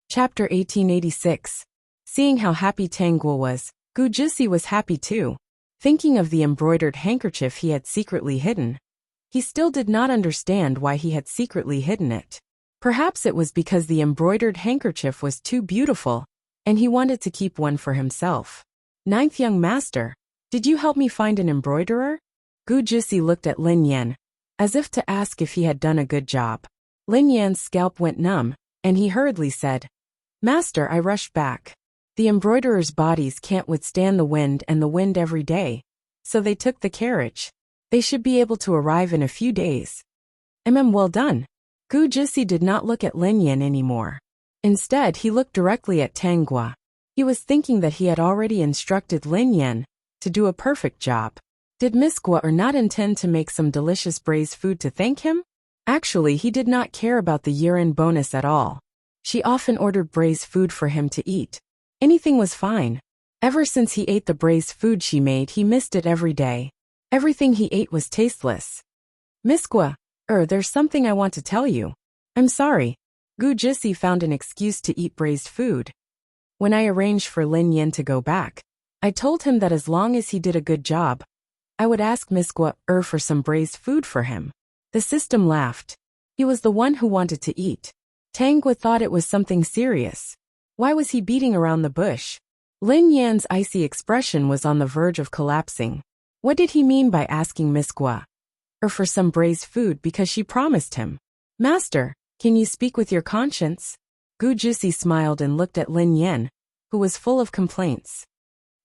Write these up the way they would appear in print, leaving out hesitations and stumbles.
Chapter 1886. Seeing how happy Tangwa was, Gujisi was happy too. Thinking of the embroidered handkerchief he had secretly hidden. He still did not understand why he had secretly hidden it. Perhaps it was because the embroidered handkerchief was too beautiful, and he wanted to keep one for himself. Ninth young master, did you help me find an embroiderer? Gujisi looked at Lin Yan, as if to ask if he had done a good job. Lin Yan's scalp went numb, and he hurriedly said, Master, I rushed back. The embroiderers' bodies can't withstand the wind and the wind every day, so they took the carriage. They should be able to arrive in a few days. Well done. Gujisi did not look at Lin Yan anymore. Instead, he looked directly at Tangwa. He was thinking that he had already instructed Lin Yan to do a perfect job. Did Miss Gua not intend to make some delicious braised food to thank him? Actually, he did not care about the year-end bonus at all. She often ordered braised food for him to eat. Anything was fine. Ever since he ate the braised food she made, he missed it every day. Everything he ate was tasteless. Miss Gua, there's something I want to tell you. I'm sorry. Gujisi found an excuse to eat braised food. When I arranged for Lin Yan to go back, I told him that as long as he did a good job, I would ask Miss Gua for some braised food for him. The system laughed. He was the one who wanted to eat. Tangwa thought it was something serious. Why was he beating around the bush? Lin Yan's icy expression was on the verge of collapsing. What did he mean by asking Miss Gua for some braised food because she promised him? Master, can you speak with your conscience? Gujisi smiled and looked at Lin Yan, who was full of complaints.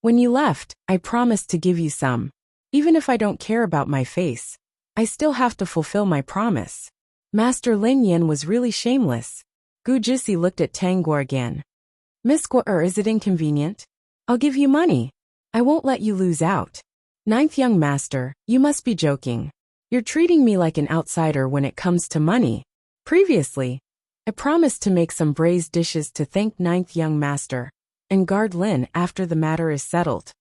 When you left, I promised to give you some. Even if I don't care about my face, I still have to fulfill my promise. Master Lin Yan was really shameless. Gujisi looked at Tangwa again. Miss Gua, is it inconvenient? I'll give you money. I won't let you lose out. Ninth young master, you must be joking. You're treating me like an outsider when it comes to money. Previously, I promised to make some braised dishes to thank ninth young master and guard Lin after the matter is settled.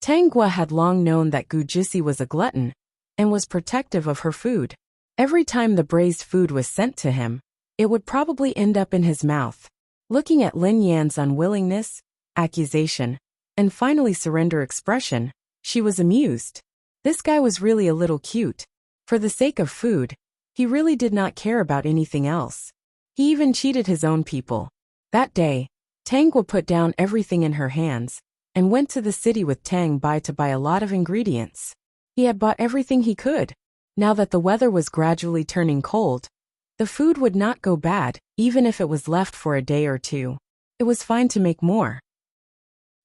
Tangwa had long known that Gujisi was a glutton and was protective of her food. Every time the braised food was sent to him, it would probably end up in his mouth. Looking at Lin Yan's unwillingness, accusation, and finally surrender expression, she was amused. This guy was really a little cute. For the sake of food, he really did not care about anything else. He even cheated his own people. That day, Tangwa put down everything in her hands and went to the city with Tang Bai to buy a lot of ingredients. He had bought everything he could. Now that the weather was gradually turning cold, the food would not go bad, even if it was left for a day or two. It was fine to make more.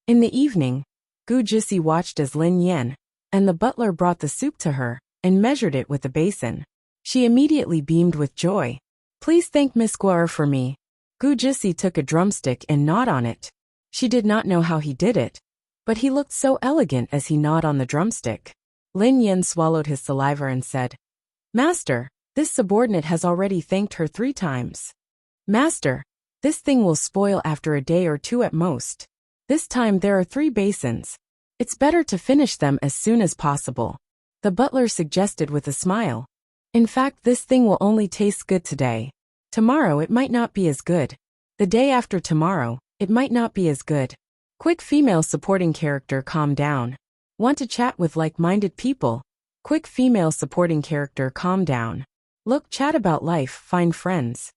In the evening, Gujisi watched as Lin Yan and the butler brought the soup to her and measured it with a basin. She immediately beamed with joy. Please thank Miss Gua for me. Gujisi took a drumstick and gnawed on it. She did not know how he did it, but he looked so elegant as he gnawed on the drumstick. Lin Yan swallowed his saliva and said, Master, this subordinate has already thanked her 3 times. Master, this thing will spoil after a day or 2 at most. This time there are 3 basins. It's better to finish them as soon as possible. The butler suggested with a smile. In fact, this thing will only taste good today. Tomorrow it might not be as good. The day after tomorrow, it might not be as good. Quick female supporting character, calm down. Want to chat with like-minded people? Quick female supporting character, calm down. Look, chat about life, find friends.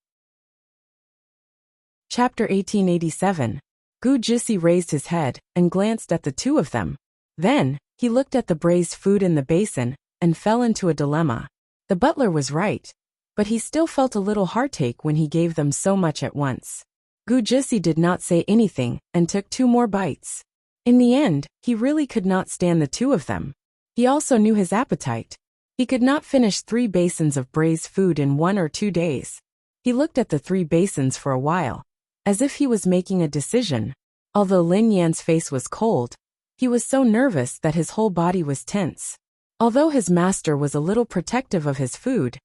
Chapter 1887. Gujisi raised his head and glanced at the 2 of them. Then, he looked at the braised food in the basin and fell into a dilemma. The butler was right, but he still felt a little heartache when he gave them so much at once. Gujisi did not say anything and took 2 more bites. In the end, he really could not stand the 2 of them. He also knew his appetite. He could not finish 3 basins of braised food in 1 or 2 days. He looked at the 3 basins for a while, as if he was making a decision. Although Lin Yan's face was cold, he was so nervous that his whole body was tense. Although his master was a little protective of his food,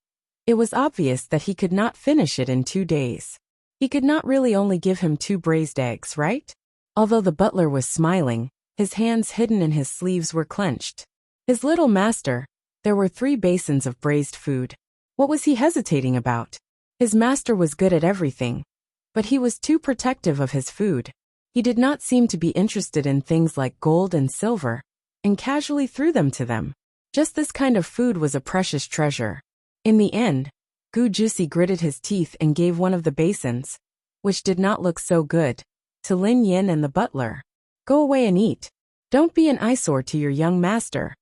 it was obvious that he could not finish it in 2 days. He could not really only give him 2 braised eggs, right? Although the butler was smiling, his hands hidden in his sleeves were clenched. His little master, there were 3 basins of braised food. What was he hesitating about? His master was good at everything. But he was too protective of his food. He did not seem to be interested in things like gold and silver, and casually threw them to them. Just this kind of food was a precious treasure. In the end, Gu Jusi gritted his teeth and gave one of the basins, which did not look so good, to Lin Yin and the butler. Go away and eat. Don't be an eyesore to your young master.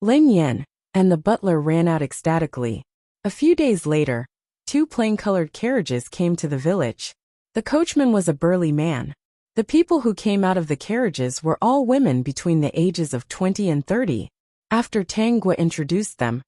Lin Yin and the butler ran out ecstatically. A few days later, 2 plain-colored carriages came to the village. The coachman was a burly man. The people who came out of the carriages were all women between the ages of 20 and 30. After Tang Guo introduced them,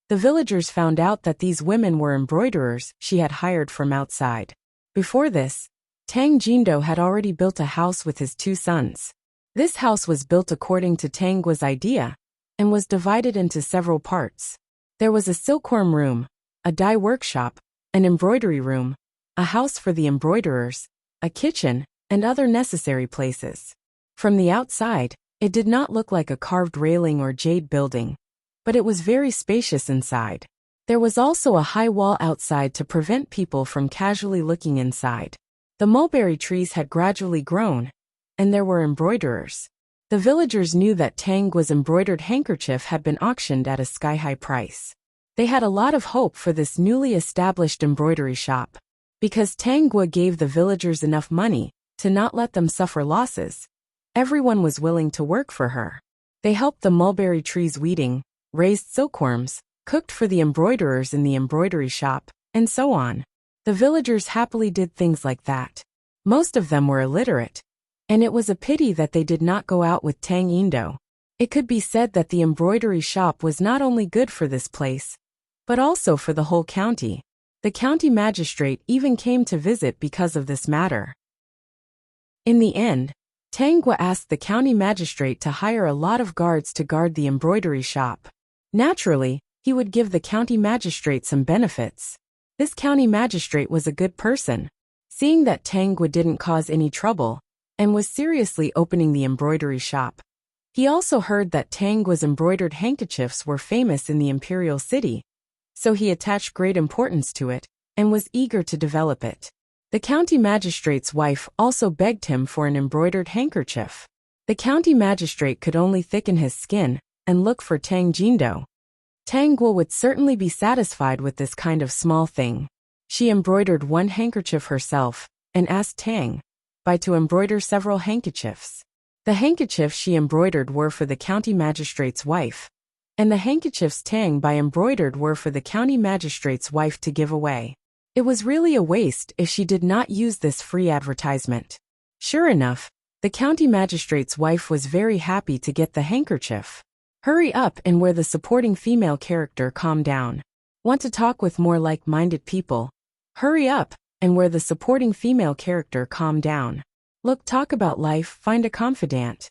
the villagers found out that these women were embroiderers she had hired from outside. Before this, Tang Jindo had already built a house with his 2 sons. This house was built according to Tang Guo's idea, and was divided into several parts. There was a silkworm room, a dye workshop, an embroidery room, a house for the embroiderers, a kitchen, and other necessary places. From the outside, it did not look like a carved railing or jade building, but it was very spacious inside. There was also a high wall outside to prevent people from casually looking inside. The mulberry trees had gradually grown, and there were embroiderers. The villagers knew that Tang Guo's embroidered handkerchief had been auctioned at a sky-high price. They had a lot of hope for this newly established embroidery shop. Because Tang Guo gave the villagers enough money to not let them suffer losses, everyone was willing to work for her. They helped the mulberry trees weeding, raised silkworms, cooked for the embroiderers in the embroidery shop, and so on. The villagers happily did things like that. Most of them were illiterate, and it was a pity that they did not go out with Tang Indo. It could be said that the embroidery shop was not only good for this place, but also for the whole county. The county magistrate even came to visit because of this matter. In the end, Tang Guo asked the county magistrate to hire a lot of guards to guard the embroidery shop. Naturally, he would give the county magistrate some benefits. This county magistrate was a good person. Seeing that Tang Guo didn't cause any trouble, and was seriously opening the embroidery shop. He also heard that Tang Guo's embroidered handkerchiefs were famous in the imperial city, so he attached great importance to it, and was eager to develop it. The county magistrate's wife also begged him for an embroidered handkerchief. The county magistrate could only thicken his skin and look for Tang Jindo. Tang Guo would certainly be satisfied with this kind of small thing. She embroidered 1 handkerchief herself, and asked Tang Bai to embroider several handkerchiefs. The handkerchiefs she embroidered were for the county magistrate's wife, and the handkerchiefs Tang Bai embroidered were for the county magistrate's wife to give away. It was really a waste if she did not use this free advertisement. Sure enough, the county magistrate's wife was very happy to get the handkerchief. Hurry up and where the supporting female character calm down. Want to talk with more like-minded people? Hurry up and where the supporting female character calm down. Look, talk about life, find a confidant.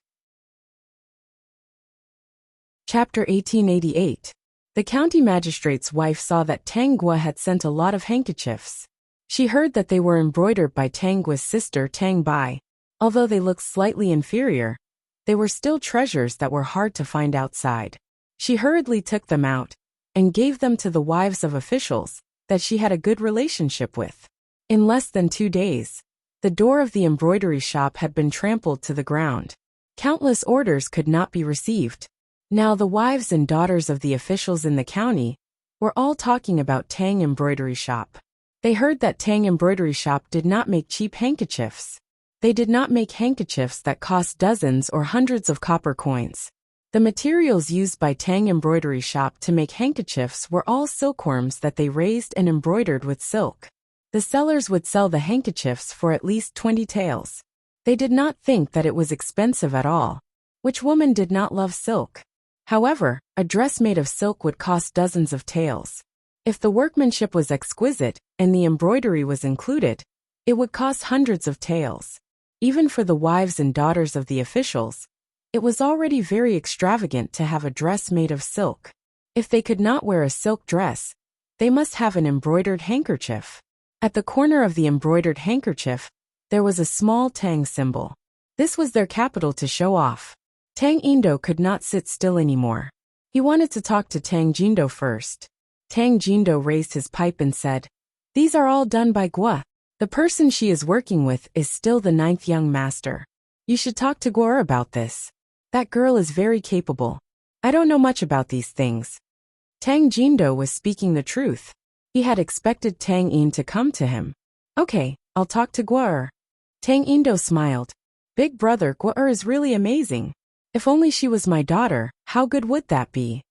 Chapter 1888. The county magistrate's wife saw that Tang Guo had sent a lot of handkerchiefs. She heard that they were embroidered by Tang Guo's sister Tang Bai. Although they looked slightly inferior, they were still treasures that were hard to find outside. She hurriedly took them out and gave them to the wives of officials that she had a good relationship with. In less than 2 days, the door of the embroidery shop had been trampled to the ground. Countless orders could not be received. Now the wives and daughters of the officials in the county were all talking about Tang Embroidery Shop. They heard that Tang Embroidery Shop did not make cheap handkerchiefs. They did not make handkerchiefs that cost dozens or hundreds of copper coins. The materials used by Tang Embroidery Shop to make handkerchiefs were all silkworms that they raised and embroidered with silk. The sellers would sell the handkerchiefs for at least 20 taels. They did not think that it was expensive at all. Which woman did not love silk? However, a dress made of silk would cost dozens of taels. If the workmanship was exquisite and the embroidery was included, it would cost hundreds of taels. Even for the wives and daughters of the officials, it was already very extravagant to have a dress made of silk. If they could not wear a silk dress, they must have an embroidered handkerchief. At the corner of the embroidered handkerchief, there was a small Tang symbol. This was their capital to show off. Tang Indo could not sit still anymore. He wanted to talk to Tang Jindo first. Tang Jindo raised his pipe and said, "These are all done by Guo, The person she is working with is still the 9th young master. You should talk to Guo about this. That girl is very capable. I don't know much about these things. Tang Jindo was speaking the truth. He had expected Tang Yin to come to him. Okay, I'll talk to Guo. Tang Indo smiled. Big brother, Guo is really amazing. If only she was my daughter, how good would that be?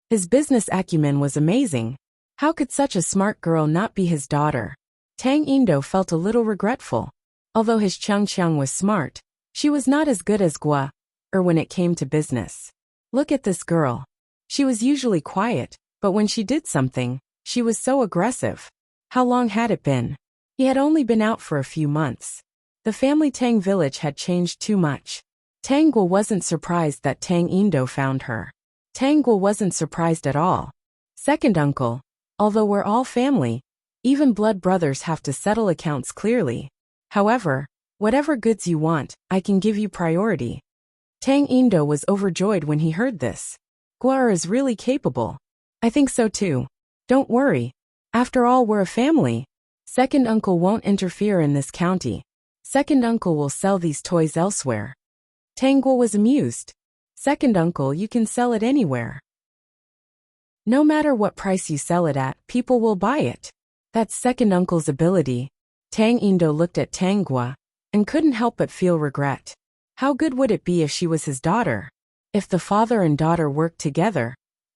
His business acumen was amazing. How could such a smart girl not be his daughter? Tang Indo felt a little regretful. Although his Cheng was smart, she was not as good as Guo, or when it came to business. Look at this girl. She was usually quiet, but when she did something, she was so aggressive. How long had it been? He had only been out for a few months. The family Tang village had changed too much. Tang Guo wasn't surprised that Tang Indo found her. Tang Guo wasn't surprised at all. Second uncle, although we're all family, even blood brothers have to settle accounts clearly. However, whatever goods you want, I can give you priority. Tang Indo was overjoyed when he heard this. Guo is really capable. I think so too. Don't worry. After all, we're a family. Second uncle won't interfere in this county. Second uncle will sell these toys elsewhere. Tang Guo was amused. Second uncle, you can sell it anywhere. No matter what price you sell it at, people will buy it. That's second uncle's ability. Tang Indo looked at Tang Guo and couldn't help but feel regret. How good would it be if she was his daughter? If the father and daughter worked together,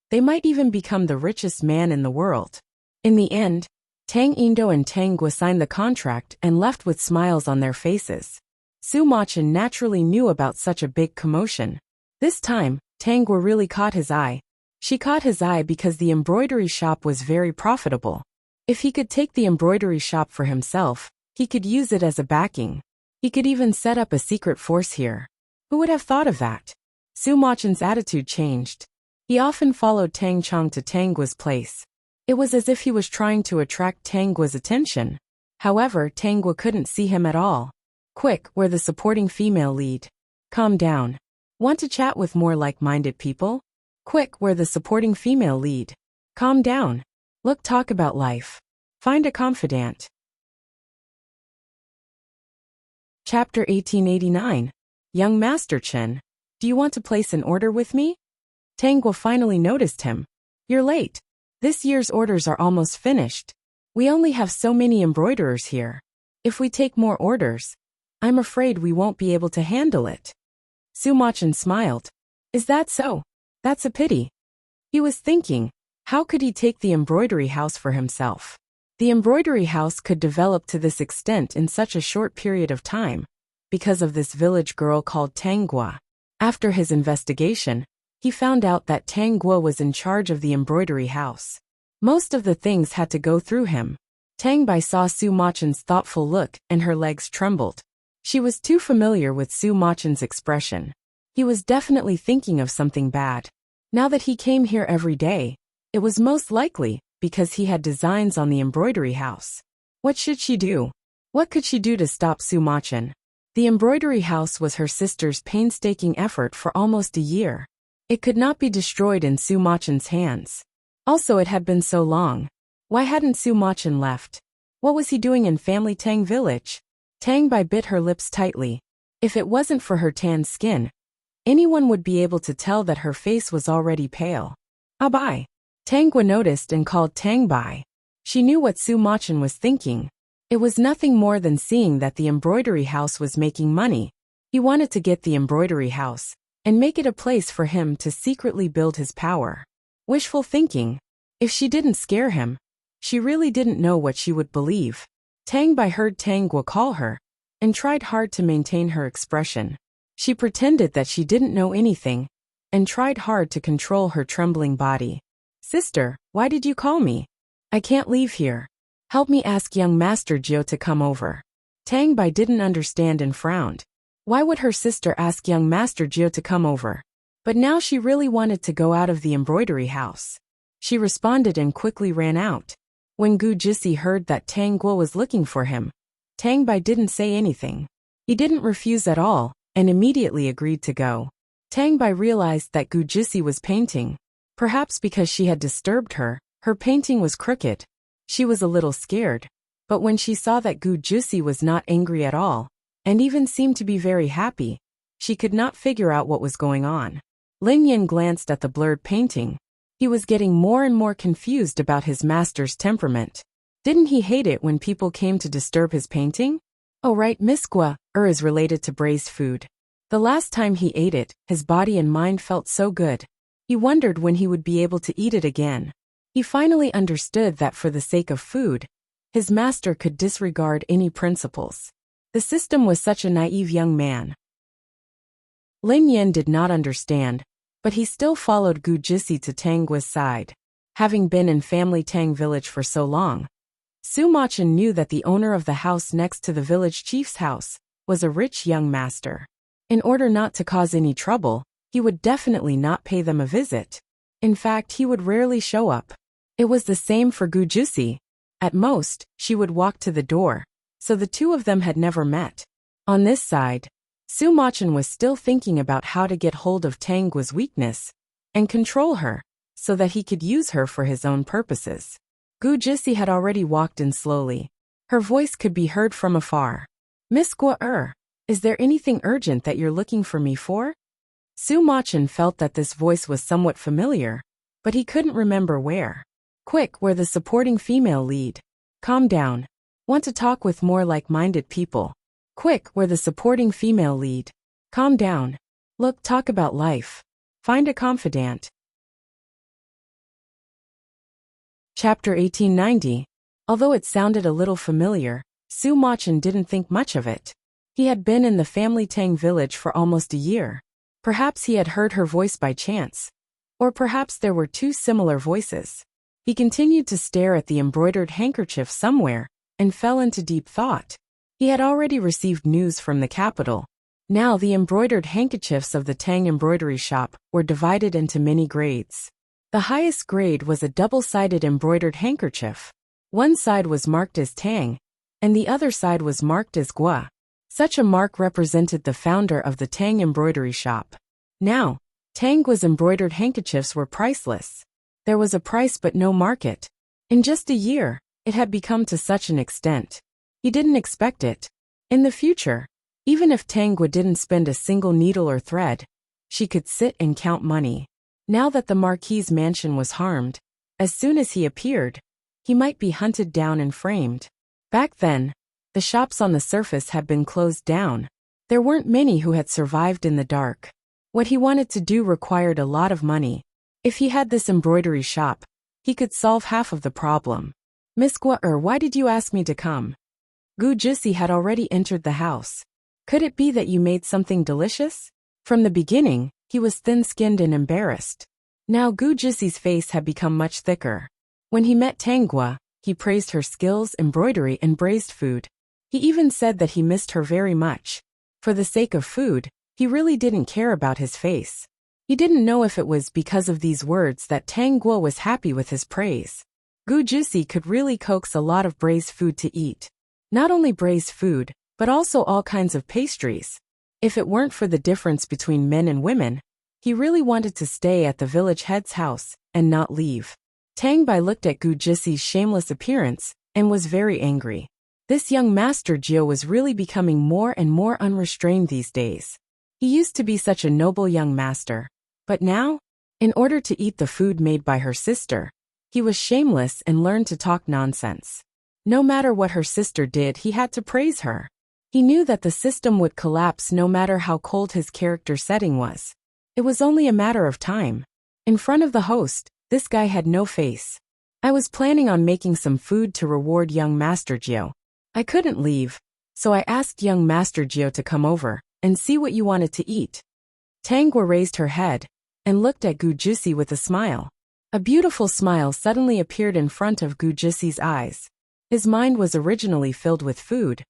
they might even become the richest man in the world. In the end, Tang Indo and Tang Guo signed the contract and left with smiles on their faces. Su Machen naturally knew about such a big commotion. This time, Tang Guo really caught his eye. She caught his eye because the embroidery shop was very profitable. If he could take the embroidery shop for himself, he could use it as a backing. He could even set up a secret force here. Who would have thought of that? Su Machen's attitude changed. He often followed Tang Chong to Tang Guo's place. It was as if he was trying to attract Tang Guo's attention. However, Tang Guo couldn't see him at all. Quick, we're the supporting female lead. Calm down. Want to chat with more like-minded people? Quick, we're the supporting female lead. Calm down. Look, talk about life. Find a confidant. Chapter 1889. Young Master Chen, do you want to place an order with me? Tang Guo finally noticed him. You're late. This year's orders are almost finished. We only have so many embroiderers here. If we take more orders, I'm afraid we won't be able to handle it. Su Machen smiled. Is that so? That's a pity. He was thinking, how could he take the embroidery house for himself? The embroidery house could develop to this extent in such a short period of time, because of this village girl called Tang Guo. After his investigation, he found out that Tang Guo was in charge of the embroidery house. Most of the things had to go through him. Tang Bai saw Su Machen's thoughtful look and her legs trembled. She was too familiar with Su Machen's expression. He was definitely thinking of something bad. Now that he came here every day, it was most likely because he had designs on the embroidery house. What should she do? What could she do to stop Su Machen? The embroidery house was her sister's painstaking effort for almost a year. It could not be destroyed in Su Machen's hands. Also, it had been so long. Why hadn't Su Machen left? What was he doing in family Tang village? Tang Bai bit her lips tightly. If it wasn't for her tan skin, anyone would be able to tell that her face was already pale. Bai. Tang Guo noticed and called Tang Bai. She knew what Su Machen was thinking. It was nothing more than seeing that the embroidery house was making money. He wanted to get the embroidery house and make it a place for him to secretly build his power. Wishful thinking. If she didn't scare him, she really didn't know what she would believe. Tang Bai heard Tang Guo call her and tried hard to maintain her expression. She pretended that she didn't know anything and tried hard to control her trembling body. Sister, why did you call me? I can't leave here. Help me ask young Master Jiu to come over. Tang Bai didn't understand and frowned. Why would her sister ask young Master Jiu to come over? But now she really wanted to go out of the embroidery house. She responded and quickly ran out. When Gu Jisi heard that Tang Guo was looking for him, Tang Bai didn't say anything. He didn't refuse at all and immediately agreed to go. Tang Bai realized that Gu Jisi was painting. Perhaps because she had disturbed her, her painting was crooked. She was a little scared. But when she saw that Gu Jusi was not angry at all, and even seemed to be very happy, she could not figure out what was going on. Lin Yin glanced at the blurred painting. He was getting more and more confused about his master's temperament. Didn't he hate it when people came to disturb his painting? Oh right, Miss Gua is related to braised food. The last time he ate it, his body and mind felt so good. He wondered when he would be able to eat it again. He finally understood that for the sake of food, his master could disregard any principles. The system was such a naive young man. Lin Yin did not understand, but he still followed Gu Jisi to Tang Gua's side. Having been in family Tang village for so long, Su Machen knew that the owner of the house next to the village chief's house was a rich young master. In order not to cause any trouble, he would definitely not pay them a visit. In fact, he would rarely show up. It was the same for Gu Jusi. At most, she would walk to the door, so the two of them had never met. On this side, Su Machen was still thinking about how to get hold of Tang Gua's weakness and control her, so that he could use her for his own purposes. Gu Jisi had already walked in slowly. Her voice could be heard from afar. Miss Gua is there anything urgent that you're looking for me for? Su Machen felt that this voice was somewhat familiar, but he couldn't remember where. Quick, we're the supporting female lead. Calm down. Want to talk with more like-minded people. Quick, we're the supporting female lead. Calm down. Look, talk about life. Find a confidant. Chapter 1890. Although it sounded a little familiar, Su Machen didn't think much of it. He had been in the family Tang village for almost a year. Perhaps he had heard her voice by chance. Or perhaps there were two similar voices. He continued to stare at the embroidered handkerchief somewhere, and fell into deep thought. He had already received news from the capital. Now the embroidered handkerchiefs of the Tang embroidery shop were divided into many grades. The highest grade was a double-sided embroidered handkerchief. One side was marked as Tang, and the other side was marked as Gua. Such a mark represented the founder of the Tang embroidery shop. Now, Tang Gua's embroidered handkerchiefs were priceless. There was a price but no market. In just a year, it had become to such an extent. He didn't expect it. In the future, even if Tang Gua didn't spend a single needle or thread, she could sit and count money. Now that the Marquis's mansion was harmed, as soon as he appeared, he might be hunted down and framed. Back then, the shops on the surface had been closed down. There weren't many who had survived in the dark. What he wanted to do required a lot of money. If he had this embroidery shop, he could solve half of the problem. Miss Gua, why did you ask me to come? Gu Jisi had already entered the house. Could it be that you made something delicious? From the beginning, he was thin-skinned and embarrassed. Now Gu Jisi's face had become much thicker. When he met Tang Gua, he praised her skills, embroidery, and braised food. He even said that he missed her very much. For the sake of food, he really didn't care about his face. He didn't know if it was because of these words that Tang Gua was happy with his praise. Gu Jisi could really coax a lot of braised food to eat. Not only braised food, but also all kinds of pastries. If it weren't for the difference between men and women, he really wanted to stay at the village head's house and not leave. Tang Bai looked at Gu Jisi's shameless appearance and was very angry. This young master Jiu was really becoming more and more unrestrained these days. He used to be such a noble young master. But now, in order to eat the food made by her sister, he was shameless and learned to talk nonsense. No matter what her sister did, he had to praise her. He knew that the system would collapse no matter how cold his character setting was. It was only a matter of time. In front of the host, this guy had no face. I was planning on making some food to reward young Master Jiu. I couldn't leave, so I asked young Master Jiu to come over and see what you wanted to eat. Tang Gua raised her head and looked at Gu Jisi with a smile. A beautiful smile suddenly appeared in front of Gu Jisi's eyes. His mind was originally filled with food,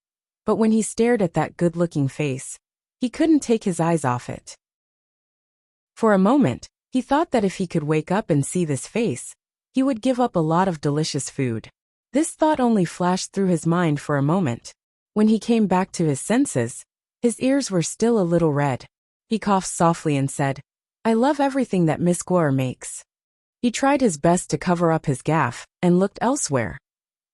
but when he stared at that good-looking face, he couldn't take his eyes off it. For a moment, he thought that if he could wake up and see this face, he would give up a lot of delicious food. This thought only flashed through his mind for a moment. When he came back to his senses, his ears were still a little red. He coughed softly and said, I love everything that Miss Guar makes. He tried his best to cover up his gaffe and looked elsewhere.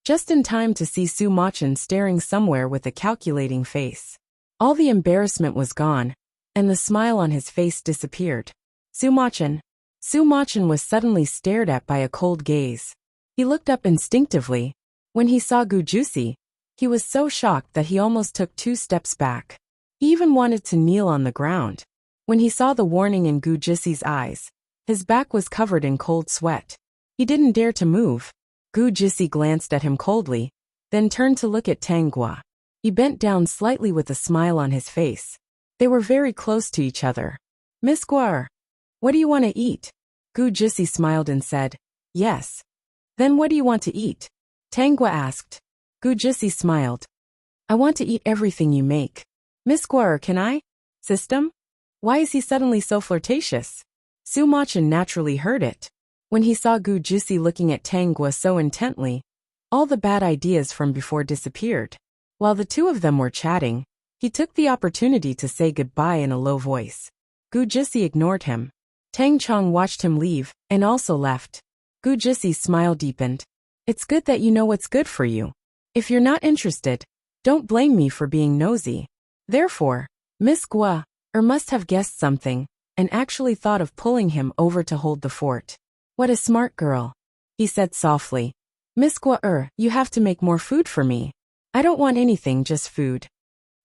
just in time to see Su-Machin staring somewhere with a calculating face. All the embarrassment was gone, and the smile on his face disappeared. Su-Machin. Su-Machin was suddenly stared at by a cold gaze. He looked up instinctively. When he saw Gujusi, he was so shocked that he almost took 2 steps back. He even wanted to kneel on the ground. When he saw the warning in Gujusi's eyes, his back was covered in cold sweat. He didn't dare to move. Gujusi glanced at him coldly, then turned to look at Tanghua. He bent down slightly with a smile on his face. They were very close to each other. Miss Guar, what do you want to eat? Gujusi smiled and said, yes. Then what do you want to eat? Tanghua asked. Gujusi smiled. I want to eat everything you make. Miss Guar, can I? System? Why is he suddenly so flirtatious? Su-Machin naturally heard it. When he saw Gujusi looking at Tanghua so intently, all the bad ideas from before disappeared. While the two of them were chatting, he took the opportunity to say goodbye in a low voice. Gujusi ignored him. Tang Chong watched him leave, and also left. Gujusi's smile deepened. It's good that you know what's good for you. If you're not interested, don't blame me for being nosy. Therefore, Miss Gua must have guessed something, and actually thought of pulling him over to hold the fort. What a smart girl, he said softly. Miss Gua you have to make more food for me. I don't want anything, just food.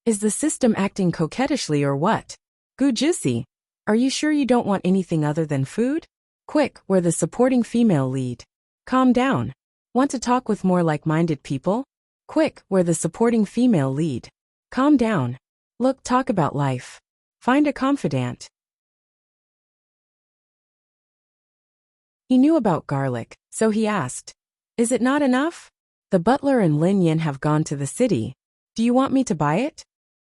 Is the system acting coquettishly or what? Gujusi, are you sure you don't want anything other than food? Quick, we're the supporting female lead. Calm down. Want to talk with more like-minded people? Quick, we're the supporting female lead. Calm down. Look, talk about life. Find a confidant. He knew about garlic, so he asked, is it not enough? The butler and Lin Yin have gone to the city. Do you want me to buy it?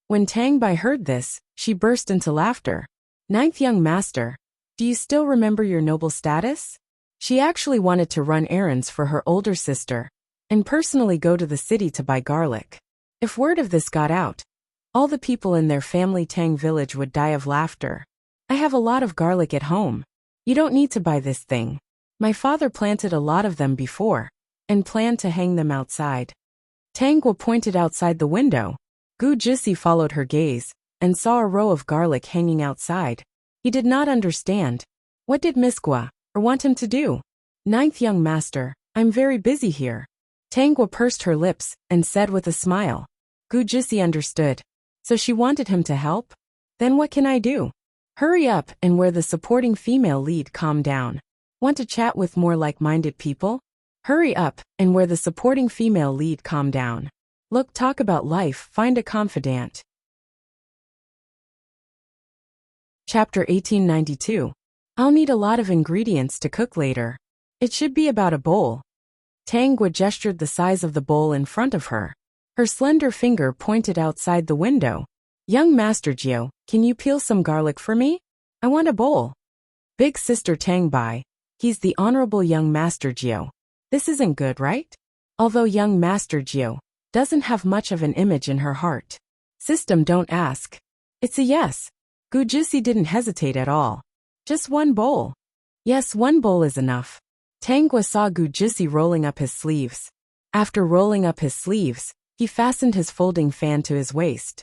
When Tang Bai heard this, she burst into laughter. Ninth young master, do you still remember your noble status? She actually wanted to run errands for her older sister and personally go to the city to buy garlic. If word of this got out, all the people in their family Tang village would die of laughter. I have a lot of garlic at home. You don't need to buy this thing. My father planted a lot of them before and planned to hang them outside. Tanghua pointed outside the window. Gujusi followed her gaze and saw a row of garlic hanging outside. He did not understand. What did Miss Gua want him to do? Ninth young master, I'm very busy here. Tanghua pursed her lips and said with a smile. Gujusi understood. So she wanted him to help? Then what can I do? Hurry up and we're the supporting female lead. Calm down. Want to chat with more like-minded people? Hurry up and we're the supporting female lead. Calm down. Look, talk about life. Find a confidant. Chapter 1892. I'll need a lot of ingredients to cook later. It should be about a bowl. Tanghua gestured the size of the bowl in front of her. Her slender finger pointed outside the window. Young Master Jiao, can you peel some garlic for me? I want a bowl. Big sister Tang Bai, he's the honorable young Master Jiao. This isn't good, right? Although young Master Jiao doesn't have much of an image in her heart. System, don't ask. It's a yes. Gujusi didn't hesitate at all. Just one bowl. Yes, one bowl is enough. Tanghua saw Gujusi rolling up his sleeves. After rolling up his sleeves, he fastened his folding fan to his waist.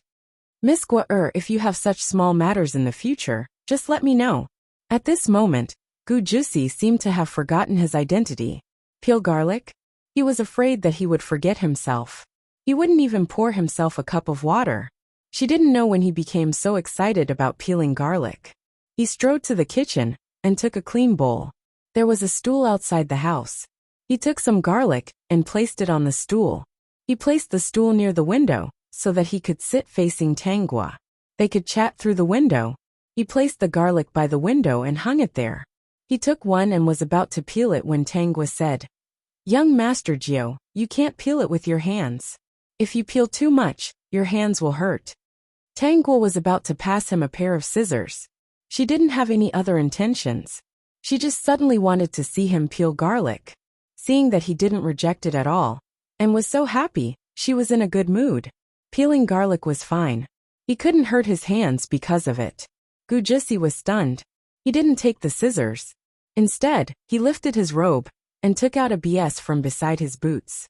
Miss Gua if you have such small matters in the future, just let me know. At this moment, Gujusi seemed to have forgotten his identity. Peel garlic? He was afraid that he would forget himself. He wouldn't even pour himself a cup of water. She didn't know when he became so excited about peeling garlic. He strode to the kitchen and took a clean bowl. There was a stool outside the house. He took some garlic and placed it on the stool. He placed the stool near the window so that he could sit facing Tanghua. They could chat through the window. He placed the garlic by the window and hung it there. He took one and was about to peel it when Tanghua said, Young Master Jiao, you can't peel it with your hands. If you peel too much, your hands will hurt. Tanghua was about to pass him a pair of scissors. She didn't have any other intentions. She just suddenly wanted to see him peel garlic. Seeing that he didn't reject it at all, and was so happy, she was in a good mood. Peeling garlic was fine. He couldn't hurt his hands because of it. Gujusi was stunned. He didn't take the scissors. Instead, he lifted his robe and took out a BS from beside his boots.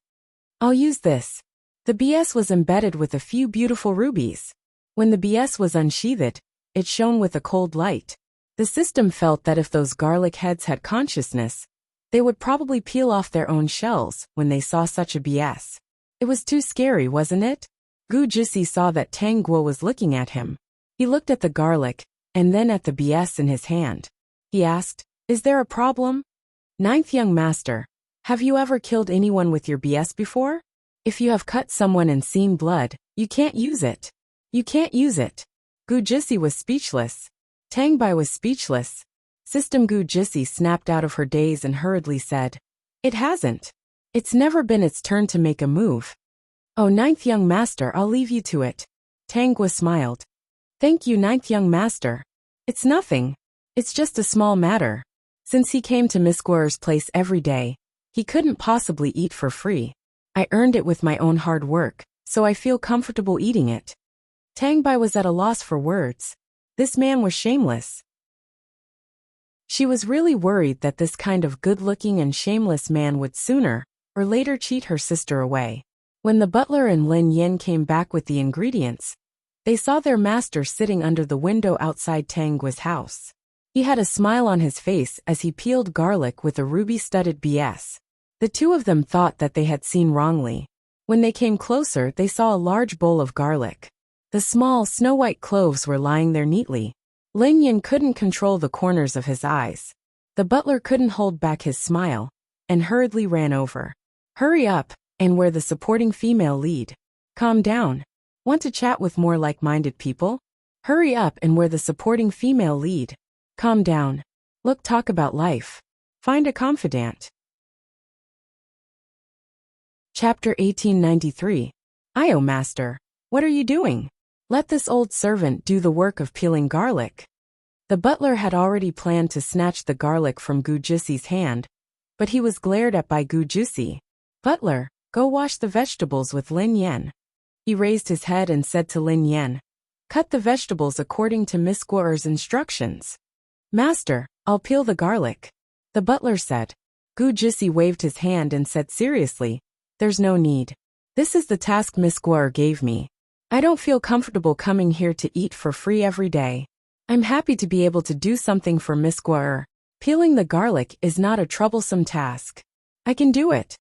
I'll use this. The BS was embedded with a few beautiful rubies. When the BS was unsheathed, it shone with a cold light. The system felt that if those garlic heads had consciousness, they would probably peel off their own shells when they saw such a BS. It was too scary, wasn't it? Gu Jisi saw that Tang Guo was looking at him. He looked at the garlic, and then at the BS in his hand. He asked, "Is there a problem?" Ninth young master, have you ever killed anyone with your BS before? If you have cut someone and seen blood, you can't use it. You can't use it. Gu Jisi was speechless. Tang Bai was speechless. System Gu Jisi snapped out of her daze and hurriedly said, "It hasn't. It's never been its turn to make a move." "Oh, ninth young master, I'll leave you to it." Tang Guo smiled. "Thank you, ninth young master. It's nothing. It's just a small matter." Since he came to Miss Guer's place every day, he couldn't possibly eat for free. "I earned it with my own hard work, so I feel comfortable eating it." Tang Bai was at a loss for words. This man was shameless. She was really worried that this kind of good-looking and shameless man would sooner or later cheat her sister away. When the butler and Lin Yin came back with the ingredients, they saw their master sitting under the window outside Tang Guo's house. He had a smile on his face as he peeled garlic with a ruby-studded BS. The two of them thought that they had seen wrongly. When they came closer, they saw a large bowl of garlic. The small, snow-white cloves were lying there neatly. Lin Yin couldn't control the corners of his eyes. The butler couldn't hold back his smile, and hurriedly ran over. "Hurry up, and we're the supporting female lead. Calm down. Want to chat with more like-minded people? Hurry up, and we're the supporting female lead. Calm down. Look, talk about life. Find a confidant." Chapter 1893. "Io, master. What are you doing? Let this old servant do the work of peeling garlic." The butler had already planned to snatch the garlic from Gu Jisi's hand, but he was glared at by Gu Jisi. "Butler, go wash the vegetables with Lin Yan." He raised his head and said to Lin Yan, "Cut the vegetables according to Miss Guer's instructions." "Master, I'll peel the garlic," the butler said. Gu Jisi waved his hand and said seriously, "There's no need. This is the task Miss Guer gave me. I don't feel comfortable coming here to eat for free every day. I'm happy to be able to do something for Miss Guer. Peeling the garlic is not a troublesome task. I can do it."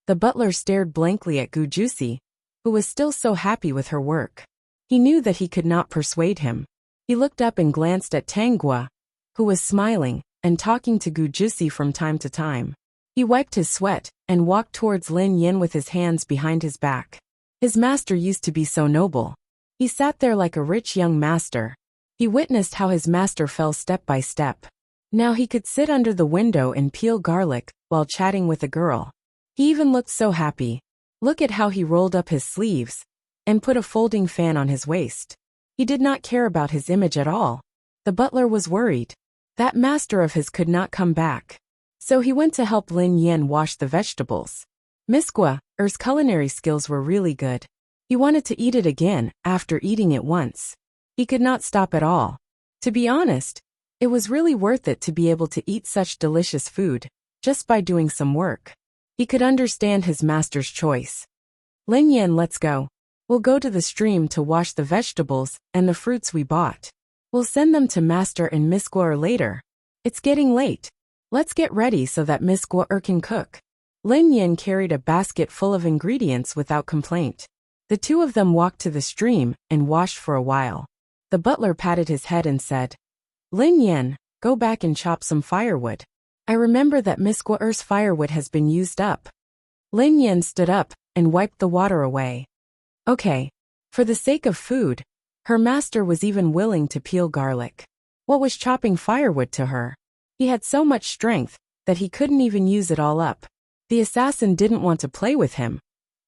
The butler stared blankly at Gu Jisi, who was still so happy with her work. He knew that he could not persuade him. He looked up and glanced at Tang Guo, who was smiling and talking to Gu Jisi from time to time. He wiped his sweat and walked towards Lin Yin with his hands behind his back. His master used to be so noble. He sat there like a rich young master. He witnessed how his master fell step by step. Now he could sit under the window and peel garlic while chatting with a girl. He even looked so happy. Look at how he rolled up his sleeves and put a folding fan on his waist. He did not care about his image at all. The butler was worried. That master of his could not come back. So he went to help Lin Yan wash the vegetables. Miss Guer's culinary skills were really good. He wanted to eat it again after eating it once. He could not stop at all. To be honest, it was really worth it to be able to eat such delicious food, just by doing some work. He could understand his master's choice. "Lin Yan, let's go. We'll go to the stream to wash the vegetables and the fruits we bought. We'll send them to Master and Miss Guer later. It's getting late. Let's get ready so that Miss Guer can cook." Lin Yan carried a basket full of ingredients without complaint. The two of them walked to the stream and washed for a while. The butler patted his head and said, "Lin Yan, go back and chop some firewood. I remember that Miss Guer's firewood has been used up." Lin Yan stood up and wiped the water away. Okay. For the sake of food, her master was even willing to peel garlic. What was chopping firewood to her? He had so much strength that he couldn't even use it all up. The assassin didn't want to play with him,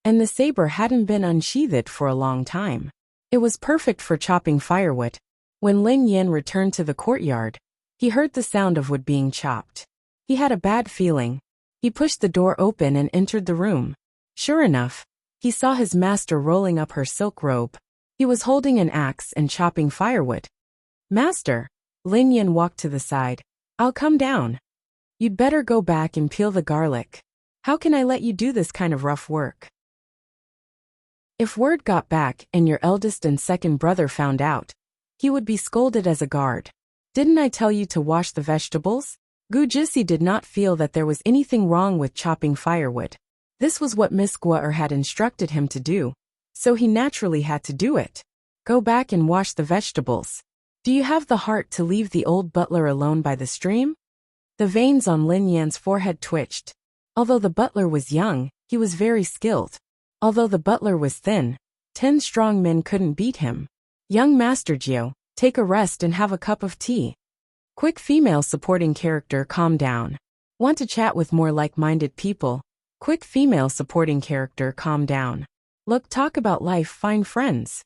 and the saber hadn't been unsheathed for a long time. It was perfect for chopping firewood. When Lin Yan returned to the courtyard, he heard the sound of wood being chopped. He had a bad feeling. He pushed the door open and entered the room. Sure enough, he saw his master rolling up her silk robe. He was holding an axe and chopping firewood. "Master," Lin Yan walked to the side. "I'll come down. You'd better go back and peel the garlic. How can I let you do this kind of rough work?" If word got back and your eldest and second brother found out, he would be scolded as a guard. Didn't I tell you to wash the vegetables? Gu Jisi did not feel that there was anything wrong with chopping firewood. This was what Miss Guo had instructed him to do, so he naturally had to do it. Go back and wash the vegetables. Do you have the heart to leave the old butler alone by the stream? The veins on Lin Yan's forehead twitched. Although the butler was young, he was very skilled. Although the butler was thin, 10 strong men couldn't beat him. Young Master Jiu, take a rest and have a cup of tea. Quick female supporting character, calm down. Want to chat with more like-minded people? Quick female supporting character, calm down. Look, talk about life, find friends.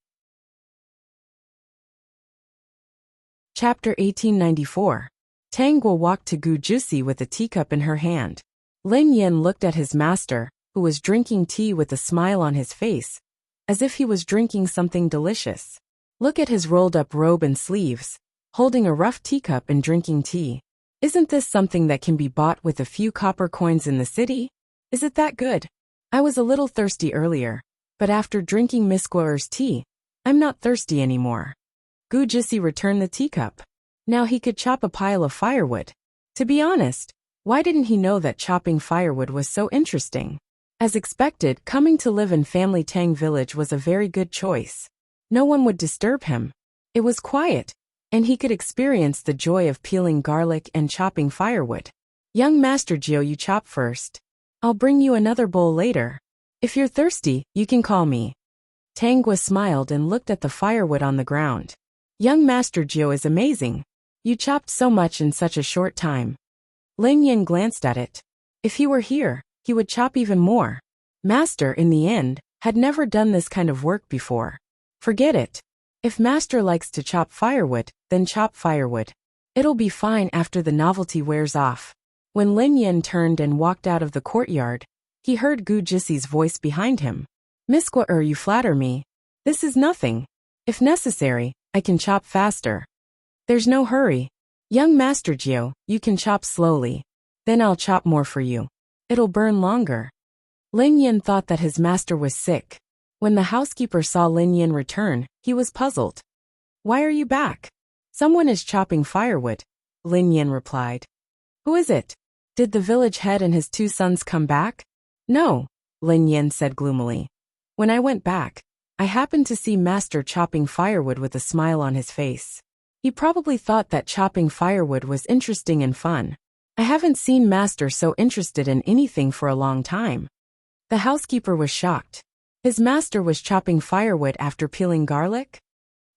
Chapter 1894. Tang Guo walked to Gu Jusi with a teacup in her hand. Lin Yin looked at his master, who was drinking tea with a smile on his face, as if he was drinking something delicious. Look at his rolled-up robe and sleeves, holding a rough teacup and drinking tea. Isn't this something that can be bought with a few copper coins in the city? Is it that good? I was a little thirsty earlier, but after drinking Miss Guo's tea, I'm not thirsty anymore. Gu Jisi returned the teacup. Now he could chop a pile of firewood. To be honest, why didn't he know that chopping firewood was so interesting? As expected, coming to live in Family Tang Village was a very good choice. No one would disturb him. It was quiet, and he could experience the joy of peeling garlic and chopping firewood. Young Master Jiu, you chop first. I'll bring you another bowl later. If you're thirsty, you can call me. Tang Guo smiled and looked at the firewood on the ground. Young Master Jiu is amazing. You chopped so much in such a short time. Lin Yin glanced at it. If he were here, he would chop even more. Master, in the end, had never done this kind of work before. Forget it. If Master likes to chop firewood, then chop firewood. It'll be fine after the novelty wears off. When Lin Yin turned and walked out of the courtyard, he heard Gu Jisi's voice behind him. Miss Guo, you flatter me. This is nothing. If necessary, I can chop faster. There's no hurry. Young Master Jiu, you can chop slowly. Then I'll chop more for you. It'll burn longer. Lin Yin thought that his master was sick. When the housekeeper saw Lin Yin return, he was puzzled. Why are you back? Someone is chopping firewood, Lin Yin replied. Who is it? Did the village head and his 2 sons come back? No, Lin Yin said gloomily. When I went back, I happened to see Master chopping firewood with a smile on his face. He probably thought that chopping firewood was interesting and fun. I haven't seen Master so interested in anything for a long time. The housekeeper was shocked. His master was chopping firewood after peeling garlic?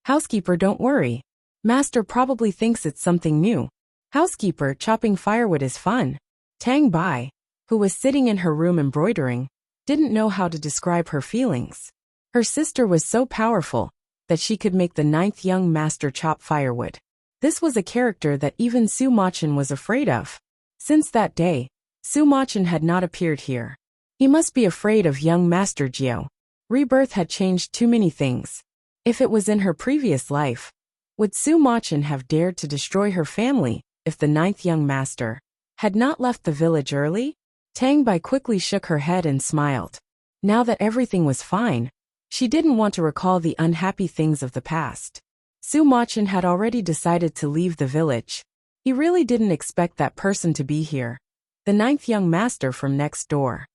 Housekeeper, don't worry. Master probably thinks it's something new. Housekeeper, chopping firewood is fun. Tang Bai, who was sitting in her room embroidering, didn't know how to describe her feelings. Her sister was so powerful that she could make the 9th young master chop firewood. This was a character that even Su Machin was afraid of. Since that day, Su Machin had not appeared here. He must be afraid of young Master Jiu. Rebirth had changed too many things. If it was in her previous life, would Su Machin have dared to destroy her family if the 9th young master had not left the village early? Tang Bai quickly shook her head and smiled. Now that everything was fine, she didn't want to recall the unhappy things of the past. Su Machin had already decided to leave the village. He really didn't expect that person to be here. The 9th young master from next door.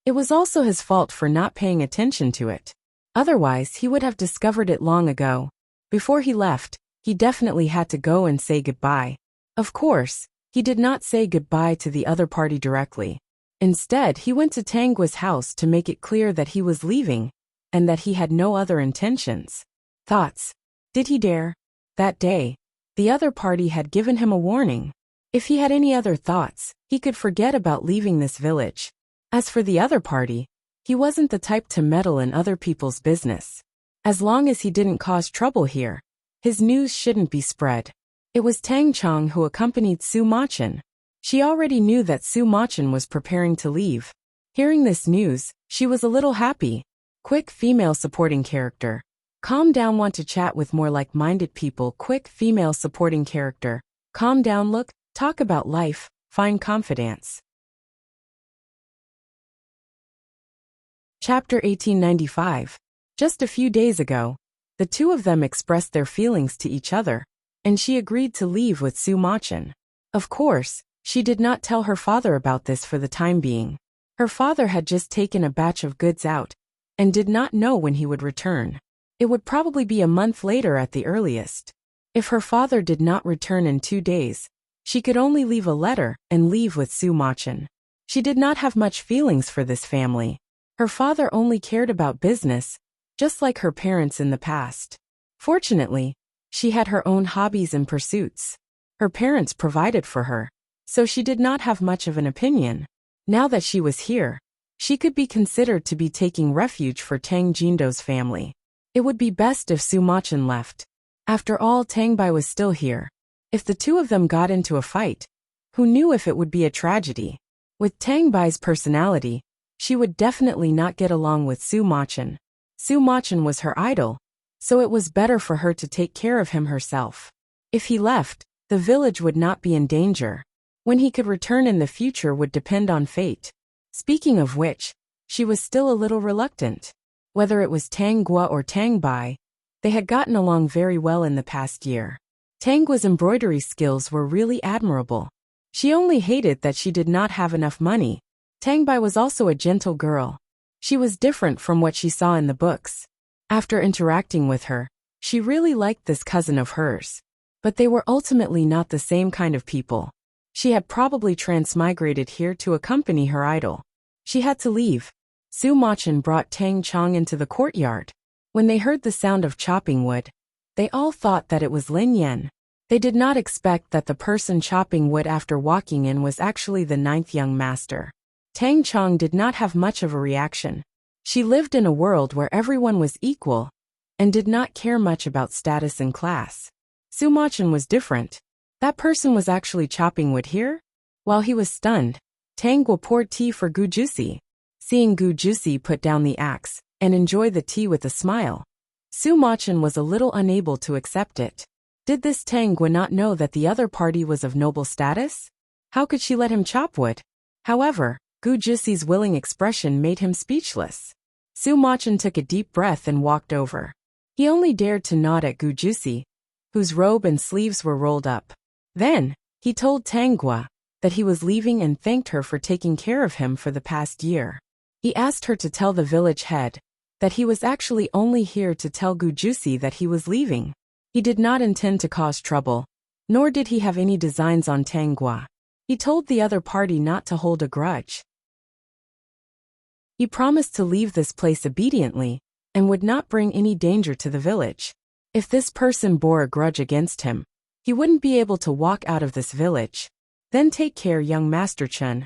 It was also his fault for not paying attention to it. Otherwise, he would have discovered it long ago. Before he left, he definitely had to go and say goodbye. Of course, he did not say goodbye to the other party directly. Instead, he went to Tang Guo's house to make it clear that he was leaving, and that he had no other intentions. Thoughts. Did he dare? That day, the other party had given him a warning. If he had any other thoughts, he could forget about leaving this village. As for the other party, he wasn't the type to meddle in other people's business. As long as he didn't cause trouble here, his news shouldn't be spread. It was Tang Chong who accompanied Su Machin. She already knew that Su Machin was preparing to leave. Hearing this news, she was a little happy. Quick female supporting character. Calm down, want to chat with more like-minded people. Quick female supporting character. Calm down, look, talk about life, find confidence. Chapter 1895. Just a few days ago, the two of them expressed their feelings to each other, and she agreed to leave with Sumachin. Of course, she did not tell her father about this for the time being. Her father had just taken a batch of goods out, and did not know when he would return. It would probably be a month later at the earliest. If her father did not return in 2 days, she could only leave a letter and leave with Sumachin. She did not have much feelings for this family. Her father only cared about business, just like her parents in the past. Fortunately, she had her own hobbies and pursuits. Her parents provided for her, so she did not have much of an opinion. Now that she was here, she could be considered to be taking refuge for Tang Jindo's family. It would be best if Sumachin left. After all, Tang Bai was still here. If the two of them got into a fight, who knew if it would be a tragedy? With Tang Bai's personality, she would definitely not get along with Sumachin. Sumachin was her idol, so it was better for her to take care of him herself. If he left, the village would not be in danger. When he could return in the future would depend on fate. Speaking of which, she was still a little reluctant. Whether it was Tang Gua or Tang Bai, they had gotten along very well in the past year. Tang Gua's embroidery skills were really admirable. She only hated that she did not have enough money. Tang Bai was also a gentle girl. She was different from what she saw in the books. After interacting with her, she really liked this cousin of hers. But they were ultimately not the same kind of people. She had probably transmigrated here to accompany her idol. She had to leave. Sumachin brought Tang Chong into the courtyard. When they heard the sound of chopping wood, they all thought that it was Lin Yan. They did not expect that the person chopping wood after walking in was actually the 9th young master. Tang Chong did not have much of a reaction. She lived in a world where everyone was equal, and did not care much about status and class. Sumachin was different. That person was actually chopping wood here? While he was stunned, Tang Gua poured tea for Gu Jusi. Seeing Gu Jusi put down the axe and enjoy the tea with a smile, Sumachin was a little unable to accept it. Did this Tang Gua not know that the other party was of noble status? How could she let him chop wood? However, Gu Jusi's willing expression made him speechless. Sumachin took a deep breath and walked over. He only dared to nod at Gu Jusi, whose robe and sleeves were rolled up. Then, he told Tang Gua that he was leaving and thanked her for taking care of him for the past year. He asked her to tell the village head that he was actually only here to tell Gu Jusi that he was leaving. He did not intend to cause trouble, nor did he have any designs on Tang Gua. He told the other party not to hold a grudge. He promised to leave this place obediently, and would not bring any danger to the village. If this person bore a grudge against him, he wouldn't be able to walk out of this village. Then take care, young Master Chen,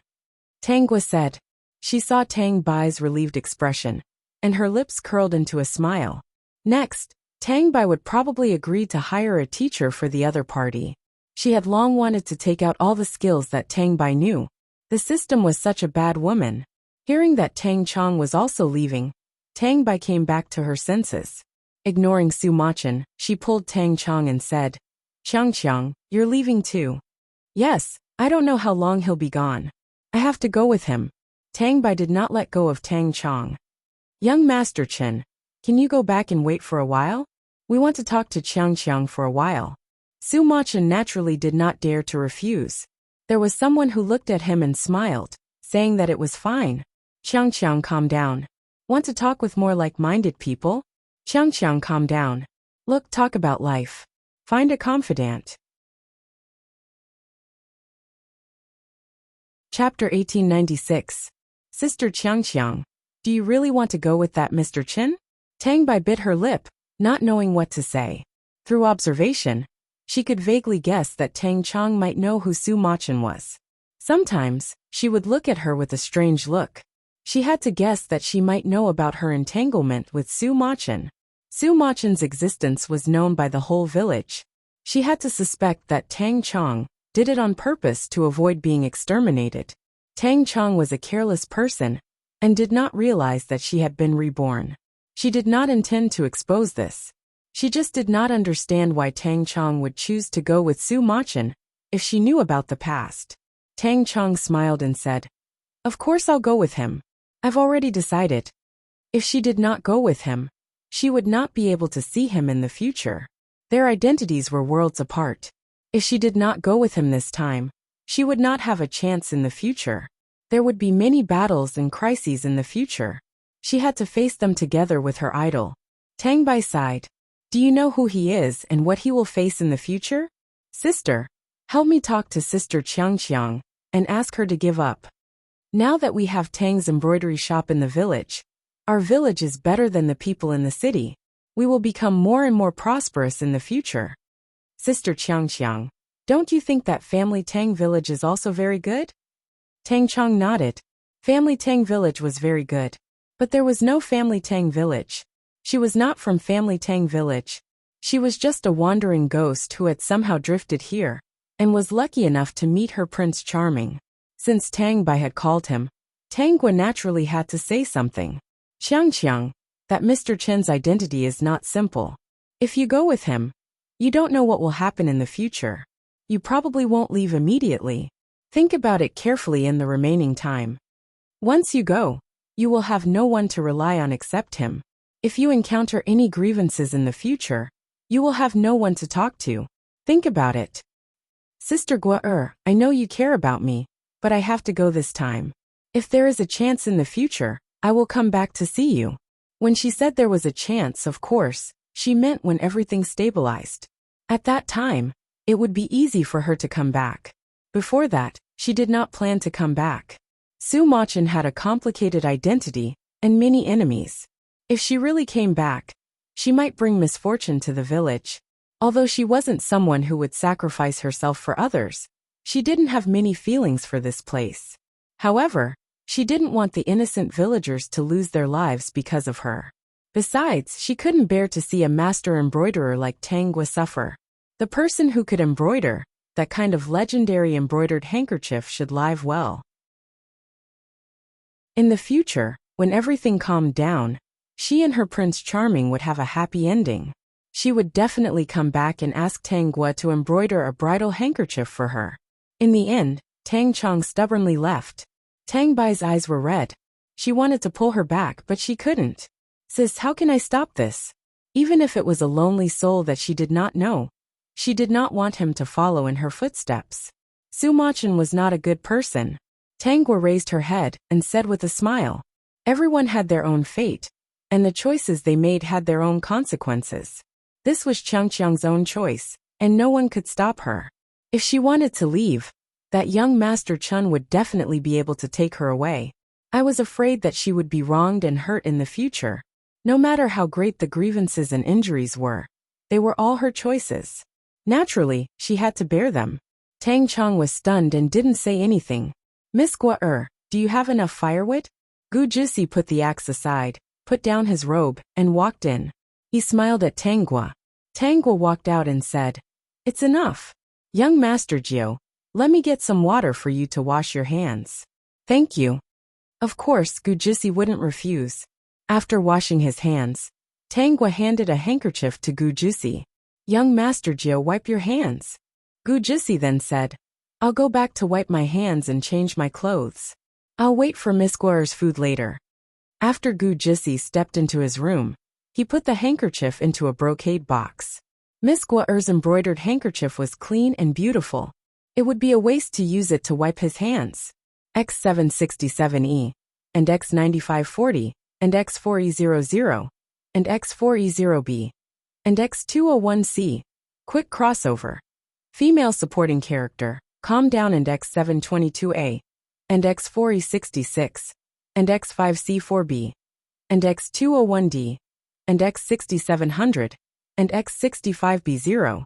Tang Gua said. She saw Tang Bai's relieved expression, and her lips curled into a smile. Next, Tang Bai would probably agree to hire a teacher for the other party. She had long wanted to take out all the skills that Tang Bai knew. The system was such a bad woman. Hearing that Tang Chong was also leaving, Tang Bai came back to her senses. Ignoring Sumachin, she pulled Tang Chong and said, Chong, you're leaving too. Yes, I don't know how long he'll be gone. I have to go with him. Tang Bai did not let go of Tang Chong. Young Master Chen, can you go back and wait for a while? We want to talk to Chiang for a while. Sumachin naturally did not dare to refuse. There was someone who looked at him and smiled, saying that it was fine. Chiang, calm down. Want to talk with more like-minded people? Chiang, calm down. Look, talk about life. Find a confidant. Chapter 1896. Sister Chiang, do you really want to go with that Mr. Chen? Tang Bai bit her lip, not knowing what to say. Through observation, she could vaguely guess that Tang Chong might know who Sumachin was. Sometimes, she would look at her with a strange look. She had to guess that she might know about her entanglement with Sumachin. Sumachin's existence was known by the whole village. She had to suspect that Tang Chong did it on purpose to avoid being exterminated. Tang Chong was a careless person, and did not realize that she had been reborn. She did not intend to expose this. She just did not understand why Tang Chong would choose to go with Sumachin if she knew about the past. Tang Chong smiled and said, Of course I'll go with him. I've already decided. If she did not go with him, she would not be able to see him in the future. Their identities were worlds apart. If she did not go with him this time, she would not have a chance in the future. There would be many battles and crises in the future. She had to face them together with her idol. Tang Bai sighed. Do you know who he is and what he will face in the future? Sister, help me talk to Sister Qiang and ask her to give up. Now that we have Tang's embroidery shop in the village, our village is better than the people in the city. We will become more and more prosperous in the future. Sister Qiang, don't you think that family Tang village is also very good? Tang Chong nodded. Family Tang village was very good. But there was no family Tang village. She was not from family Tang village. She was just a wandering ghost who had somehow drifted here, and was lucky enough to meet her Prince Charming. Since Tang Bai had called him, Tang Gua naturally had to say something. Qiang, that Mr. Chen's identity is not simple. If you go with him, you don't know what will happen in the future. You probably won't leave immediately. Think about it carefully in the remaining time. Once you go, you will have no one to rely on except him. If you encounter any grievances in the future, you will have no one to talk to. Think about it. Sister Gua, I know you care about me, but I have to go this time. If there is a chance in the future, I will come back to see you. When she said there was a chance, of course, she meant when everything stabilized. At that time, it would be easy for her to come back. Before that, she did not plan to come back. Su Machen had a complicated identity and many enemies. If she really came back, she might bring misfortune to the village. Although she wasn't someone who would sacrifice herself for others, she didn't have many feelings for this place. However, she didn't want the innocent villagers to lose their lives because of her. Besides, she couldn't bear to see a master embroiderer like Tang Gua suffer. The person who could embroider that kind of legendary embroidered handkerchief should live well. In the future, when everything calmed down, she and her Prince Charming would have a happy ending. She would definitely come back and ask Tang Gua to embroider a bridal handkerchief for her. In the end, Tang Chong stubbornly left. Tang Bai's eyes were red. She wanted to pull her back, but she couldn't. Sis, how can I stop this? Even if it was a lonely soul that she did not know, she did not want him to follow in her footsteps. Su Machen was not a good person. Tang Gua raised her head and said with a smile, everyone had their own fate, and the choices they made had their own consequences. This was Qiang's own choice, and no one could stop her. If she wanted to leave, that young Master Chun would definitely be able to take her away. I was afraid that she would be wronged and hurt in the future. No matter how great the grievances and injuries were, they were all her choices. Naturally, she had to bear them. Tang Chong was stunned and didn't say anything. Miss Gua, do you have enough firewood? Gu Jisi put the axe aside, put down his robe, and walked in. He smiled at Tang Gua. Tang Gua walked out and said, it's enough. Young Master Jiu, let me get some water for you to wash your hands. Thank you. Of course, Gu Jisi wouldn't refuse. After washing his hands, Tang Gua handed a handkerchief to Gu Jisi. Young Master Jiu, wipe your hands. Gu Jisi then said, I'll go back to wipe my hands and change my clothes. I'll wait for Miss Gua's food later. After Gu Jisi stepped into his room, he put the handkerchief into a brocade box. Miss Gua's embroidered handkerchief was clean and beautiful. It would be a waste to use it to wipe his hands. X767E, and X9540, and X4E00, and X4E0B, and X201C. Quick crossover. Female supporting character, calm down, and X722A, and X4E66, and X5C4B, and X201D, and X6700, and X65B0,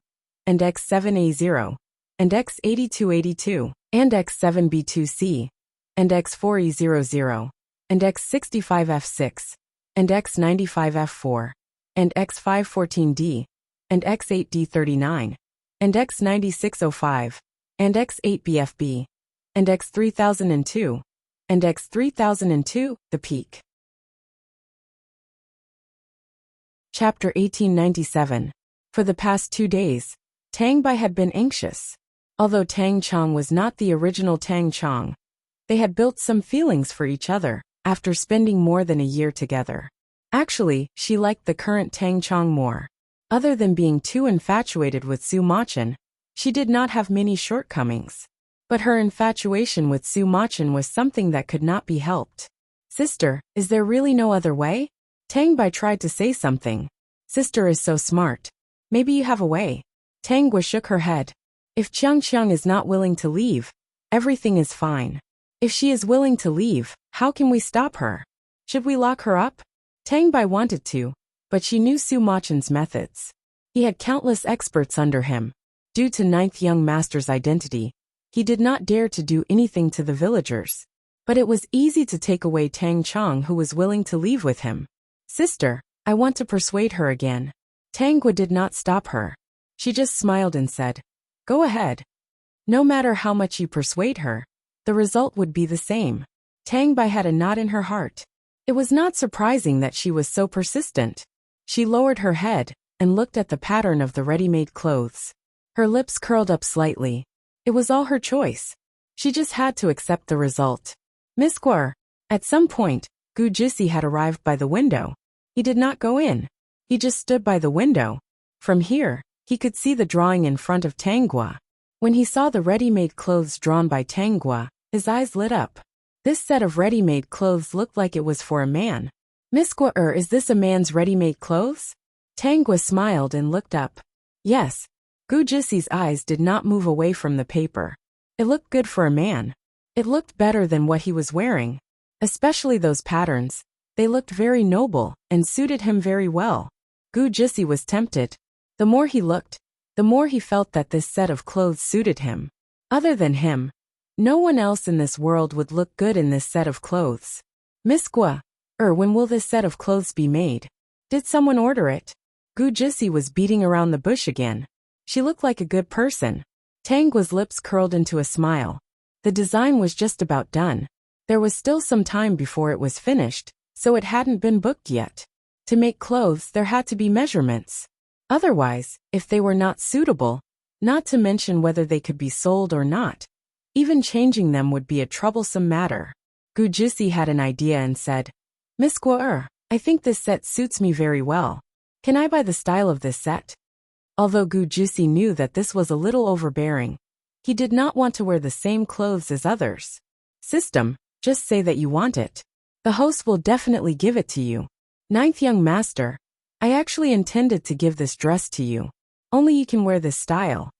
and X7A0, and X8282, and X7B2C, and X4E00, and X65F6, and X95F4, and X514D, and X8D39, and X9605, and X8BFB, and X3002, and X3002, the peak. Chapter 1897. For the past 2 days, Tang Bai had been anxious. Although Tang Chong was not the original Tang Chong, they had built some feelings for each other after spending more than a year together. Actually, she liked the current Tang Chong more. Other than being too infatuated with Su Machin, she did not have many shortcomings. But her infatuation with Su Machin was something that could not be helped. Sister, is there really no other way? Tang Bai tried to say something. Sister is so smart. Maybe you have a way. Tang Gua shook her head. If Chiang Chiang is not willing to leave, everything is fine. If she is willing to leave, how can we stop her? Should we lock her up? Tang Bai wanted to, but she knew Su Machin's methods. He had countless experts under him. Due to Ninth Young Master's identity, he did not dare to do anything to the villagers. But it was easy to take away Tang Chong, who was willing to leave with him. Sister, I want to persuade her again. Tang Gua did not stop her. She just smiled and said, go ahead. No matter how much you persuade her, the result would be the same. Tang Bai had a knot in her heart. It was not surprising that she was so persistent. She lowered her head and looked at the pattern of the ready-made clothes. Her lips curled up slightly. It was all her choice. She just had to accept the result. Miss Guer. At some point, Gu Jisi had arrived by the window. He did not go in. He just stood by the window. From here, he could see the drawing in front of Tang Gua. When he saw the ready-made clothes drawn by Tang Gua, his eyes lit up. This set of ready-made clothes looked like it was for a man. Miss Guer, is this a man's ready-made clothes? Tang Gua smiled and looked up. Yes. Gu Jisi's eyes did not move away from the paper. It looked good for a man. It looked better than what he was wearing. Especially those patterns. They looked very noble and suited him very well. Gu Jisi was tempted. The more he looked, the more he felt that this set of clothes suited him. Other than him, no one else in this world would look good in this set of clothes. Miss Gua, when will this set of clothes be made? Did someone order it? Gu Jisi was beating around the bush again. She looked like a good person. Tang Gua's lips curled into a smile. The design was just about done. There was still some time before it was finished, so it hadn't been booked yet. To make clothes, there had to be measurements. Otherwise, if they were not suitable, not to mention whether they could be sold or not, even changing them would be a troublesome matter. Gu Jisi had an idea and said, Miss Guer, I think this set suits me very well. Can I buy the style of this set? Although Gu Jisi knew that this was a little overbearing, he did not want to wear the same clothes as others. System, just say that you want it. The host will definitely give it to you. Ninth Young Master, I actually intended to give this dress to you. Only you can wear this style.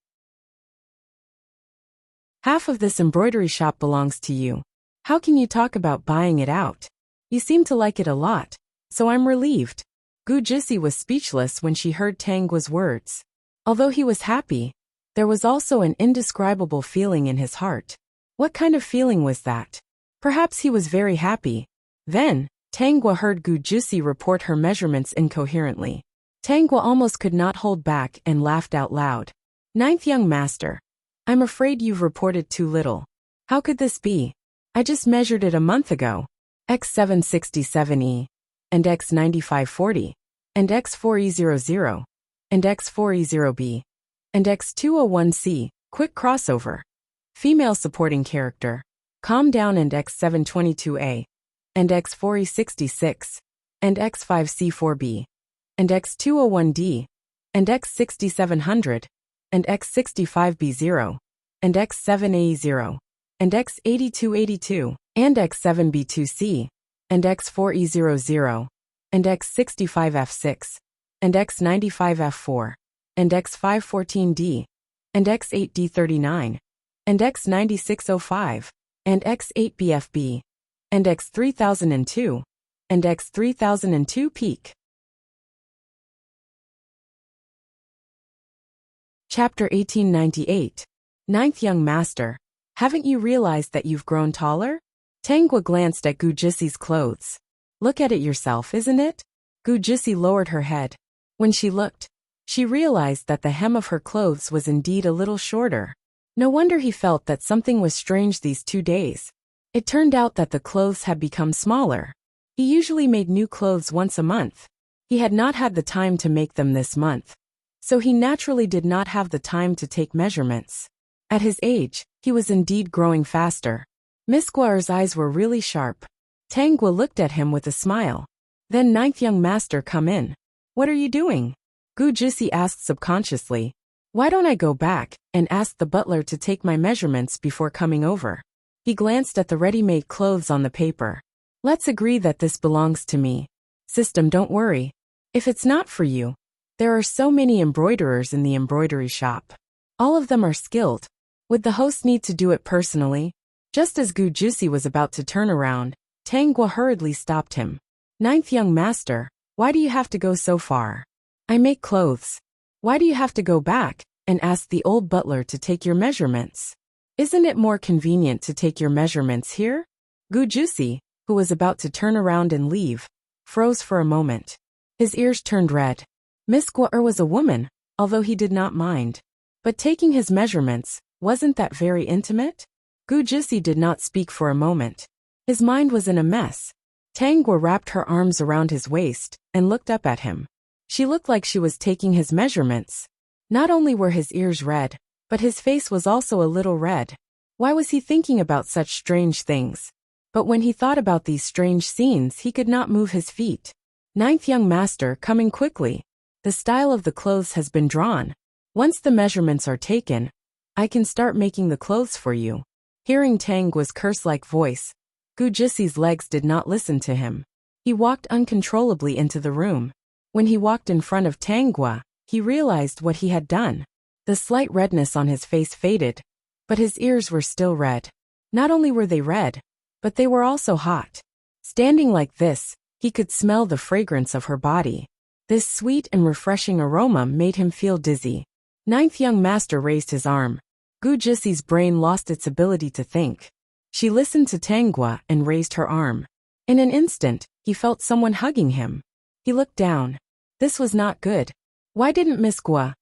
Half of this embroidery shop belongs to you. How can you talk about buying it out? You seem to like it a lot, so I'm relieved. Gu Jisi was speechless when she heard Tang Gua's words. Although he was happy, there was also an indescribable feeling in his heart. What kind of feeling was that? Perhaps he was very happy. Then, Tang Gua heard Gu Jisi report her measurements incoherently. Tang Gua almost could not hold back and laughed out loud. Ninth Young Master, I'm afraid you've reported too little. How could this be? I just measured it a month ago. X767E, and X9540, and X4E00, and X4E0B, and X201C, quick crossover. Female supporting character, calm down, and X722A, and X4E66, and X5C4B, and X201D, and X6700, and X65B0, and X7A0, and X8282, and X7B2C, and X4E00, and X65F6, and X95F4, and X514D, and X8D39, and X9605, and X8BFB, and X3002, and X3002 peak. Chapter 1898. Ninth Young Master, haven't you realized that you've grown taller? Tang Gua glanced at Gu Jisi's clothes. Look at it yourself, isn't it? Gu Jisi lowered her head. When she looked, she realized that the hem of her clothes was indeed a little shorter. No wonder he felt that something was strange these 2 days. It turned out that the clothes had become smaller. He usually made new clothes once a month. He had not had the time to make them this month, so he naturally did not have the time to take measurements. At his age, he was indeed growing faster. Miss Guer's eyes were really sharp. Tang Gua looked at him with a smile. Then ninth young master come in. What are you doing? Gu Jisi asked subconsciously. Why don't I go back and ask the butler to take my measurements before coming over? He glanced at the ready-made clothes on the paper. Let's agree that this belongs to me. System, don't worry. If it's not for you, there are so many embroiderers in the embroidery shop. All of them are skilled. Would the host need to do it personally? Just as Gu Jisi was about to turn around, Tangwa hurriedly stopped him. Ninth young master, why do you have to go so far? I make clothes. Why do you have to go back and ask the old butler to take your measurements? Isn't it more convenient to take your measurements here? Gu Jisi, who was about to turn around and leave, froze for a moment. His ears turned red. Miss Gua was a woman, although he did not mind. But taking his measurements, wasn't that very intimate? Gu Jisi did not speak for a moment. His mind was in a mess. Tangwa wrapped her arms around his waist and looked up at him. She looked like she was taking his measurements. Not only were his ears red, but his face was also a little red. Why was he thinking about such strange things? But when he thought about these strange scenes, he could not move his feet. Ninth young master, coming quickly. The style of the clothes has been drawn. Once the measurements are taken, I can start making the clothes for you. Hearing Tangwa's curse-like voice, Gu Jisi's legs did not listen to him. He walked uncontrollably into the room. When he walked in front of Tangwa, he realized what he had done. The slight redness on his face faded, but his ears were still red. Not only were they red, but they were also hot. Standing like this, he could smell the fragrance of her body. This sweet and refreshing aroma made him feel dizzy. Ninth young master raised his arm. Gu Jisi's brain lost its ability to think. She listened to Tangwa and raised her arm. In an instant, he felt someone hugging him. He looked down. This was not good. Why didn't Miss Gua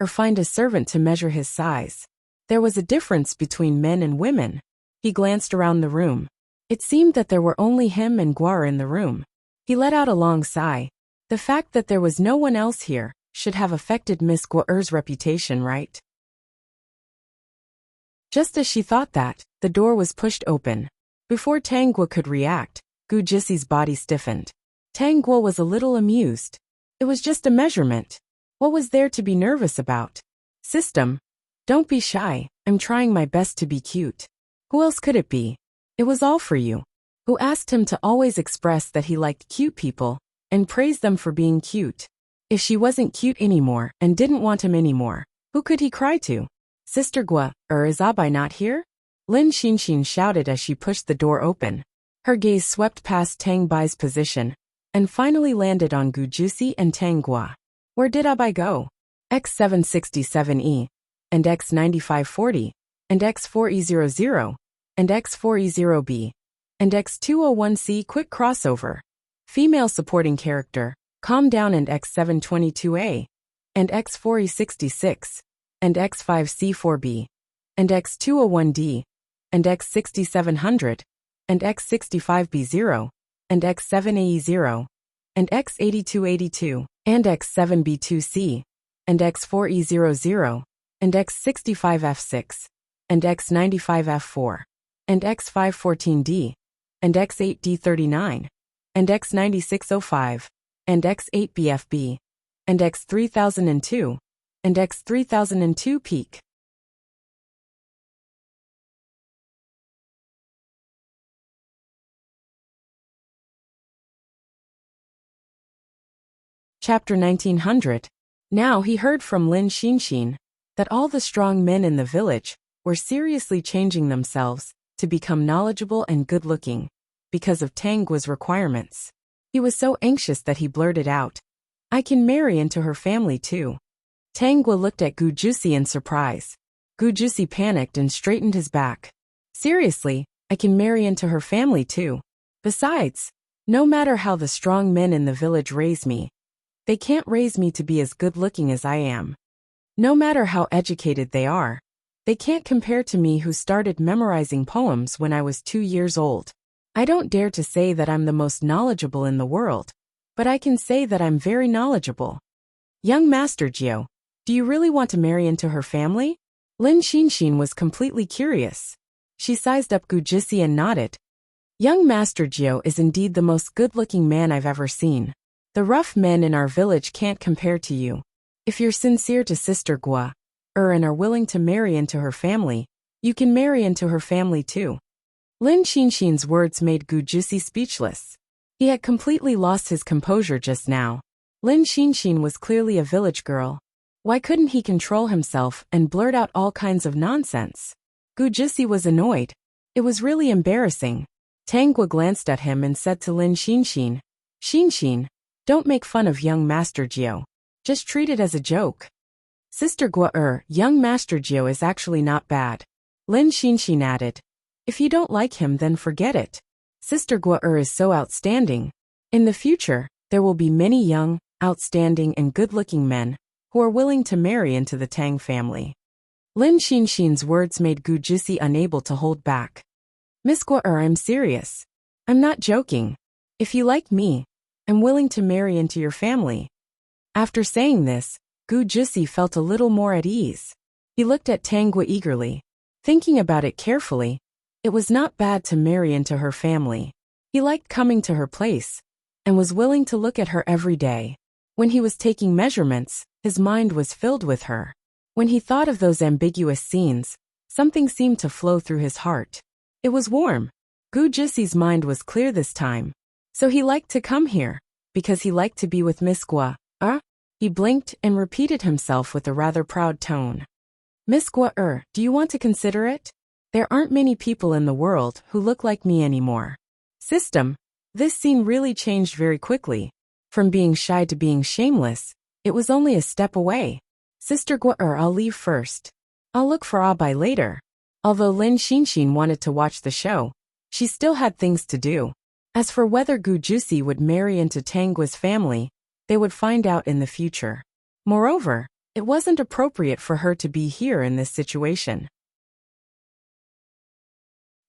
find a servant to measure his size? There was a difference between men and women. He glanced around the room. It seemed that there were only him and Gua in the room. He let out a long sigh. The fact that there was no one else here should have affected Miss Gua's reputation, right? Just as she thought that, the door was pushed open. Before Tangwa could react, Gu Jisi's body stiffened. Tangwa was a little amused. It was just a measurement. What was there to be nervous about? System, don't be shy. I'm trying my best to be cute. Who else could it be? It was all for you. Who asked him to always express that he liked cute people and praised them for being cute? If she wasn't cute anymore and didn't want him anymore, who could he cry to? Sister Gua, is Abai not here? Lin Xinshin shouted as she pushed the door open. Her gaze swept past Tang Bai's position and finally landed on Gu Jisi and Tangwa. Where did Abai go? X767E, and X9540, and X4E00, and X4E0B, and X201C quick crossover. Female supporting character, calm down, and X722A, and X4E66, and X5C4B, and X201D, and X6700, and X65B0, and X7AE0, and X8282, and X7B2C, and X4E00, and X65F6, and X95F4, and X514D, and X8D39, and X9605, and X8BFB, and X3002, and X3002 peak. Chapter 1900. Now he heard from Lin Xinshin that all the strong men in the village were seriously changing themselves to become knowledgeable and good-looking because of Tangwa's requirements. He was so anxious that he blurted out, I can marry into her family too. Tangwa looked at Gu Jisi in surprise. Gu Jisi panicked and straightened his back. Seriously, I can marry into her family too. Besides, no matter how the strong men in the village raise me, they can't raise me to be as good-looking as I am. No matter how educated they are, they can't compare to me who started memorizing poems when I was 2 years old. I don't dare to say that I'm the most knowledgeable in the world, but I can say that I'm very knowledgeable. Young Master Jiao, do you really want to marry into her family? Lin Xinshin was completely curious. She sized up Gu Jisi and nodded. Young Master Gio is indeed the most good-looking man I've ever seen. The rough men in our village can't compare to you. If you're sincere to Sister Gua, and are willing to marry into her family, you can marry into her family too. Lin Xinshin's words made Gu Jusi speechless. He had completely lost his composure just now. Lin Xinshin was clearly a village girl. Why couldn't he control himself and blurt out all kinds of nonsense? Gu Jusi was annoyed. It was really embarrassing. Tangua glanced at him and said to Lin Xinshin, "Xinshin, don't make fun of young Master Gio. Just treat it as a joke." Sister Gua, young Master Gio is actually not bad. Lin Xinshin added. If you don't like him, then forget it. Sister Gua is so outstanding. In the future, there will be many young, outstanding and good-looking men who are willing to marry into the Tang family. Lin Xinshin's words made Gu Jusi unable to hold back. Miss Gua, I'm serious. I'm not joking. If you like me, I'm willing to marry into your family. After saying this, Gu Jusi felt a little more at ease. He looked at Tangua eagerly. Thinking about it carefully, it was not bad to marry into her family. He liked coming to her place and was willing to look at her every day. When he was taking measurements, his mind was filled with her. When he thought of those ambiguous scenes, something seemed to flow through his heart. It was warm. Gu Jusi's mind was clear this time. So he liked to come here, because he liked to be with Miss Gua. He blinked and repeated himself with a rather proud tone. Miss Gua, do you want to consider it? There aren't many people in the world who look like me anymore. System. This scene really changed very quickly. From being shy to being shameless, it was only a step away. Sister Gua, I'll leave first. I'll look for Abai later. Although Lin Xinshin wanted to watch the show, she still had things to do. As for whether Gu Jusi would marry into Tangua's family, they would find out in the future. Moreover, it wasn't appropriate for her to be here in this situation.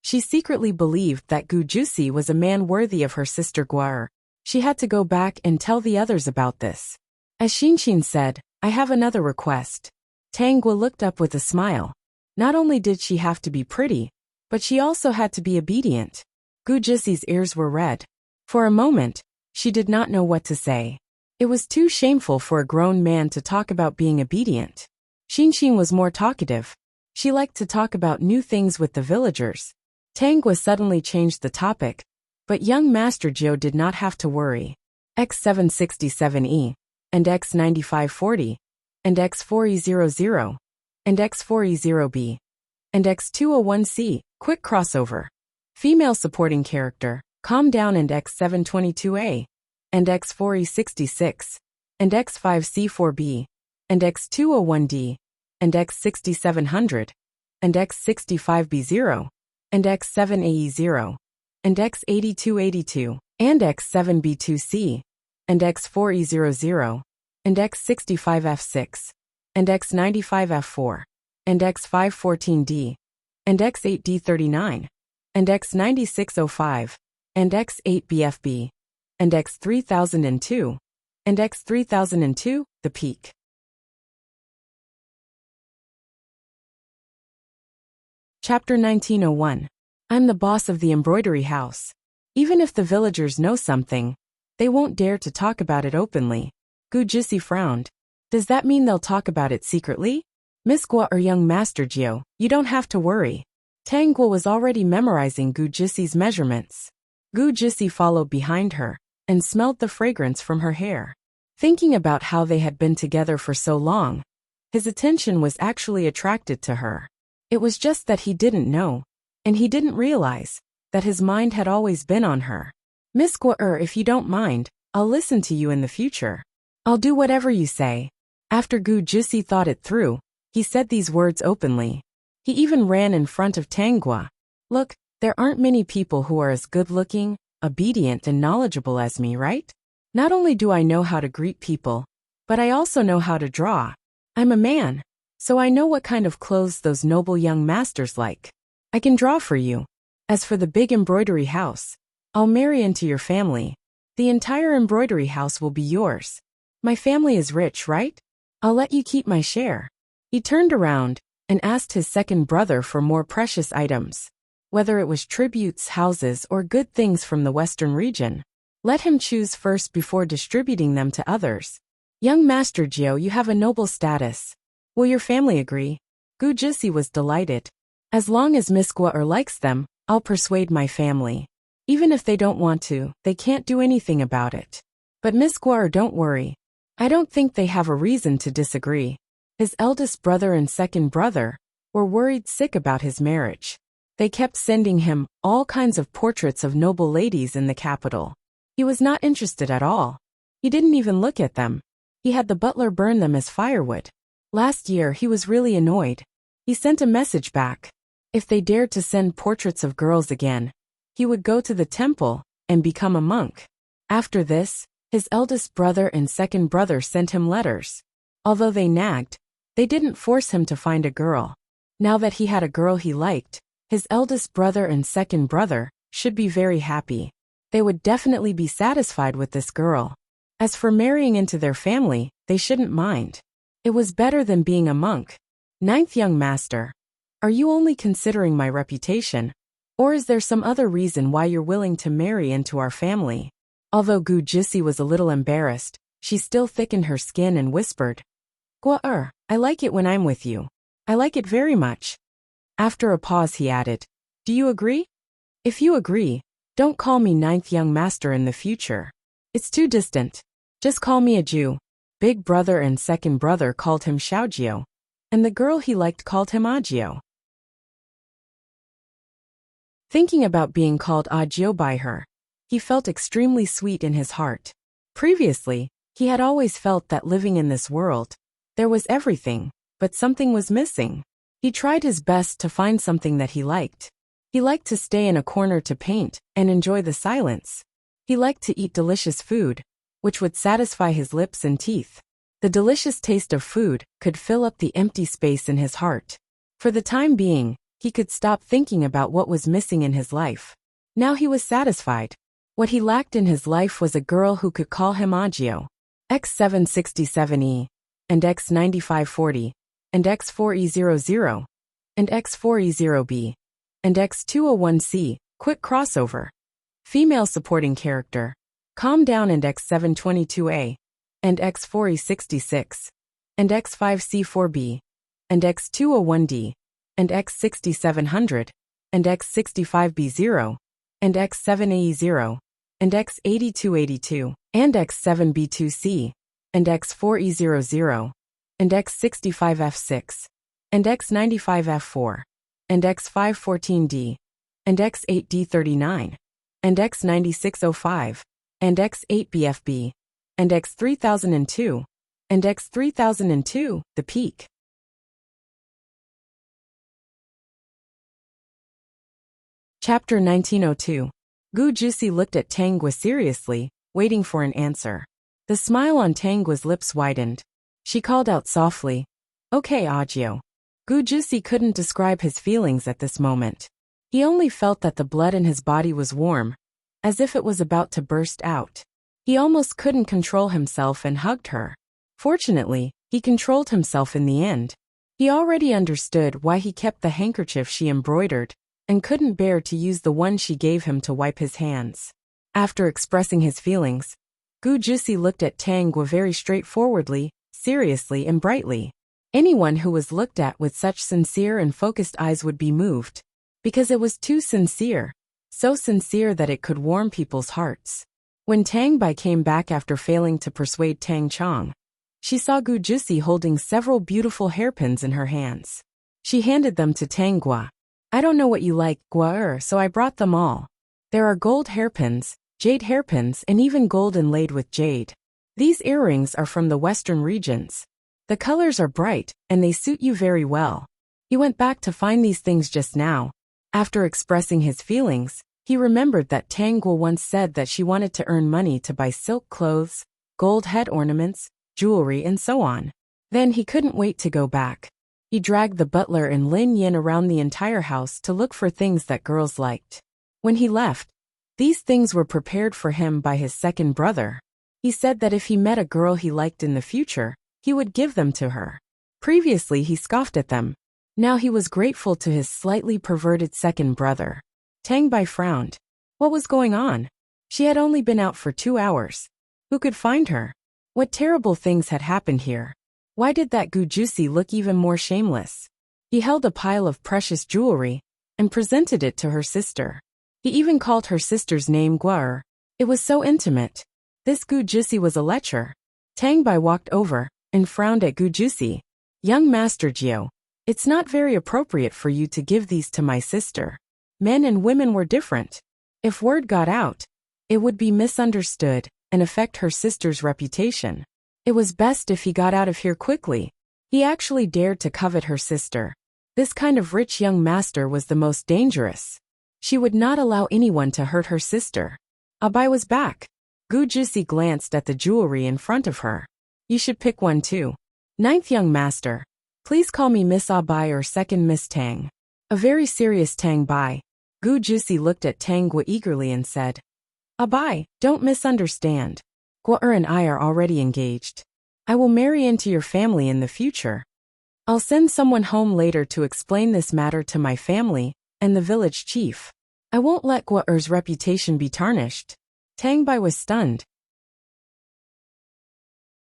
She secretly believed that Gu Jusi was a man worthy of her sister Gua. She had to go back and tell the others about this. As Xinshin said, I have another request. Tangua looked up with a smile. Not only did she have to be pretty, but she also had to be obedient. Gu Jusi's ears were red. For a moment, she did not know what to say. It was too shameful for a grown man to talk about being obedient. Xinshin was more talkative. She liked to talk about new things with the villagers. Tangua suddenly changed the topic, but young Master Gio did not have to worry. X767E, and X9540, and X4E00, and X4E0B, and X201C, quick crossover. Female supporting character, calm down, and X722A, and X4E66, and X5C4B, and X201D, and X6700, and X65B0, and X7AE0, and X8282, and X7B2C, and X4E00, and X65F6, and X95F4, and X514D, and X8D39, and X9605, and X8BFB, and X3002, and X3002, the peak. Chapter 1901. I'm the boss of the embroidery house. Even if the villagers know something, they won't dare to talk about it openly. Gu Jusi frowned. Does that mean they'll talk about it secretly? Miss Gua, young Master Gio, you don't have to worry. Tangua was already memorizing Gu Jusi's measurements. Gu Jusi followed behind her and smelled the fragrance from her hair. Thinking about how they had been together for so long, his attention was actually attracted to her. It was just that he didn't know, and he didn't realize, that his mind had always been on her. Miss Gua, if you don't mind, I'll listen to you in the future. I'll do whatever you say. After Gu Jusi thought it through, he said these words openly. He even ran in front of Tangua. Look, there aren't many people who are as good-looking, obedient and knowledgeable as me, right? Not only do I know how to greet people, but I also know how to draw. I'm a man, so I know what kind of clothes those noble young masters like. I can draw for you. As for the big embroidery house, I'll marry into your family. The entire embroidery house will be yours. My family is rich, right? I'll let you keep my share. He turned around and asked his second brother for more precious items. whether it was tributes, houses, or good things from the western region. Let him choose first before distributing them to others. Young Master Jiao, you have a noble status. Will your family agree? Gu Jisi was delighted. As long as Miss Guo likes them, I'll persuade my family. Even if they don't want to, they can't do anything about it. But Miss Guo, don't worry. I don't think they have a reason to disagree. His eldest brother and second brother were worried sick about his marriage. They kept sending him all kinds of portraits of noble ladies in the capital. He was not interested at all. He didn't even look at them. He had the butler burn them as firewood. Last year he was really annoyed. He sent a message back. If they dared to send portraits of girls again, he would go to the temple and become a monk. After this, his eldest brother and second brother sent him letters. Although they nagged, they didn't force him to find a girl. Now that he had a girl he liked, his eldest brother and second brother should be very happy. They would definitely be satisfied with this girl. As for marrying into their family, they shouldn't mind. It was better than being a monk. Ninth young master. Are you only considering my reputation? Or is there some other reason why you're willing to marry into our family? Although Gu Jisi was a little embarrassed, she still thickened her skin and whispered, Guo, I like it when I'm with you. I like it very much. After a pause he added, do you agree? If you agree, don't call me ninth young master in the future. It's too distant. Just call me a Jew. Big brother and second brother called him Xiaojio, and the girl he liked called him Ajio. Thinking about being called Ajio by her, he felt extremely sweet in his heart. Previously, he had always felt that living in this world, there was everything, but something was missing. He tried his best to find something that he liked. He liked to stay in a corner to paint and enjoy the silence. He liked to eat delicious food, which would satisfy his lips and teeth. The delicious taste of food could fill up the empty space in his heart. For the time being, he could stop thinking about what was missing in his life. Now he was satisfied. What he lacked in his life was a girl who could call him Ajio. X767E, and X9540, and X4E00, and X4E0B, and X201C, quick crossover. Female supporting character. Calm Down, and X722A, and X4E66, and X5C4B, and X201D, and X6700, and X65B0, and X7AE0, and X8282, and X7B2C, and X4E00, and X65F6, and X95F4, and X514D, and X8D39, and X9605, and X8BFB, and X3002, and X3002, the peak. Chapter 1902. Gu Jisi looked at Tang Gui seriously, waiting for an answer. The smile on Tang Gui's lips widened. She called out softly, Okay, Ajio. Gu Jisi couldn't describe his feelings at this moment. He only felt that the blood in his body was warm, as if it was about to burst out. He almost couldn't control himself and hugged her. Fortunately, he controlled himself in the end. He already understood why he kept the handkerchief she embroidered, and couldn't bear to use the one she gave him to wipe his hands. After expressing his feelings, Gu Jisi looked at Tang Gui very straightforwardly, seriously and brightly. Anyone who was looked at with such sincere and focused eyes would be moved, because it was too sincere, so sincere that it could warm people's hearts. When Tang Bai came back after failing to persuade Tang Chong, she saw Gu Jisi holding several beautiful hairpins in her hands. She handed them to Tang Gui. I don't know what you like, Guo, so I brought them all. There are gold hairpins, jade hairpins, and even gold inlaid with jade. These earrings are from the western regions. The colors are bright, and they suit you very well. He went back to find these things just now. After expressing his feelings, he remembered that Tang Gui once said that she wanted to earn money to buy silk clothes, gold head ornaments, jewelry, and so on. Then he couldn't wait to go back. He dragged the butler and Lin Yin around the entire house to look for things that girls liked. When he left, these things were prepared for him by his second brother. He said that if he met a girl he liked in the future, he would give them to her. Previously he scoffed at them. Now he was grateful to his slightly perverted second brother. Tang Bai frowned. What was going on? She had only been out for 2 hours. Who could find her? What terrible things had happened here? Why did that Gu Juicy look even more shameless? He held a pile of precious jewelry and presented it to her sister. He even called her sister's name Guer. It was so intimate. This Gu Juicy was a lecher. Tang Bai walked over and frowned at Gu Juicy. Young Master Jiao, it's not very appropriate for you to give these to my sister. Men and women were different. If word got out, it would be misunderstood and affect her sister's reputation. It was best if he got out of here quickly. He actually dared to covet her sister. This kind of rich young master was the most dangerous. She would not allow anyone to hurt her sister. Abai was back. Gu Juicy glanced at the jewelry in front of her. You should pick one too. Ninth young master. Please call me Miss Abai or second Miss Tang. A very serious Tang Bai. Gu Juicy looked at Tang Gua eagerly and said, Abai, don't misunderstand. Gua and I are already engaged. I will marry into your family in the future. I'll send someone home later to explain this matter to my family and the village chief. I won't let Gua-er's reputation be tarnished. Tang Bai was stunned.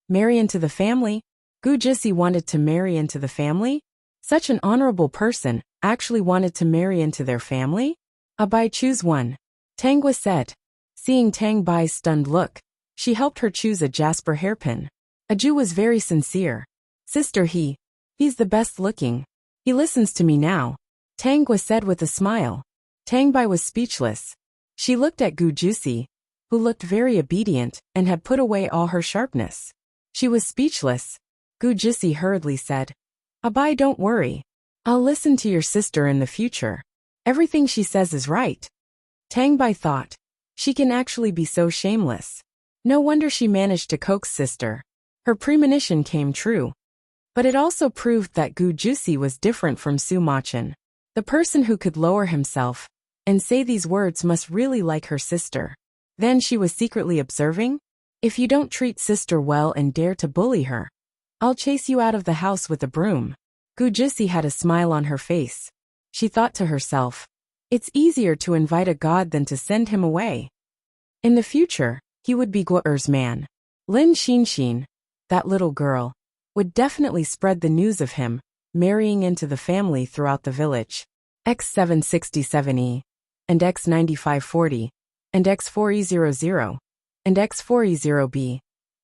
Marry into the family? Gu Juicy wanted to marry into the family? Such an honorable person actually wanted to marry into their family? Abai, choose one. Tang Gua said. Seeing Tang Bai's stunned look, she helped her choose a jasper hairpin. Aju was very sincere. Sister, he's the best looking. He listens to me now. Tang Gua said with a smile. Tang Bai was speechless. She looked at Gu Juicy, who looked very obedient and had put away all her sharpness. She was speechless. Gu Juicy hurriedly said, Abai, don't worry. I'll listen to your sister in the future. Everything she says is right. Tang Bai thought, she can actually be so shameless. No wonder she managed to coax sister. Her premonition came true. But it also proved that Gu Juicy was different from Su Machin. The person who could lower himself and say these words must really like her sister. Then she was secretly observing, if you don't treat sister well and dare to bully her, I'll chase you out of the house with a broom. Gu Juicy had a smile on her face. She thought to herself, it's easier to invite a god than to send him away. In the future, he would be Gua-er's man. Lin Xinxin, that little girl, would definitely spread the news of him marrying into the family throughout the village. X767E, and X9540, and X4E00, and X4E0B,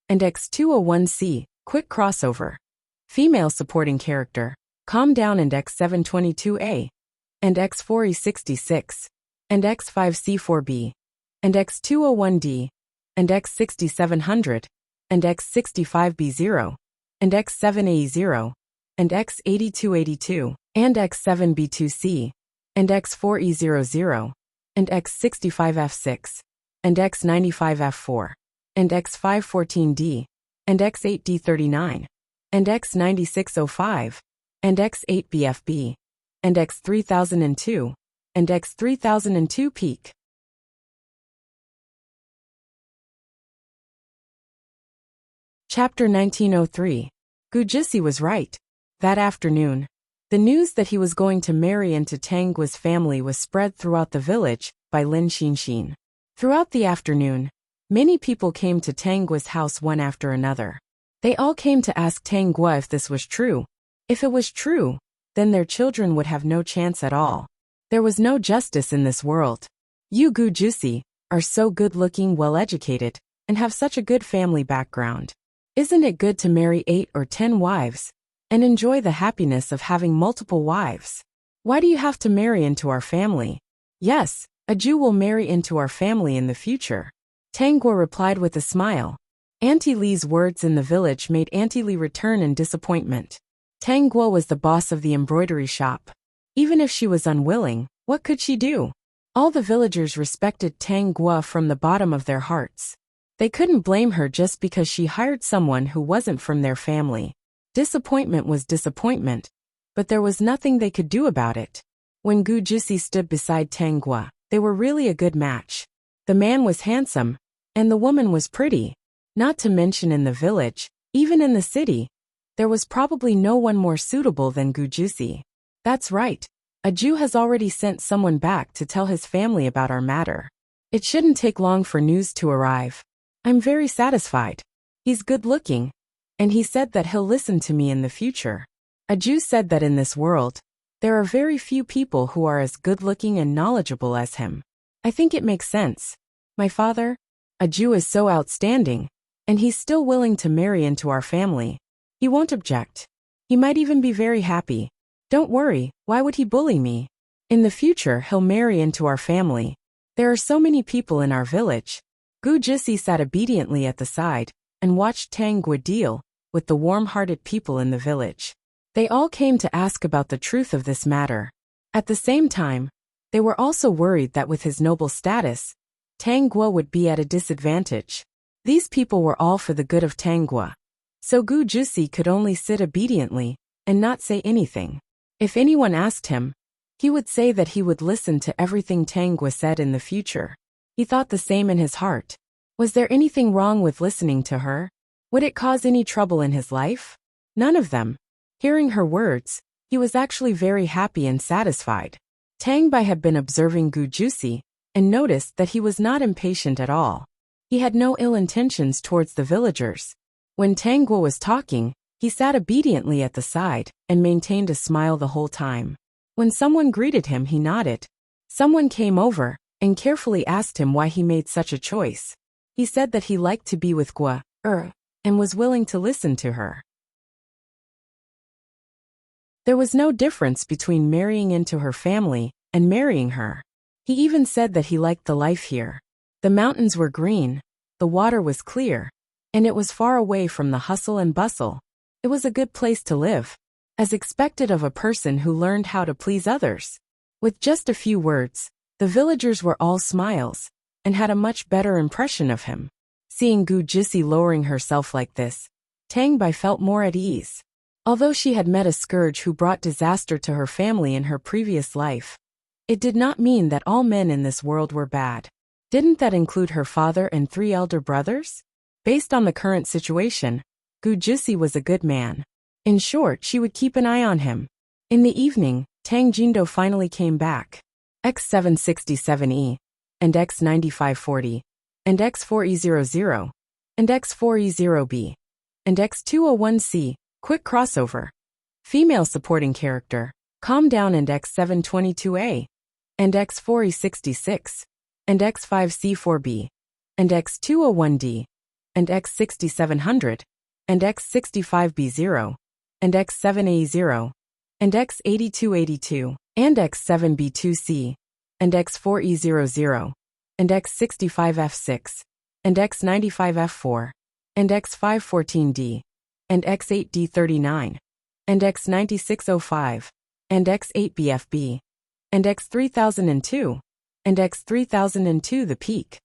and X201C, quick crossover. Female supporting character, calm down, and X722A, and X4E66, and X5C4B, and X201D, and X6700, and X65B0, and X7A0, and X8282, and X7B2C, and X4E00, and X65F6, and X95F4, and X514D, and X8D39, and X9605, and X8BFB, and X3002, and X3002 peak. Chapter 1903. Gu Juicy was right. That afternoon, the news that he was going to marry into Tang Gua's family was spread throughout the village by Lin Xinxin. Throughout the afternoon, many people came to Tang Gua's house one after another. They all came to ask Tang Gua if this was true. If it was true, then their children would have no chance at all. There was no justice in this world. You Gu Juicy are so good-looking, well-educated, and have such a good family background. Isn't it good to marry 8 or 10 wives and enjoy the happiness of having multiple wives? Why do you have to marry into our family? Yes, a Jew will marry into our family in the future. Tang Gua replied with a smile. Auntie Li's words in the village made Auntie Li return in disappointment. Tang Gua was the boss of the embroidery shop. Even if she was unwilling, what could she do? All the villagers respected Tang Gua from the bottom of their hearts. They couldn't blame her just because she hired someone who wasn't from their family. Disappointment was disappointment, but there was nothing they could do about it. When Gu Juicy stood beside Tang Gua, they were really a good match. The man was handsome, and the woman was pretty. Not to mention in the village, even in the city, there was probably no one more suitable than Gu Juicy. That's right. A Jew has already sent someone back to tell his family about our matter. It shouldn't take long for news to arrive. I'm very satisfied. He's good-looking, and he said that he'll listen to me in the future. A Jew said that in this world, there are very few people who are as good-looking and knowledgeable as him. I think it makes sense. My father, a Jew, is so outstanding, and he's still willing to marry into our family. He won't object. He might even be very happy. Don't worry, why would he bully me? In the future he'll marry into our family. There are so many people in our village. Gu Jisi sat obediently at the side and watched Tang Gua deal with the warm-hearted people in the village. They all came to ask about the truth of this matter. At the same time, they were also worried that with his noble status, Tang Gua would be at a disadvantage. These people were all for the good of Tang Gua. So Gu Jisi could only sit obediently and not say anything. If anyone asked him, he would say that he would listen to everything Tang Gua said in the future. He thought the same in his heart. Was there anything wrong with listening to her? Would it cause any trouble in his life? None of them. Hearing her words, he was actually very happy and satisfied. Tang Bai had been observing Gu Jisi and noticed that he was not impatient at all. He had no ill intentions towards the villagers. When Tang Gua was talking, he sat obediently at the side and maintained a smile the whole time. When someone greeted him, he nodded. Someone came over and carefully asked him why he made such a choice. He said that he liked to be with Gua, and was willing to listen to her. There was no difference between marrying into her family and marrying her. He even said that he liked the life here. The mountains were green, the water was clear, and it was far away from the hustle and bustle. It was a good place to live, as expected of a person who learned how to please others. With just a few words, the villagers were all smiles, and had a much better impression of him. Seeing Gu Jisi lowering herself like this, Tang Bai felt more at ease. Although she had met a scourge who brought disaster to her family in her previous life, it did not mean that all men in this world were bad. Didn't that include her father and 3 elder brothers? Based on the current situation, Gu Jisi was a good man. In short, she would keep an eye on him. In the evening, Tang Jindo finally came back. X767E, and X9540, and X4E00, and X4E0B, and X201C, quick crossover. Female supporting character, calm down, and X722A, and X4E66, and X5C4B, and X201D, and X6700, and X65B0, and X7A0, and X8282, and X7B2C, and X4E00, and X65F6, and X95F4, and X514D, and X8D39, and X9605, and X8BFB, and X3002, and X3002 the peak.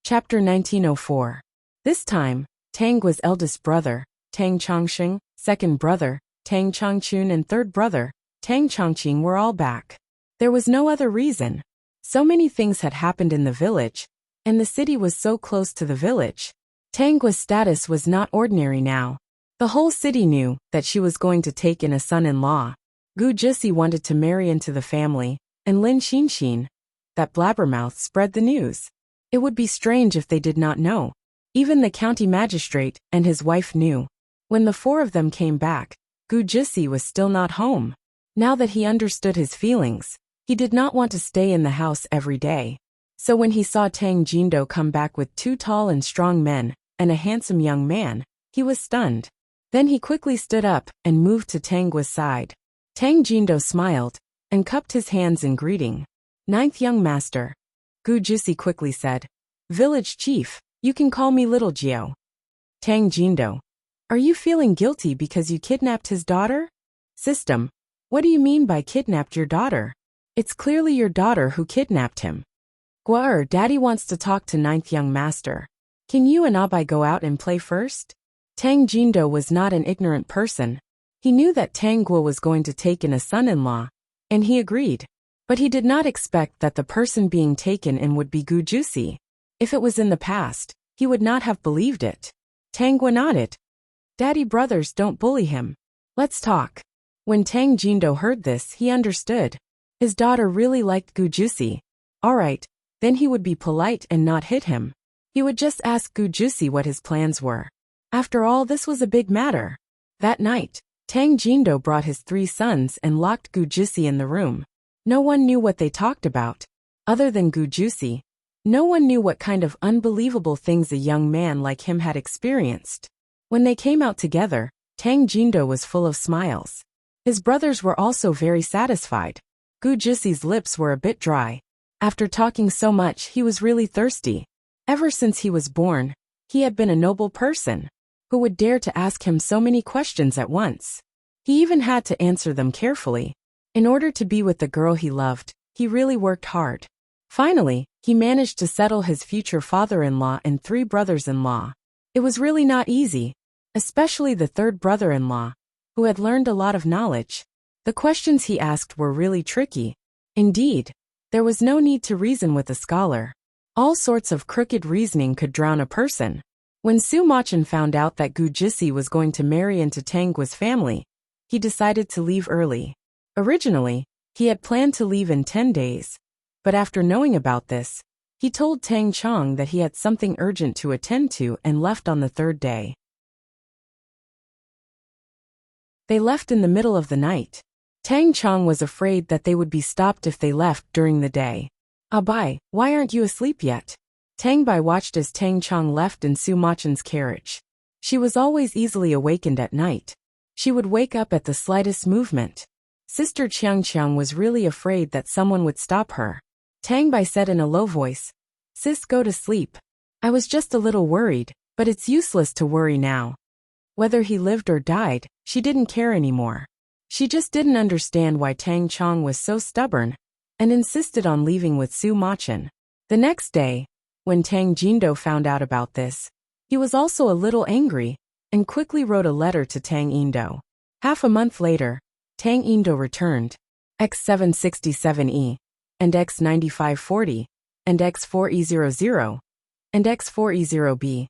Chapter 1904. This time, Tang Gua's eldest brother, Tang Chongqing, second brother, Tang Chongchun, and third brother, Tang Chongqing were all back. There was no other reason. So many things had happened in the village, and the city was so close to the village. Tang Gua's status was not ordinary now. The whole city knew that she was going to take in a son-in-law. Gu Jisi wanted to marry into the family, and Lin Xinxin, that blabbermouth, spread the news. It would be strange if they did not know. Even the county magistrate and his wife knew. When the 4 of them came back, Gu Jisi was still not home. Now that he understood his feelings, he did not want to stay in the house every day. So when he saw Tang Jindo come back with 2 tall and strong men and a handsome young man, he was stunned. Then he quickly stood up and moved to Tang Gua's side. Tang Jindo smiled and cupped his hands in greeting. "Ninth young master," Gu Jisi quickly said. "Village chief, you can call me Little Jiao." Tang Jindo: "Are you feeling guilty because you kidnapped his daughter?" "System, what do you mean by kidnapped your daughter? It's clearly your daughter who kidnapped him." "Gua, Daddy wants to talk to ninth young master. Can you and Abai go out and play first?" Tang Jindo was not an ignorant person. He knew that Tang Gua was going to take in a son-in-law, and he agreed. But he did not expect that the person being taken in would be Gu Jisi. If it was in the past, he would not have believed it. Tang Gua nodded. Daddy brothers don't bully him. Let's talk. When Tang Jindo heard this, he understood. His daughter really liked Gu Jusi. Alright, then he would be polite and not hit him. He would just ask Gu Jusi what his plans were. After all, this was a big matter. That night, Tang Jindo brought his 3 sons and locked Gu Jusi in the room. No one knew what they talked about. Other than Gu Jusi, no one knew what kind of unbelievable things a young man like him had experienced. When they came out together, Tang Jindo was full of smiles. His brothers were also very satisfied. Gu Jusi's lips were a bit dry. After talking so much, he was really thirsty. Ever since he was born, he had been a noble person. Who would dare to ask him so many questions at once? He even had to answer them carefully. In order to be with the girl he loved, he really worked hard. Finally, he managed to settle his future father-in-law and 3 brothers-in-law. It was really not easy, especially the 3rd brother-in-law, who had learned a lot of knowledge. The questions he asked were really tricky. Indeed, there was no need to reason with a scholar. All sorts of crooked reasoning could drown a person. When Su Machan found out that Gu Jusi was going to marry into Tang Guo's family, he decided to leave early. Originally, he had planned to leave in 10 days, but after knowing about this, he told Tang Chong that he had something urgent to attend to and left on the 3rd day. They left in the middle of the night. Tang Chong was afraid that they would be stopped if they left during the day. Bai, why aren't you asleep yet? Tang Bai watched as Tang Chong left in Su Machan's carriage. She was always easily awakened at night. She would wake up at the slightest movement. Sister Chiang Chiang was really afraid that someone would stop her. Tang Bai said in a low voice, "Sis, go to sleep. I was just a little worried, but it's useless to worry now." Whether he lived or died, she didn't care anymore. She just didn't understand why Tang Chong was so stubborn and insisted on leaving with Su Machan. The next day, when Tang Jindo found out about this, he was also a little angry and quickly wrote a letter to Tang Indo. Half a month later, Tang Indo returned. X767E, and X9540, and X4E00, and X4E0B,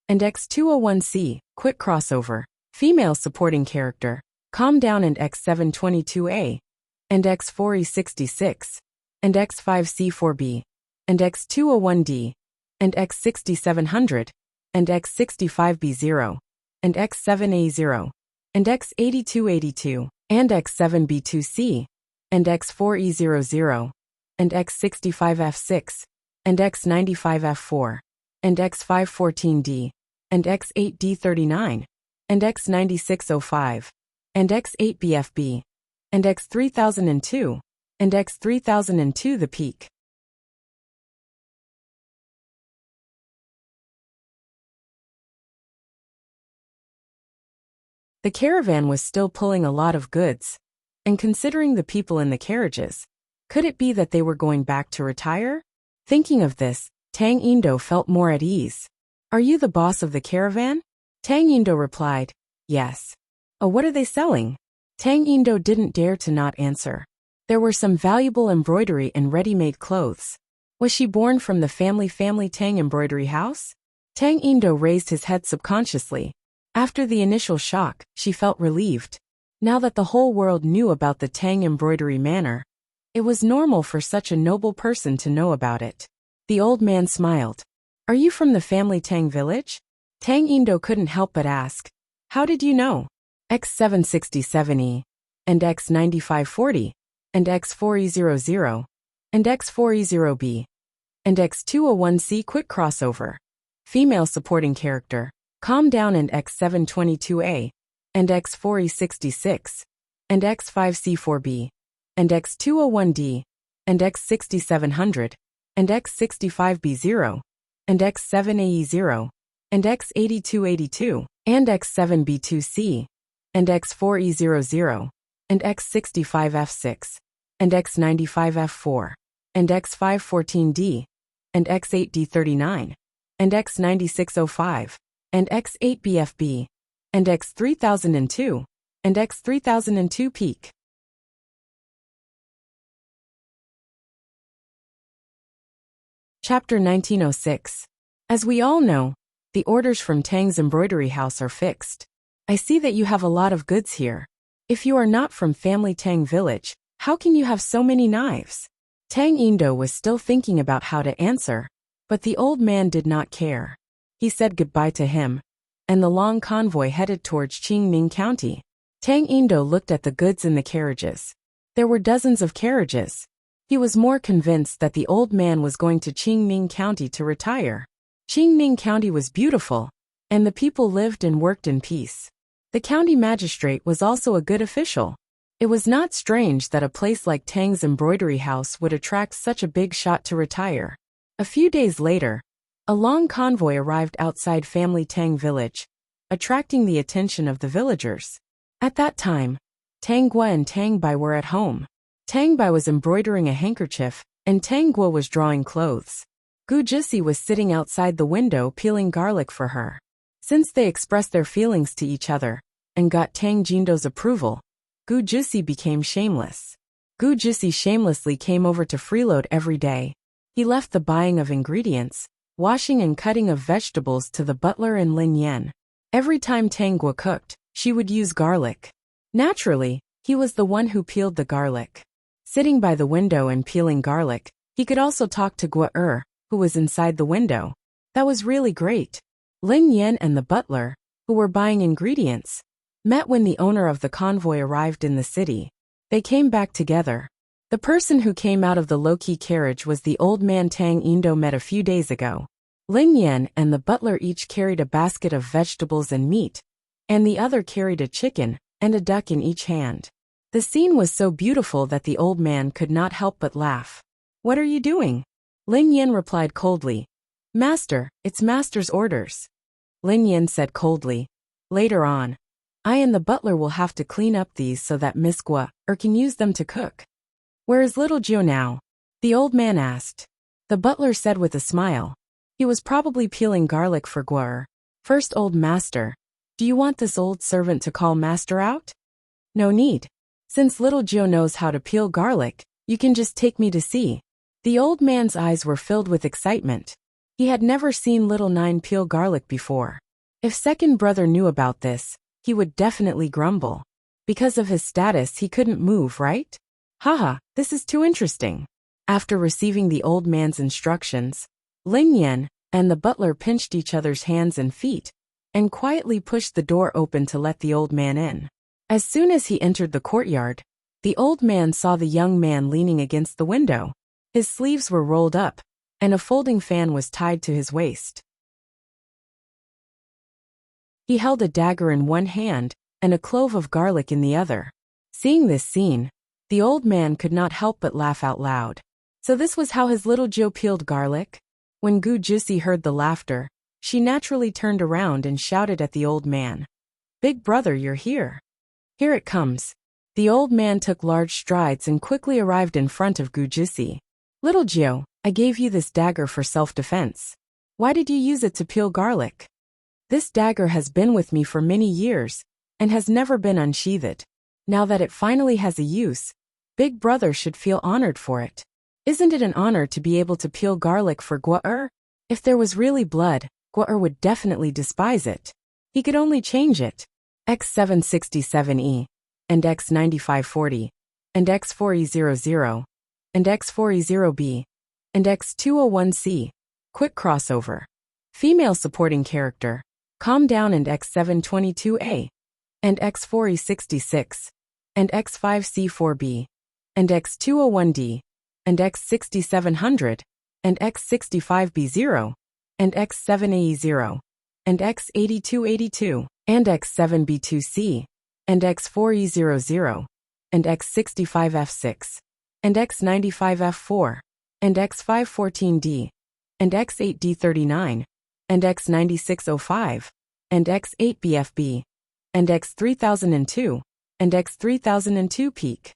and X201C, quick crossover, female supporting character, calm down, and X722A, and X4E66, and X5C4B, and X201D, and X6700, and X65B0, and X7A0, and X8282, and X7B2C, and X4E00, and X65F6, and X95F4, and X514D, and X8D39, and X9605, and X8BFB, and X3002, and X3002 the peak. The caravan was still pulling a lot of goods, and considering the people in the carriages, could it be that they were going back to retire? Thinking of this, Tang Indo felt more at ease. "Are you the boss of the caravan?" Tang Indo replied, "Yes." "Oh, what are they selling?" Tang Indo didn't dare to not answer. There were some valuable embroidery and ready-made clothes. Was she born from the family Tang embroidery house? Tang Indo raised his head subconsciously. After the initial shock, she felt relieved. Now that the whole world knew about the Tang embroidery manor, it was normal for such a noble person to know about it. The old man smiled. "Are you from the family Tang village?" Tang Indo couldn't help but ask. "How did you know?" X767E, and X9540, and X4E00, and X4E0B, and X201C quick crossover, female supporting character, calm down, and X722A, and X4E66, and X5C4B, and X201D, and X6700, and X65B0, and X7AE0, and X8282, and X7B2C, and X4E00, and X65F6, and X95F4, and X514D, and X8D39, and X9605, and X8BFB, and X3002, and X3002 peak. Chapter 1906. As we all know, the orders from Tang's embroidery house are fixed. I see that you have a lot of goods here. If you are not from family Tang village, how can you have so many knives? Tang Indo was still thinking about how to answer, but the old man did not care. He said goodbye to him, and the long convoy headed towards Qingming County. Tang Indo looked at the goods in the carriages. There were dozens of carriages. He was more convinced that the old man was going to Qingming County to retire. Qingming County was beautiful, and the people lived and worked in peace. The county magistrate was also a good official. It was not strange that a place like Tang's embroidery house would attract such a big shot to retire. A few days later, a long convoy arrived outside family Tang village, attracting the attention of the villagers. At that time, Tang Gua and Tang Bai were at home. Tang Bai was embroidering a handkerchief, and Tang Gua was drawing clothes. Gu Jisi was sitting outside the window peeling garlic for her. Since they expressed their feelings to each other, and got Tang Jindo's approval, Gu Jisi became shameless. Gu Jisi shamelessly came over to freeload every day. He left the buying of ingredients, washing and cutting of vegetables to the butler and Lin Yan. Every time Tang Gua cooked, she would use garlic. Naturally, he was the one who peeled the garlic. Sitting by the window and peeling garlic, he could also talk to Gua who was inside the window. That was really great. Lin Yan and the butler, who were buying ingredients, met when the owner of the convoy arrived in the city. They came back together. The person who came out of the low-key carriage was the old man Tang Indo met a few days ago. Lin Yan and the butler each carried a basket of vegetables and meat, and the other carried a chicken and a duck in each hand. The scene was so beautiful that the old man could not help but laugh. "What are you doing?" Lin Yan replied coldly. "Master, it's master's orders." Lin Yan said coldly. "Later on, I and the butler will have to clean up these so that Miss Gua can use them to cook." "Where is little Jiu now?" the old man asked. The butler said with a smile. "He was probably peeling garlic for Gua. First, old master, do you want this old servant to call master out?" "No need. Since little Jiu knows how to peel garlic, you can just take me to see." The old man's eyes were filled with excitement. He had never seen little Nine peel garlic before. If second brother knew about this, he would definitely grumble. Because of his status, he couldn't move, right? Haha, this is too interesting. After receiving the old man's instructions, Lin Yan and the butler pinched each other's hands and feet, and quietly pushed the door open to let the old man in. As soon as he entered the courtyard, the old man saw the young man leaning against the window. His sleeves were rolled up, and a folding fan was tied to his waist. He held a dagger in one hand, and a clove of garlic in the other. Seeing this scene, the old man could not help but laugh out loud. So this was how his little Jiu peeled garlic? When Gu Jusi heard the laughter, she naturally turned around and shouted at the old man. "Big brother, you're here." "Here it comes." The old man took large strides and quickly arrived in front of Gu Jusi. "Little Jiu, I gave you this dagger for self-defense. Why did you use it to peel garlic?" "This dagger has been with me for many years, and has never been unsheathed. Now that it finally has a use, Big brother should feel honored for it. Isn't it an honor to be able to peel garlic for Gua? If there was really blood, Gua would definitely despise it. He could only change it. X767E, and X9540, and X4E00, and X4E0B, and X201C. Quick crossover. Female supporting character. Calm Down and X722A, and X4E66, and X5C4B, and X201D, and X6700, and X65B0, and X7AE0, and X8282, and X7B2C, and X4E00, and X65F6, and X95F4, and X514D, and X8D39, and X9605, and X8BFB, and X3002, and X3002 peak.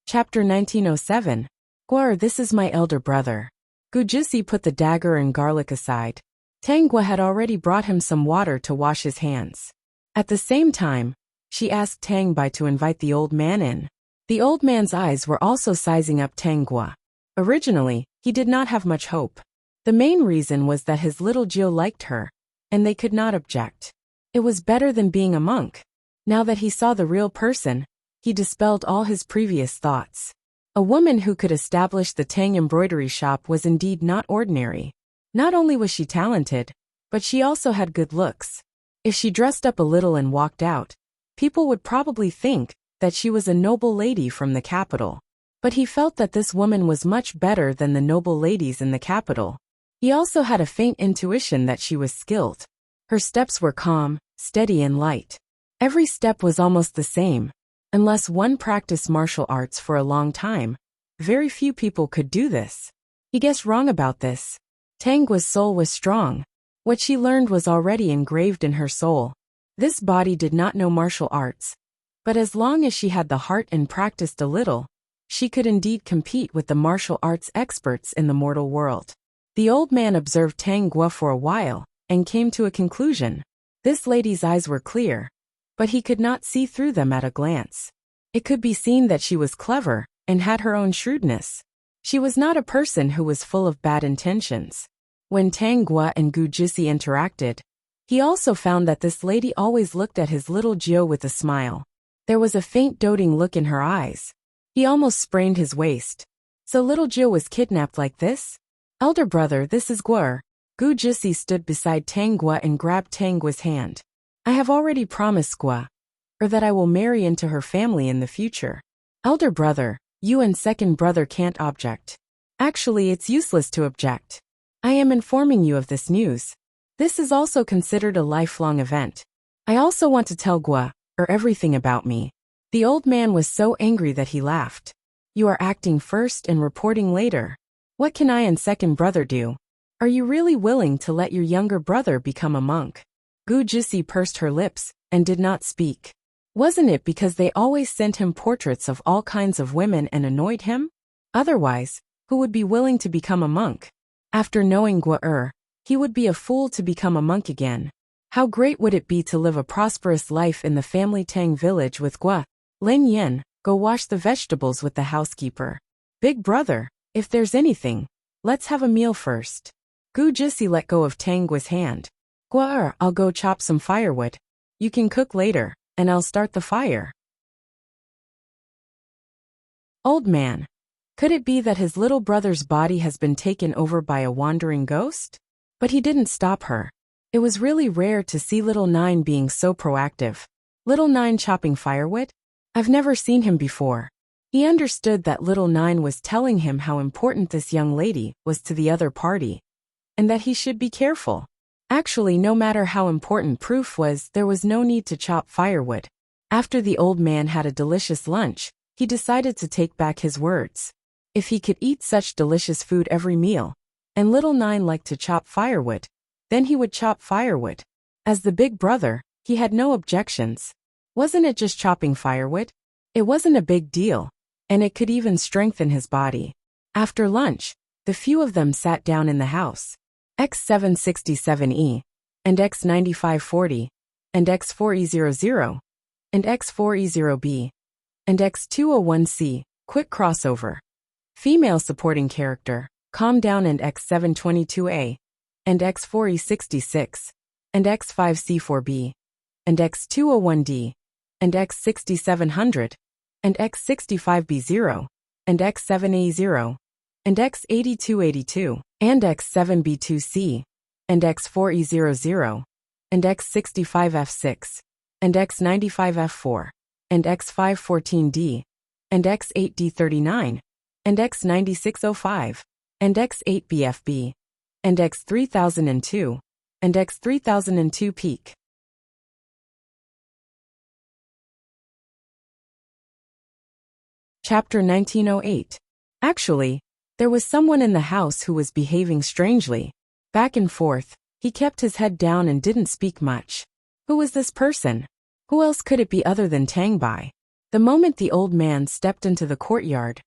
Chapter 1907. Gua, this is my elder brother. Gu Jusi put the dagger and garlic aside. Tang Gua had already brought him some water to wash his hands. At the same time, she asked Tang Bai to invite the old man in. The old man's eyes were also sizing up Tang Gua. Originally, he did not have much hope. The main reason was that his little Jill liked her, and they could not object. It was better than being a monk. Now that he saw the real person, he dispelled all his previous thoughts. A woman who could establish the Tang embroidery shop was indeed not ordinary. Not only was she talented, but she also had good looks. If she dressed up a little and walked out, people would probably think that she was a noble lady from the capital. But he felt that this woman was much better than the noble ladies in the capital. He also had a faint intuition that she was skilled. Her steps were calm, steady and light. Every step was almost the same. Unless one practiced martial arts for a long time, very few people could do this. He guessed wrong about this. Tang Guo's soul was strong. What she learned was already engraved in her soul. This body did not know martial arts, but as long as she had the heart and practiced a little, she could indeed compete with the martial arts experts in the mortal world. The old man observed Tang Guo for a while, and came to a conclusion. This lady's eyes were clear, but he could not see through them at a glance. It could be seen that she was clever, and had her own shrewdness. She was not a person who was full of bad intentions. When Tang Guo and Gu Jisi interacted, he also found that this lady always looked at his little Jiu with a smile. There was a faint doting look in her eyes. He almost sprained his waist. So little Jiu was kidnapped like this? Elder brother, this is Guo. Gu Jisi stood beside Tang Guo and grabbed Tang Guo's hand. I have already promised Guo, or that I will marry into her family in the future. Elder brother, you and second brother can't object. Actually, it's useless to object. I am informing you of this news. This is also considered a lifelong event. I also want to tell Guo, or everything about me. The old man was so angry that he laughed. You are acting first and reporting later. What can I and second brother do? Are you really willing to let your younger brother become a monk? Gu Jisi pursed her lips, and did not speak. Wasn't it because they always sent him portraits of all kinds of women and annoyed him? Otherwise, who would be willing to become a monk? After knowing Guo, he would be a fool to become a monk again. How great would it be to live a prosperous life in the family Tang village with Guo? Lin Yen, go wash the vegetables with the housekeeper. Big brother, if there's anything, let's have a meal first. Gu Jisi let go of Tang Guo's hand. Guo, I'll go chop some firewood. You can cook later, and I'll start the fire. Old man. Could it be that his little brother's body has been taken over by a wandering ghost? But he didn't stop her. It was really rare to see little Nine being so proactive. Little Nine chopping firewood? I've never seen him before. He understood that little Nine was telling him how important this young lady was to the other party, and that he should be careful. Actually, no matter how important proof was, there was no need to chop firewood. After the old man had a delicious lunch, he decided to take back his words. If he could eat such delicious food every meal, and little Nine liked to chop firewood, then he would chop firewood. As the big brother, he had no objections. Wasn't it just chopping firewood? It wasn't a big deal, and it could even strengthen his body. After lunch, the few of them sat down in the house. X767E, and X9540, and X4E00, and X4E0B, and X201C, quick crossover. Female supporting character, calm down, and X722A, and X4E66, and X5C4B, and X201D, and X6700, and X65B0, and X7A0, and X8282, and X7B2C, and X4E00, and X65F6, and X95F4, and X514D, and X8D39, and X9605, and X8BFB, and X3002, and X3002 peak. Chapter 1908. Actually, there was someone in the house who was behaving strangely. Back and forth, he kept his head down and didn't speak much. Who was this person? Who else could it be other than Tang Bai? The moment the old man stepped into the courtyard,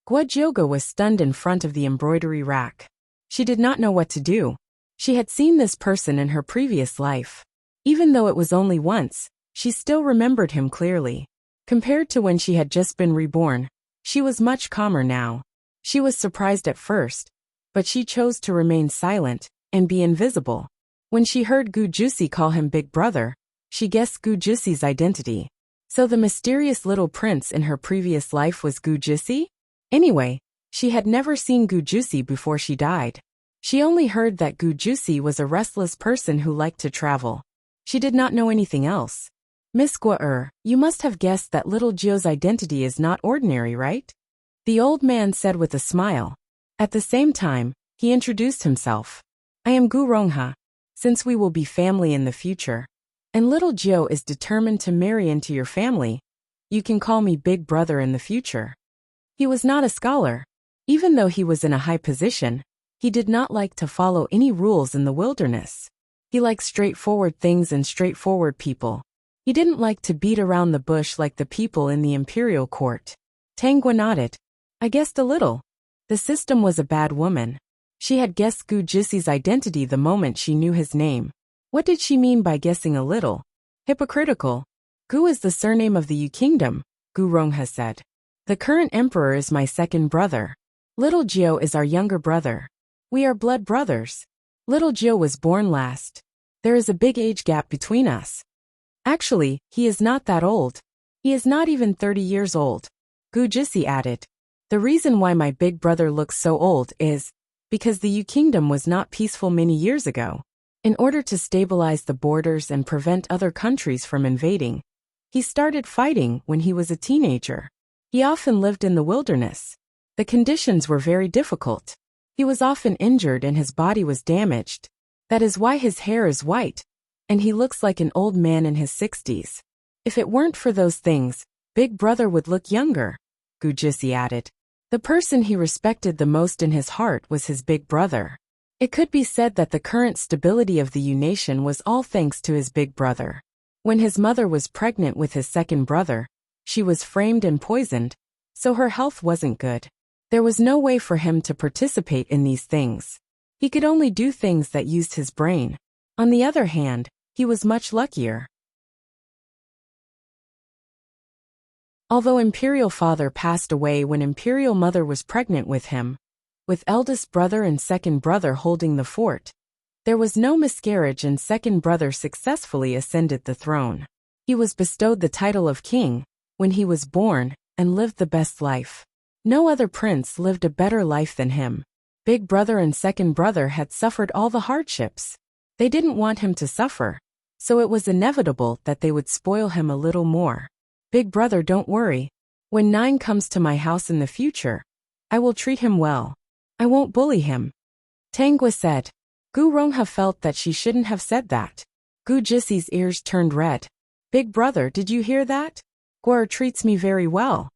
Guo Jioge was stunned in front of the embroidery rack. She did not know what to do. She had seen this person in her previous life. Even though it was only once, she still remembered him clearly. Compared to when she had just been reborn, she was much calmer now. She was surprised at first, but she chose to remain silent and be invisible. When she heard Gu Juicy call him Big Brother, she guessed Gu Juicy's identity. So the mysterious little prince in her previous life was Gu Juicy? Anyway, she had never seen Gu Juicy before she died. She only heard that Gu Juicy was a restless person who liked to travel. She did not know anything else. Miss Gua, you must have guessed that little Jio's identity is not ordinary, right? The old man said with a smile. At the same time, he introduced himself. I am Gu Rongha, since we will be family in the future, and little Jio is determined to marry into your family. You can call me Big Brother in the future. He was not a scholar. Even though he was in a high position, he did not like to follow any rules in the wilderness. He liked straightforward things and straightforward people. He didn't like to beat around the bush like the people in the imperial court. Tangua nodded. I guessed a little. The system was a bad woman. She had guessed Gu Juicy's identity the moment she knew his name. What did she mean by guessing a little? Hypocritical. Gu is the surname of the Yu Kingdom, Gu Rongha said. The current emperor is my second brother. Little Jio is our younger brother. We are blood brothers. Little Jio was born last. There is a big age gap between us. Actually, he is not that old. He is not even 30 years old. Gu Juicy added. The reason why my big brother looks so old is because the Yu Kingdom was not peaceful many years ago. In order to stabilize the borders and prevent other countries from invading, he started fighting when he was a teenager. He often lived in the wilderness. The conditions were very difficult. He was often injured and his body was damaged. That is why his hair is white, and he looks like an old man in his 60s. If it weren't for those things, Big Brother would look younger, Gu Juicy added. The person he respected the most in his heart was his big brother. It could be said that the current stability of the Yu nation was all thanks to his big brother. When his mother was pregnant with his second brother, she was framed and poisoned, so her health wasn't good. There was no way for him to participate in these things. He could only do things that used his brain. On the other hand, he was much luckier. Although Imperial Father passed away when Imperial Mother was pregnant with him, with eldest brother and second brother holding the fort, there was no miscarriage and second brother successfully ascended the throne. He was bestowed the title of king when he was born and lived the best life. No other prince lived a better life than him. Big brother and second brother had suffered all the hardships. They didn't want him to suffer, so it was inevitable that they would spoil him a little more. Big brother, don't worry. When Nine comes to my house in the future, I will treat him well. I won't bully him. Tangua said. Gu Rongha felt that she shouldn't have said that. Gu Juicy's ears turned red. Big brother, did you hear that? Gua treats me very well.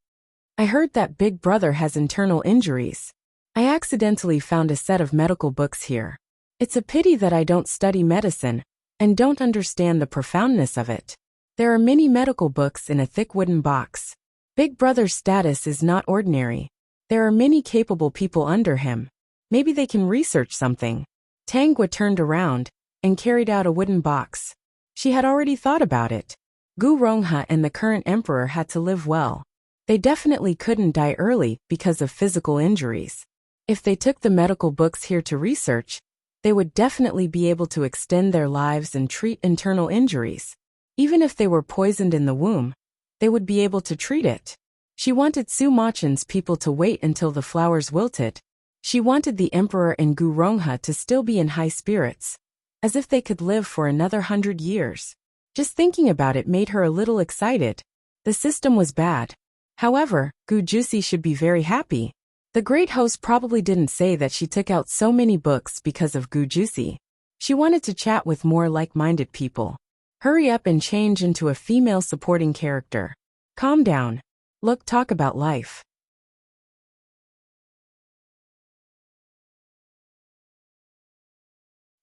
I heard that Big Brother has internal injuries. I accidentally found a set of medical books here. It's a pity that I don't study medicine and don't understand the profoundness of it. There are many medical books in a thick wooden box. Big Brother's status is not ordinary. There are many capable people under him. Maybe they can research something. Tangua turned around and carried out a wooden box. She had already thought about it. Gu Rongha and the current emperor had to live well. They definitely couldn't die early because of physical injuries. If they took the medical books here to research, they would definitely be able to extend their lives and treat internal injuries. Even if they were poisoned in the womb, they would be able to treat it. She wanted Su Machen's people to wait until the flowers wilted. She wanted the emperor and Gu Rongha to still be in high spirits, as if they could live for another 100 years. Just thinking about it made her a little excited. The system was bad. However, Gu Juicy should be very happy. The great host probably didn't say that she took out so many books because of Gu Juicy. She wanted to chat with more like-minded people. Hurry up and change into a female supporting character. Calm down. Look, talk about life.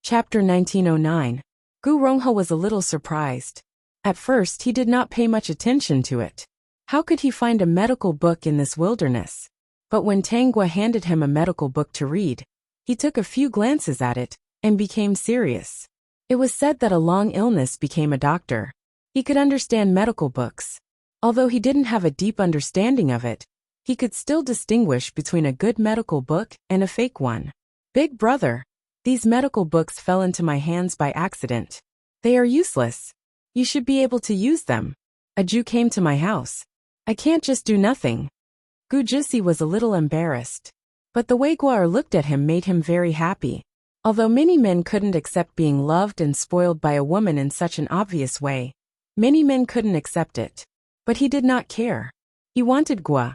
Chapter 1909. Gu Rongha was a little surprised. At first he did not pay much attention to it. How could he find a medical book in this wilderness? But when Tangua handed him a medical book to read, he took a few glances at it and became serious. It was said that a long illness became a doctor. He could understand medical books. Although he didn't have a deep understanding of it, he could still distinguish between a good medical book and a fake one. Big brother, these medical books fell into my hands by accident. They are useless. You should be able to use them. A Jew came to my house. I can't just do nothing. Gu Jisi was a little embarrassed. But the way Guar looked at him made him very happy. Although many men couldn't accept being loved and spoiled by a woman in such an obvious way, many men couldn't accept it. But he did not care. He wanted Guar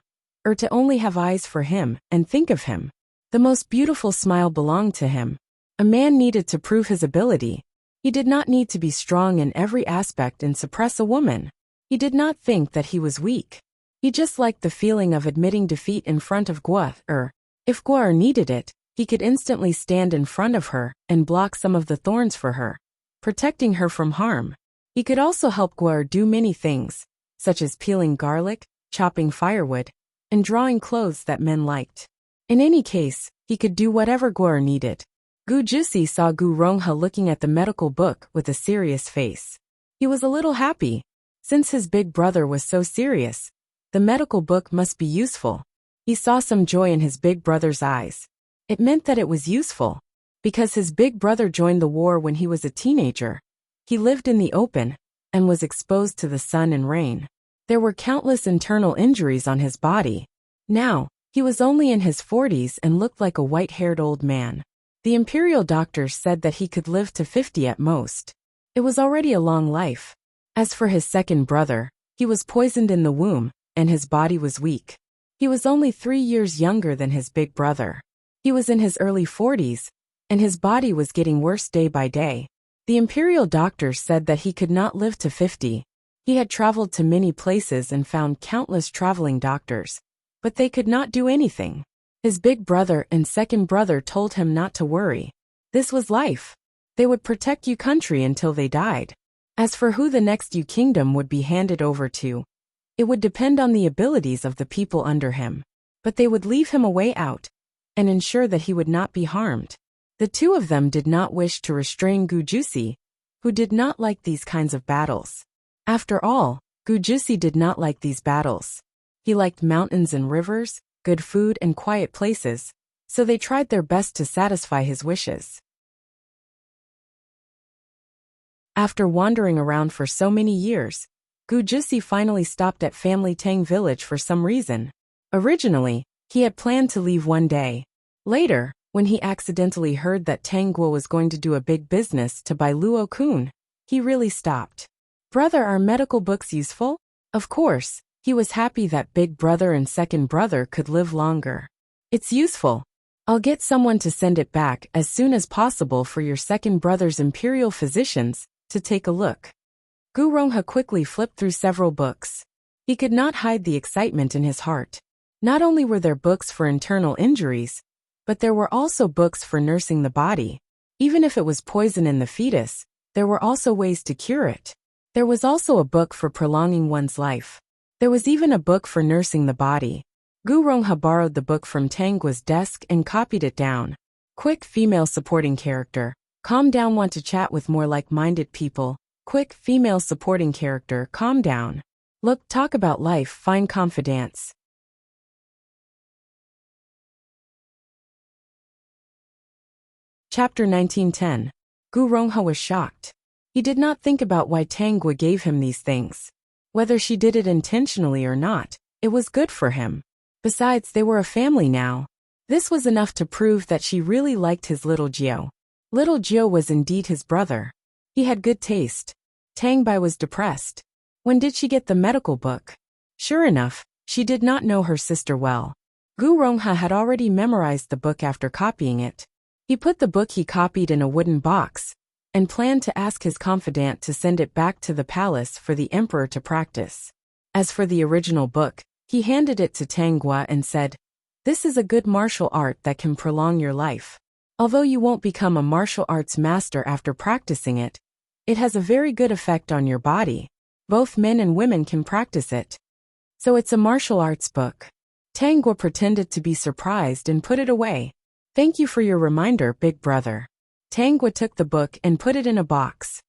to only have eyes for him and think of him. The most beautiful smile belonged to him. A man needed to prove his ability. He did not need to be strong in every aspect and suppress a woman. He did not think that he was weak. He just liked the feeling of admitting defeat in front of Guar. If Guar needed it, he could instantly stand in front of her and block some of the thorns for her, protecting her from harm. He could also help Guar do many things, such as peeling garlic, chopping firewood, and drawing clothes that men liked. In any case, he could do whatever Guar needed. Gu Jisi saw Gu Rongha looking at the medical book with a serious face. He was a little happy. Since his big brother was so serious, the medical book must be useful. He saw some joy in his big brother's eyes. It meant that it was useful. Because his big brother joined the war when he was a teenager, he lived in the open and was exposed to the sun and rain. There were countless internal injuries on his body. Now, he was only in his 40s and looked like a white-haired old man. The imperial doctors said that he could live to 50 at most. It was already a long life. As for his second brother, he was poisoned in the womb, and his body was weak. He was only 3 years younger than his big brother. He was in his early 40s, and his body was getting worse day by day. The imperial doctors said that he could not live to 50. He had traveled to many places and found countless traveling doctors, but they could not do anything. His big brother and second brother told him not to worry. This was life. They would protect Yu country until they died. As for who the next Yu kingdom would be handed over to, it would depend on the abilities of the people under him. But they would leave him a way out and ensure that he would not be harmed. The two of them did not wish to restrain Gu Jisi, who did not like these kinds of battles. After all, Gu Jisi did not like these battles. He liked mountains and rivers, good food and quiet places, so they tried their best to satisfy his wishes. After wandering around for so many years, Gu Jisi finally stopped at family Tang village for some reason. Originally, he had planned to leave one day. Later, when he accidentally heard that Tang Guo was going to do a big business to buy Luo Kun, he really stopped. Brother, are medical books useful? Of course, he was happy that big brother and second brother could live longer. It's useful. I'll get someone to send it back as soon as possible for your second brother's imperial physicians to take a look. Gu Rongha quickly flipped through several books. He could not hide the excitement in his heart. Not only were there books for internal injuries, but there were also books for nursing the body. Even if it was poison in the fetus, there were also ways to cure it. There was also a book for prolonging one's life. There was even a book for nursing the body. Gu Rongha borrowed the book from Tang Guo's desk and copied it down. Quick female supporting character. Calm down, want to chat with more like-minded people. Quick female supporting character, calm down. Look, talk about life, find confidence. Chapter 1910. Gu Rongha was shocked. He did not think about why Tang Guo gave him these things. Whether she did it intentionally or not, it was good for him. Besides, they were a family now. This was enough to prove that she really liked his little Jiao. Little Jiao was indeed his brother. He had good taste. Tang Bai was depressed. When did she get the medical book? Sure enough, she did not know her sister well. Gu Rongha had already memorized the book after copying it. He put the book he copied in a wooden box and planned to ask his confidant to send it back to the palace for the emperor to practice. As for the original book, he handed it to Tang Guo and said, "This is a good martial art that can prolong your life. Although you won't become a martial arts master after practicing it, it has a very good effect on your body. Both men and women can practice it. So it's a martial arts book." Tang Guo pretended to be surprised and put it away. "Thank you for your reminder, big brother." Tang Guo took the book and put it in a box.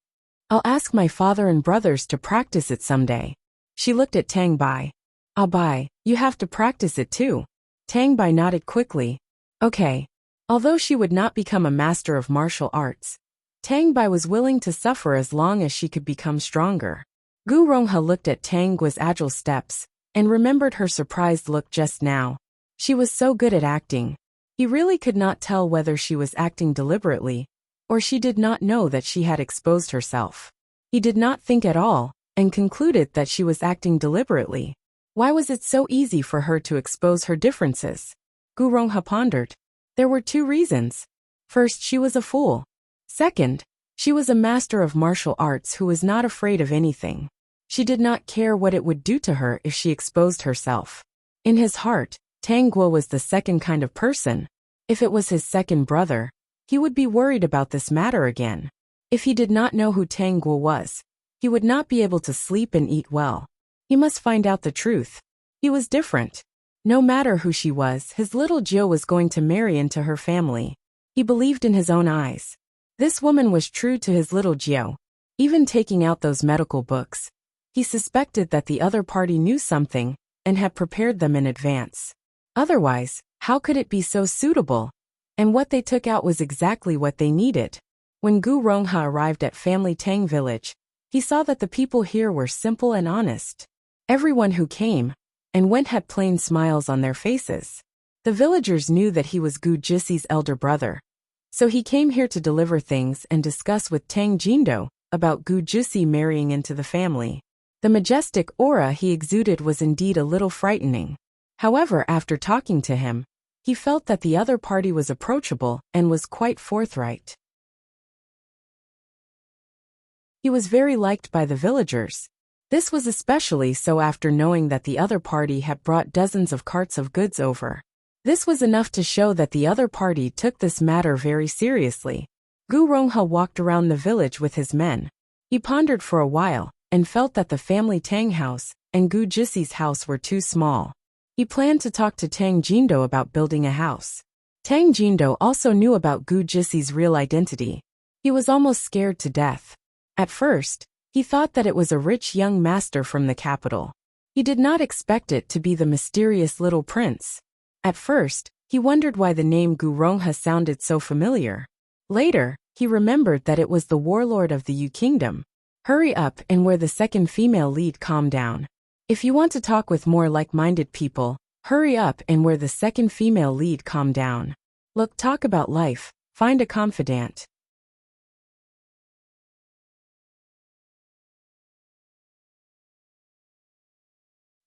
"I'll ask my father and brothers to practice it someday." She looked at Tang Bai. "Ah Bai, you have to practice it too." Tang Bai nodded quickly. "Okay. Although she would not become a master of martial arts, Tang Bai was willing to suffer as long as she could become stronger. Gu Ronghe looked at Tang Guo's agile steps and remembered her surprised look just now. She was so good at acting. He really could not tell whether she was acting deliberately or she did not know that she had exposed herself. He did not think at all and concluded that she was acting deliberately. Why was it so easy for her to expose her differences? Gu Ronghe pondered. There were two reasons. First, she was a fool. Second, she was a master of martial arts who was not afraid of anything. She did not care what it would do to her if she exposed herself. In his heart, Tang Guo was the second kind of person. If it was his second brother, he would be worried about this matter again. If he did not know who Tang Guo was, he would not be able to sleep and eat well. He must find out the truth. He was different. No matter who she was, his little Jiu was going to marry into her family. He believed in his own eyes. This woman was true to his little Jiu. Even taking out those medical books, he suspected that the other party knew something and had prepared them in advance. Otherwise, how could it be so suitable? And what they took out was exactly what they needed. When Gu Ronghe arrived at Family Tang Village, he saw that the people here were simple and honest. Everyone who came and went had plain smiles on their faces. The villagers knew that he was Gu Jisi's elder brother. So he came here to deliver things and discuss with Tang Jindo about Gu Jisi marrying into the family. The majestic aura he exuded was indeed a little frightening. However, after talking to him, he felt that the other party was approachable and was quite forthright. He was very liked by the villagers. This was especially so after knowing that the other party had brought dozens of carts of goods over. This was enough to show that the other party took this matter very seriously. Gu Ronghe walked around the village with his men. He pondered for a while and felt that the family Tang house and Gu Jisi's house were too small. He planned to talk to Tang Jindo about building a house. Tang Jindo also knew about Gu Jisi's real identity. He was almost scared to death. At first, he thought that it was a rich young master from the capital. He did not expect it to be the mysterious little prince. At first, he wondered why the name Gu Ronghe sounded so familiar. Later, he remembered that it was the warlord of the Yu Kingdom. Hurry up and where the second female lead calm down. If you want to talk with more like-minded people, hurry up and where the second female lead calm down. Look, talk about life, find a confidant.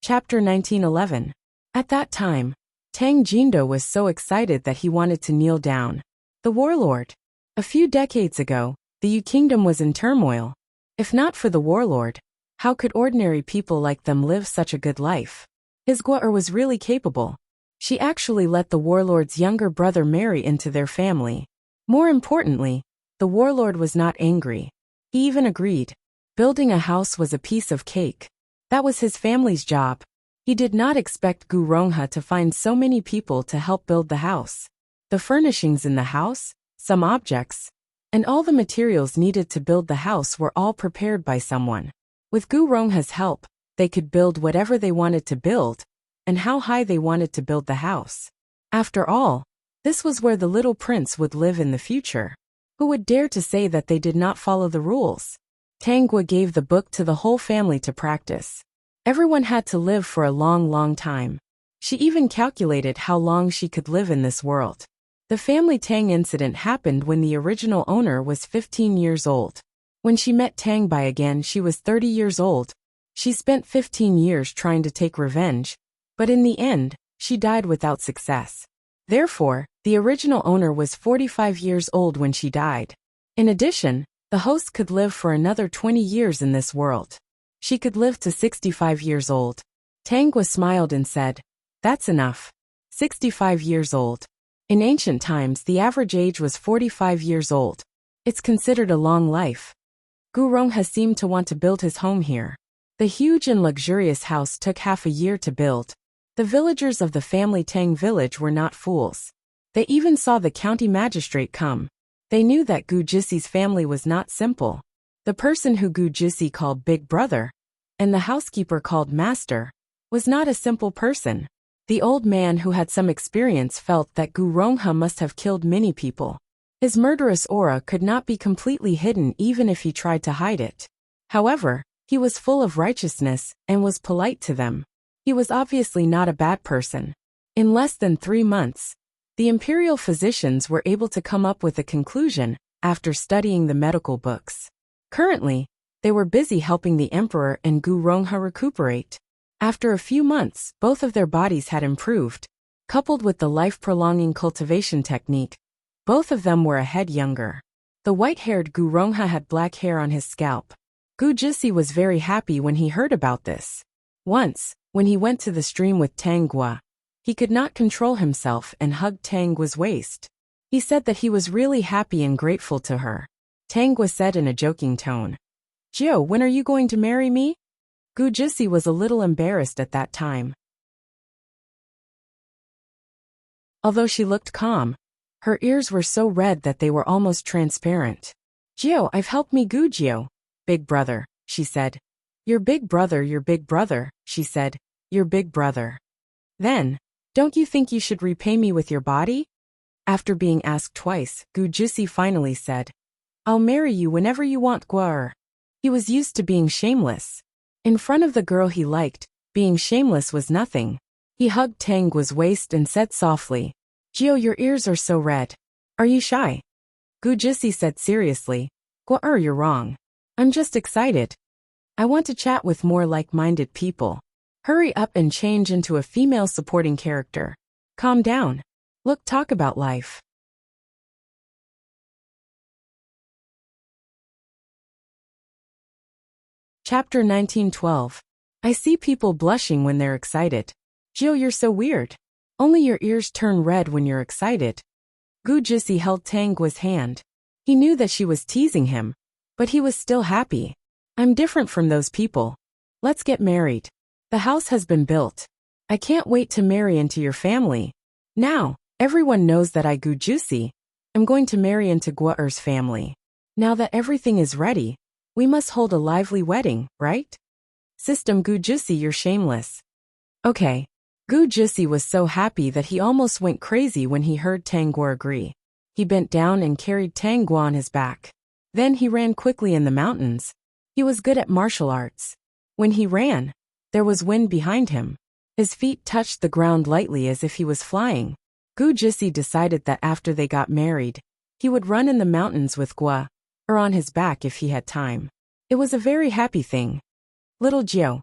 Chapter 1911. At that time, Tang Jindo was so excited that he wanted to kneel down. The warlord. A few decades ago, the Yu Kingdom was in turmoil. If not for the warlord, how could ordinary people like them live such a good life? His Guo was really capable. She actually let the warlord's younger brother marry into their family. More importantly, the warlord was not angry. He even agreed. Building a house was a piece of cake. That was his family's job. He did not expect Gu Ronghe to find so many people to help build the house. The furnishings in the house, some objects, and all the materials needed to build the house were all prepared by someone. With Gu Ronghe's help, they could build whatever they wanted to build, and how high they wanted to build the house. After all, this was where the little prince would live in the future. Who would dare to say that they did not follow the rules? Tang Guo gave the book to the whole family to practice. Everyone had to live for a long, long time. She even calculated how long she could live in this world. The family Tang incident happened when the original owner was 15 years old. When she met Tang Bai again, she was 30 years old. She spent 15 years trying to take revenge, but in the end, she died without success. Therefore, the original owner was 45 years old when she died. In addition, the host could live for another 20 years in this world. She could live to 65 years old. Tang Guo smiled and said, "That's enough. 65 years old." In ancient times, the average age was 45 years old. It's considered a long life. Gu Ronghe seemed to want to build his home here. The huge and luxurious house took half a year to build. The villagers of the family Tang village were not fools. They even saw the county magistrate come. They knew that Gu Jisi's family was not simple. The person who Gu Jisi called Big Brother, and the housekeeper called Master, was not a simple person. The old man who had some experience felt that Gu Ronghe must have killed many people. His murderous aura could not be completely hidden even if he tried to hide it. However, he was full of righteousness and was polite to them. He was obviously not a bad person. In less than 3 months, the imperial physicians were able to come up with a conclusion after studying the medical books. Currently, they were busy helping the emperor and Gu Ronghe recuperate. After a few months, both of their bodies had improved. Coupled with the life-prolonging cultivation technique, both of them were a head younger. The white-haired Gu Ronghe had black hair on his scalp. Gu Jisi was very happy when he heard about this. Once, when he went to the stream with Tang Gua, he could not control himself and hugged Tang Gua's waist. He said that he was really happy and grateful to her. Tang Gua said in a joking tone, "Jiao, when are you going to marry me?" Gu Jisi was a little embarrassed at that time. Although she looked calm, her ears were so red that they were almost transparent. "Jiao, I've helped me Gu Jiao. Big brother," she said. Your big brother, she said. Your big brother. Then, don't you think you should repay me with your body? After being asked twice, Gu Jisi finally said, "I'll marry you whenever you want, Guar." He was used to being shameless. In front of the girl he liked, being shameless was nothing. He hugged Tang Gua's waist and said softly, "Jiao, your ears are so red. Are you shy?" Gu Jisi said seriously, "Guar, you're wrong. I'm just excited. I want to chat with more like-minded people. Hurry up and change into a female supporting character. Calm down. Look, talk about life." Chapter 1912. I see people blushing when they're excited. Jiao, you're so weird. Only your ears turn red when you're excited. Gu Jisi held Tang Gua's hand. He knew that she was teasing him, but he was still happy. "I'm different from those people. Let's get married. The house has been built. I can't wait to marry into your family. Now, everyone knows that I, Gu Jisi, am going to marry into Guaer's family. Now that everything is ready, we must hold a lively wedding, right? System Gu Jisi, you're shameless." Okay. Gu Jisi was so happy that he almost went crazy when he heard Tang Gua agree. He bent down and carried Tang Gua on his back. Then he ran quickly in the mountains. He was good at martial arts. When he ran, there was wind behind him. His feet touched the ground lightly as if he was flying. Gu Jisi decided that after they got married, he would run in the mountains with Gua, or on his back if he had time. It was a very happy thing. Little Jiao,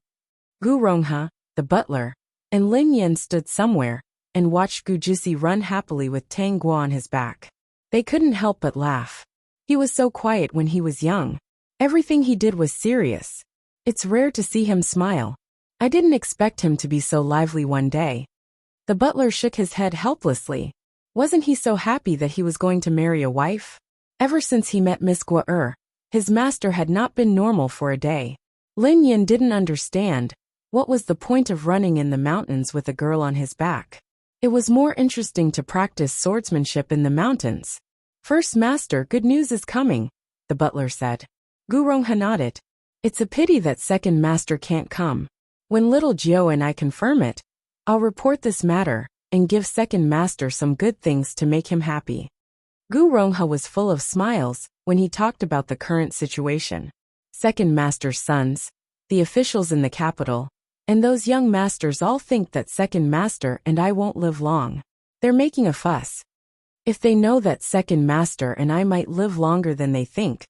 Gu Ronghe, the butler, and Lin Yan stood somewhere and watched Gu Jisi run happily with Tang Gua on his back. They couldn't help but laugh. He was so quiet when he was young. Everything he did was serious. It's rare to see him smile. I didn't expect him to be so lively one day. The butler shook his head helplessly. Wasn't he so happy that he was going to marry a wife? Ever since he met Miss Guaer, his master had not been normal for a day. Lin Yan didn't understand. What was the point of running in the mountains with a girl on his back? It was more interesting to practice swordsmanship in the mountains. "First master, good news is coming," the butler said. Gu Ronghe nodded. "It's a pity that second master can't come. When little Jiao and I confirm it, I'll report this matter and give second master some good things to make him happy." Gu Ronghe was full of smiles when he talked about the current situation. Second master's sons, the officials in the capital, and those young masters all think that second master and I won't live long. They're making a fuss. If they know that second master and I might live longer than they think,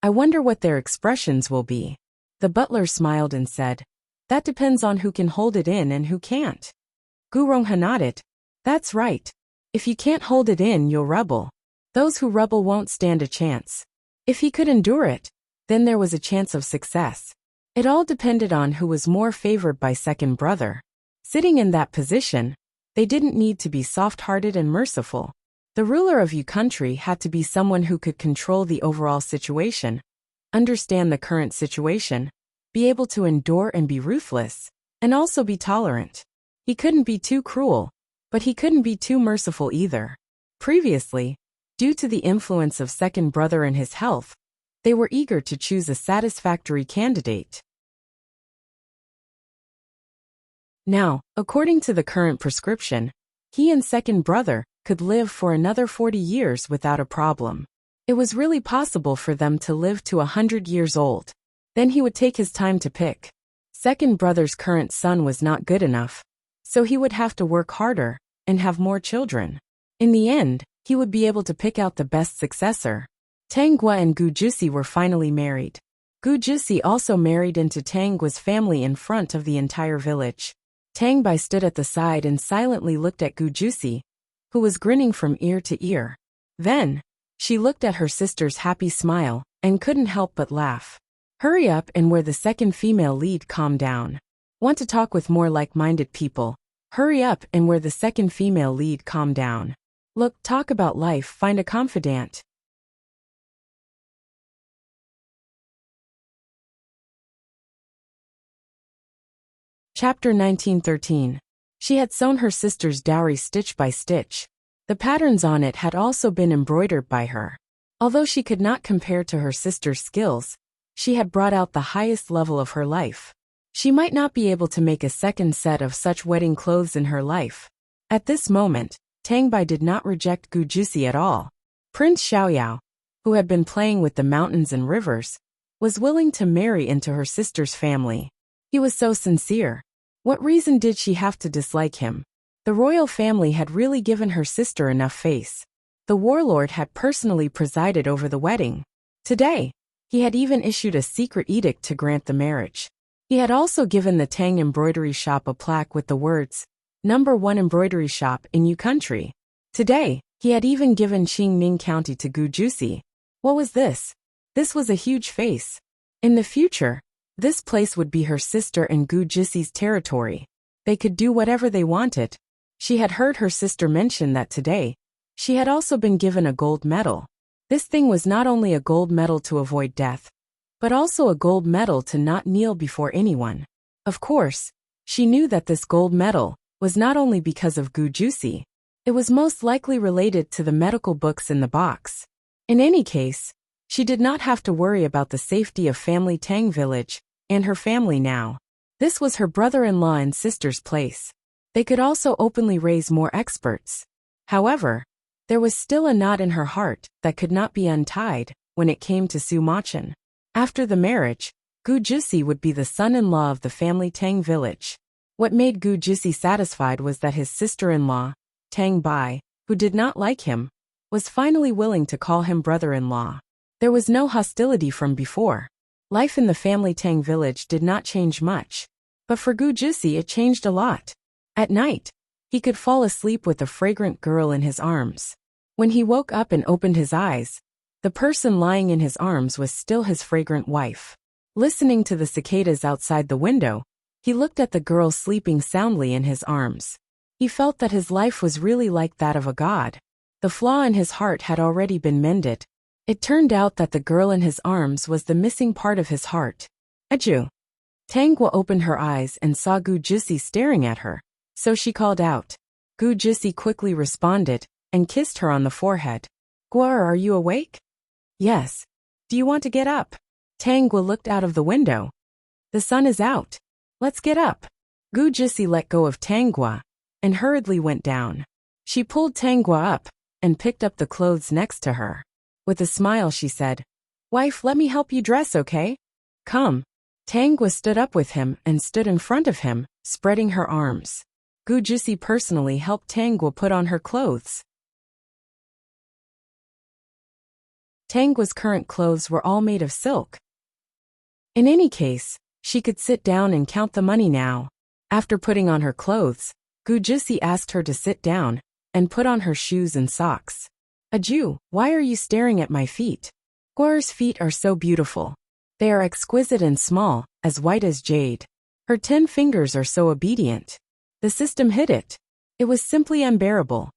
I wonder what their expressions will be. The butler smiled and said, "That depends on who can hold it in and who can't." Gu Ronghe nodded. "That's right. If you can't hold it in, you'll rebel. Those who rebel won't stand a chance." If he could endure it, then there was a chance of success. It all depended on who was more favored by second brother. Sitting in that position, they didn't need to be soft-hearted and merciful. The ruler of your country had to be someone who could control the overall situation, understand the current situation, be able to endure and be ruthless, and also be tolerant. He couldn't be too cruel, but he couldn't be too merciful either. Previously, due to the influence of second brother and his health, they were eager to choose a satisfactory candidate. Now, according to the current prescription, he and second brother could live for another 40 years without a problem. It was really possible for them to live to 100 years old. Then he would take his time to pick. Second brother's current son was not good enough, so he would have to work harder and have more children. In the end, he would be able to pick out the best successor. Tanggua and Gujusi were finally married. Gujusi also married into Tanggua's family in front of the entire village. Tangbai stood at the side and silently looked at Gujusi, who was grinning from ear to ear. Then, she looked at her sister's happy smile and couldn't help but laugh. Hurry up and where the second female lead calm down. Want to talk with more like-minded people? Hurry up and where the second female lead calm down. Look, talk about life, find a confidant. Chapter 1913. She had sewn her sister's dowry stitch by stitch. The patterns on it had also been embroidered by her. Although she could not compare to her sister's skills, she had brought out the highest level of her life. She might not be able to make a second set of such wedding clothes in her life. At this moment, Tangbai did not reject Gujusi at all. Prince Xiaoyao, who had been playing with the mountains and rivers, was willing to marry into her sister's family. He was so sincere. What reason did she have to dislike him? The royal family had really given her sister enough face. The warlord had personally presided over the wedding. Today, he had even issued a secret edict to grant the marriage. He had also given the Tang embroidery shop a plaque with the words, #1 embroidery shop in your country. Today, he had even given Qingning County to Gujusi. What was this? This was a huge face. In the future, this place would be her sister and Gujusi's territory. They could do whatever they wanted. She had heard her sister mention that today, she had also been given a gold medal. This thing was not only a gold medal to avoid death, but also a gold medal to not kneel before anyone. Of course, she knew that this gold medal was not only because of Gujusi, it was most likely related to the medical books in the box. In any case, she did not have to worry about the safety of family Tang village and her family now. This was her brother-in-law and sister's place. They could also openly raise more experts. However, there was still a knot in her heart that could not be untied when it came to Su Machan. After the marriage, Gujusi would be the son-in-law of the family Tang village. What made Gujusi satisfied was that his sister-in-law, Tang Bai, who did not like him, was finally willing to call him brother-in-law. There was no hostility from before. Life in the family Tang village did not change much. But for Gujusi it changed a lot. At night, he could fall asleep with a fragrant girl in his arms. When he woke up and opened his eyes, the person lying in his arms was still his fragrant wife. Listening to the cicadas outside the window, he looked at the girl sleeping soundly in his arms. He felt that his life was really like that of a god. The flaw in his heart had already been mended. It turned out that the girl in his arms was the missing part of his heart. Aju. Tanggua opened her eyes and saw Gujusi staring at her, so she called out. Gujusi quickly responded and kissed her on the forehead. Guar, are you awake? Yes. Do you want to get up? Tanggua looked out of the window. The sun is out. Let's get up. Gujusi let go of Tanggua and hurriedly went down. She pulled Tanggua up and picked up the clothes next to her. With a smile she said, Wife, let me help you dress, okay? Come. Tanggua stood up with him and stood in front of him, spreading her arms. Gujusi personally helped Tanggua put on her clothes. Tanggua's current clothes were all made of silk. In any case, she could sit down and count the money now. After putting on her clothes, Gujusi asked her to sit down and put on her shoes and socks. Aju, why are you staring at my feet? Guar's feet are so beautiful. They are exquisite and small, as white as jade. Her 10 fingers are so obedient. The system hid it. It was simply unbearable.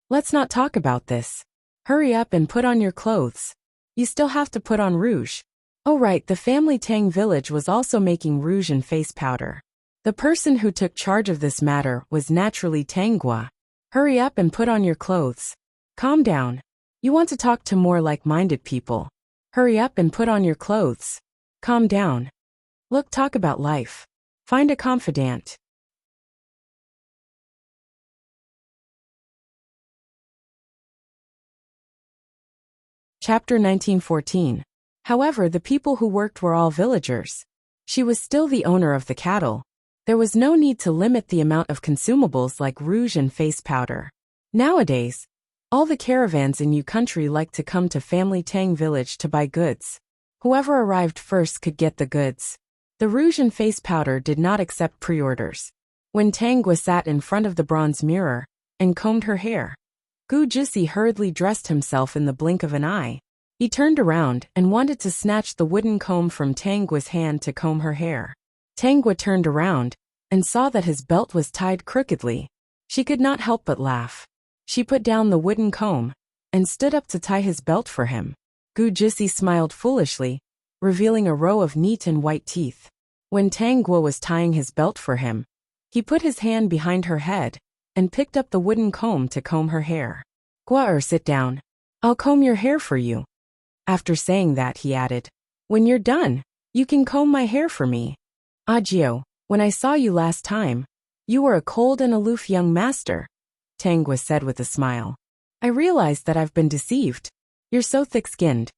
Let's not talk about this. Hurry up and put on your clothes. You still have to put on rouge. Oh right, the family Tang village was also making rouge and face powder. The person who took charge of this matter was naturally Tanggua. Hurry up and put on your clothes. Calm down. You want to talk to more like-minded people. Hurry up and put on your clothes. Calm down. Look, talk about life. Find a confidant. Chapter 1914. However, the people who worked were all villagers. She was still the owner of the cattle. There was no need to limit the amount of consumables like rouge and face powder. Nowadays, all the caravans in Yu country like to come to Family Tang village to buy goods. Whoever arrived first could get the goods. The rouge and face powder did not accept pre-orders. When Tangwa sat in front of the bronze mirror and combed her hair, Gu Jisi hurriedly dressed himself in the blink of an eye. He turned around and wanted to snatch the wooden comb from Tangwa's hand to comb her hair. Tangwa turned around and saw that his belt was tied crookedly. She could not help but laugh. She put down the wooden comb and stood up to tie his belt for him. Gu Jisi smiled foolishly, revealing a row of neat and white teeth. When Tangwa was tying his belt for him, he put his hand behind her head and picked up the wooden comb to comb her hair. Gua sit down. I'll comb your hair for you. After saying that, he added, when you're done, you can comb my hair for me. Ajio, when I saw you last time, you were a cold and aloof young master, Tangwa said with a smile. I realized that I've been deceived. You're so thick-skinned.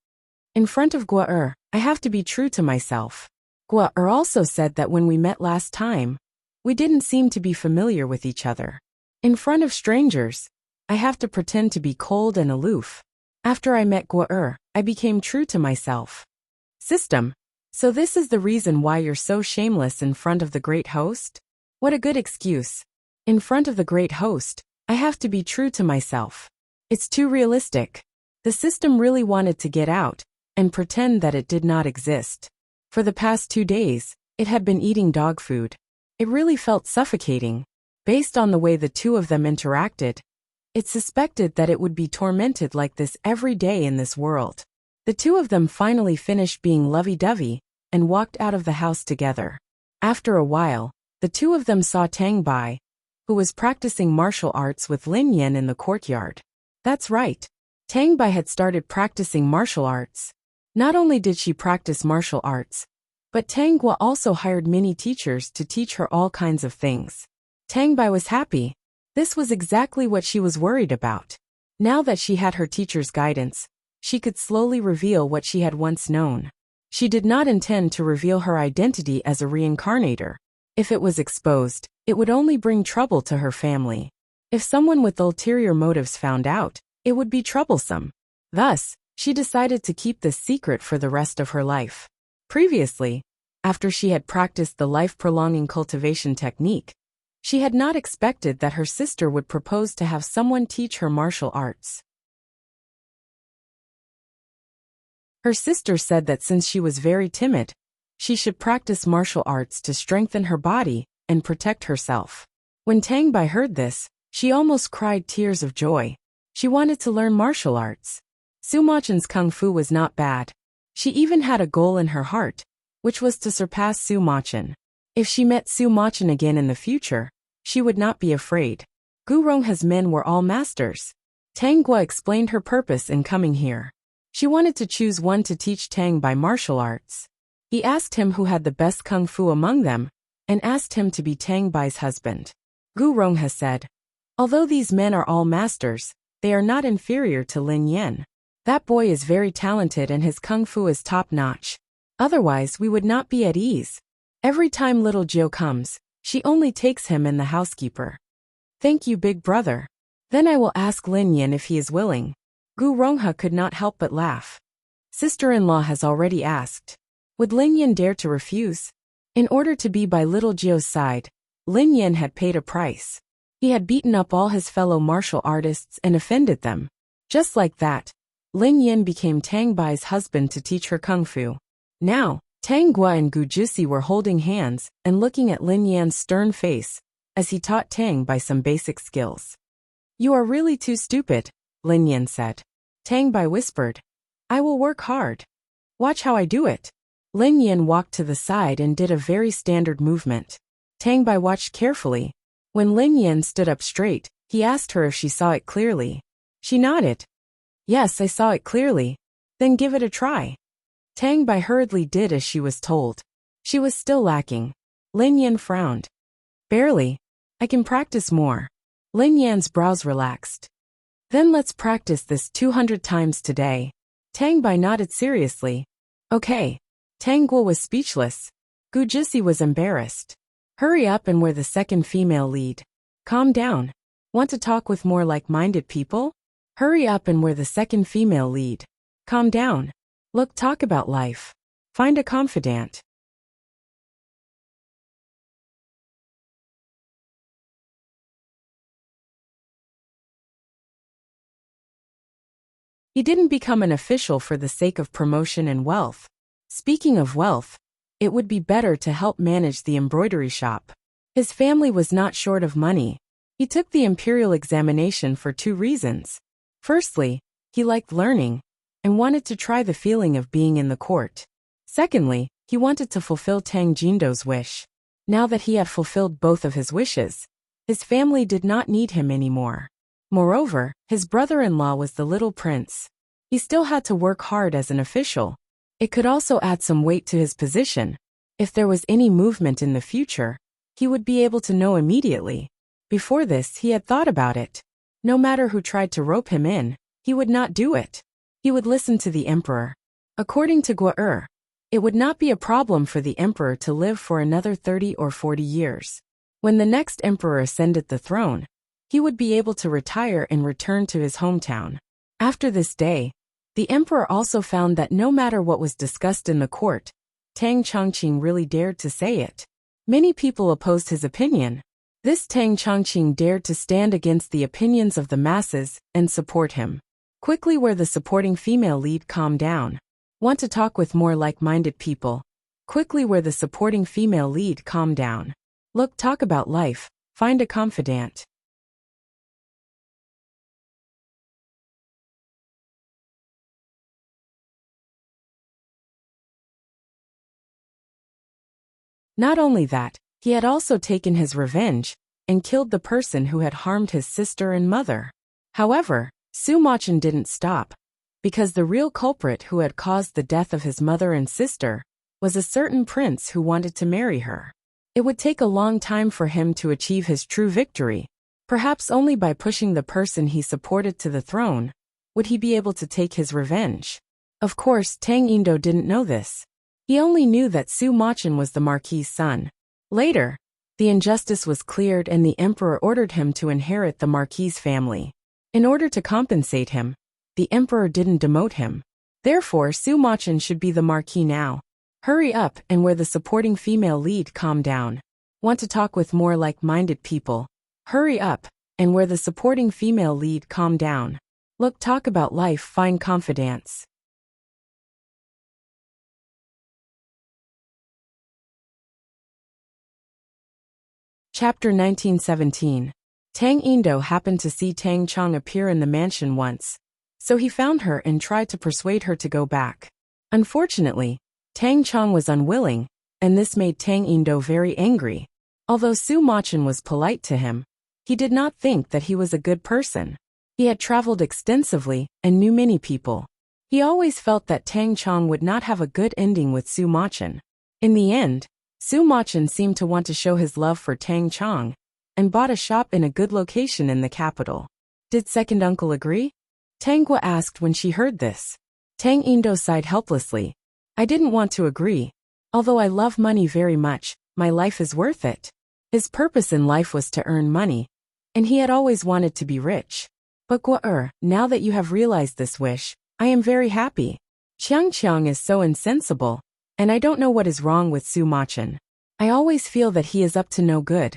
In front of Gua I have to be true to myself. Gua also said that when we met last time, we didn't seem to be familiar with each other. In front of strangers, I have to pretend to be cold and aloof. After I met Gua I became true to myself. System. So this is the reason why you're so shameless in front of the great host? What a good excuse. In front of the great host, I have to be true to myself. It's too realistic. The system really wanted to get out and pretend that it did not exist. For the past 2 days, it had been eating dog food. It really felt suffocating. Based on the way the two of them interacted, it suspected that it would be tormented like this every day in this world. The two of them finally finished being lovey-dovey and walked out of the house together. After a while, the two of them saw Tang Bai, who was practicing martial arts with Lin Yan in the courtyard. That's right. Tang Bai had started practicing martial arts. Not only did she practice martial arts, but Tang Gua also hired many teachers to teach her all kinds of things. Tang Bai was happy. This was exactly what she was worried about. Now that she had her teacher's guidance, she could slowly reveal what she had once known. She did not intend to reveal her identity as a reincarnator. If it was exposed, it would only bring trouble to her family. If someone with ulterior motives found out, it would be troublesome. Thus, she decided to keep this secret for the rest of her life. Previously, after she had practiced the life-prolonging cultivation technique, she had not expected that her sister would propose to have someone teach her martial arts. Her sister said that since she was very timid, she should practice martial arts to strengthen her body and protect herself. When Tang Bai heard this, she almost cried tears of joy. She wanted to learn martial arts. Su Machen's kung fu was not bad. She even had a goal in her heart, which was to surpass Su Machen. If she met Su Machen again in the future, she would not be afraid. Gu Rongha's men were all masters. Tang Gua explained her purpose in coming here. She wanted to choose one to teach Tang Bai martial arts. He asked him who had the best kung fu among them, and asked him to be Tang Bai's husband. Gu Rongha said, although these men are all masters, they are not inferior to Lin Yan. That boy is very talented and his kung fu is top-notch. Otherwise we would not be at ease. Every time little Jiu comes, she only takes him and the housekeeper. Thank you, big brother. Then I will ask Lin Yan if he is willing. Gu Rongha could not help but laugh. Sister-in-law has already asked. Would Lin Yan dare to refuse? In order to be by little Jiu's side, Lin Yan had paid a price. He had beaten up all his fellow martial artists and offended them. Just like that, Lin Yan became Tang Bai's husband to teach her kung fu. Now, Tang Gua and Gu Jusi were holding hands and looking at Lin Yan's stern face as he taught Tang Bai some basic skills. You are really too stupid, Lin Yan said. Tang Bai whispered, I will work hard. Watch how I do it. Lin Yan walked to the side and did a very standard movement. Tang Bai watched carefully. When Lin Yan stood up straight, he asked her if she saw it clearly. She nodded. Yes, I saw it clearly. Then give it a try. Tang Bai hurriedly did as she was told. She was still lacking. Lin Yan frowned. Barely. I can practice more. Lin Yan's brows relaxed. Then let's practice this 200 times today. Tang Bai nodded seriously. Okay. Tang Guo was speechless. Gu Jisi was embarrassed. Hurry up and we're the second female lead. Calm down. Want to talk with more like-minded people? Hurry up and we're the second female lead. Calm down. Look, talk about life. Find a confidant. He didn't become an official for the sake of promotion and wealth. Speaking of wealth, it would be better to help manage the embroidery shop. His family was not short of money. He took the imperial examination for 2 reasons. Firstly, he liked learning and wanted to try the feeling of being in the court. Secondly, he wanted to fulfill Tang Jindo's wish. Now that he had fulfilled both of his wishes, his family did not need him anymore. Moreover, his brother-in-law was the little prince. He still had to work hard as an official. It could also add some weight to his position. If there was any movement in the future, he would be able to know immediately. Before this, he had thought about it. No matter who tried to rope him in, he would not do it. He would listen to the emperor. According to Guo, it would not be a problem for the emperor to live for another 30 or 40 years. When the next emperor ascended the throne, he would be able to retire and return to his hometown. After this day, the emperor also found that no matter what was discussed in the court, Tang Chongqing really dared to say it. Many people opposed his opinion. This Tang Chongqing dared to stand against the opinions of the masses and support him. Quickly, where the supporting female lead, calm down. Want to talk with more like-minded people? Quickly, where the supporting female lead, calm down. Look, talk about life. Find a confidant. Not only that, he had also taken his revenge and killed the person who had harmed his sister and mother. However, Su Machen didn't stop, because the real culprit who had caused the death of his mother and sister was a certain prince who wanted to marry her. It would take a long time for him to achieve his true victory. Perhaps only by pushing the person he supported to the throne would he be able to take his revenge. Of course, Tang Indo didn't know this. He only knew that Su Machen was the Marquis's son. Later, the injustice was cleared and the emperor ordered him to inherit the Marquis's family. In order to compensate him, the emperor didn't demote him. Therefore, Su Machen should be the Marquis now. Hurry up and where the supporting female lead, calm down. Want to talk with more like-minded people? Hurry up and where the supporting female lead, calm down. Look, talk about life, find confidants. Chapter 1917. Tang Indo happened to see Tang Chong appear in the mansion once, so he found her and tried to persuade her to go back. Unfortunately, Tang Chong was unwilling, and this made Tang Indo very angry. Although Su Machen was polite to him, he did not think that he was a good person. He had traveled extensively and knew many people. He always felt that Tang Chong would not have a good ending with Su Machen. In the end, Su Machen seemed to want to show his love for Tang Chong and bought a shop in a good location in the capital. Did second uncle agree? Tang Guo asked when she heard this. Tang Indo sighed helplessly. I didn't want to agree. Although I love money very much, my life is worth it. His purpose in life was to earn money, and he had always wanted to be rich. But Guo, now that you have realized this wish, I am very happy. Qiang is so insensible, and I don't know what is wrong with Su Machen. I always feel that he is up to no good.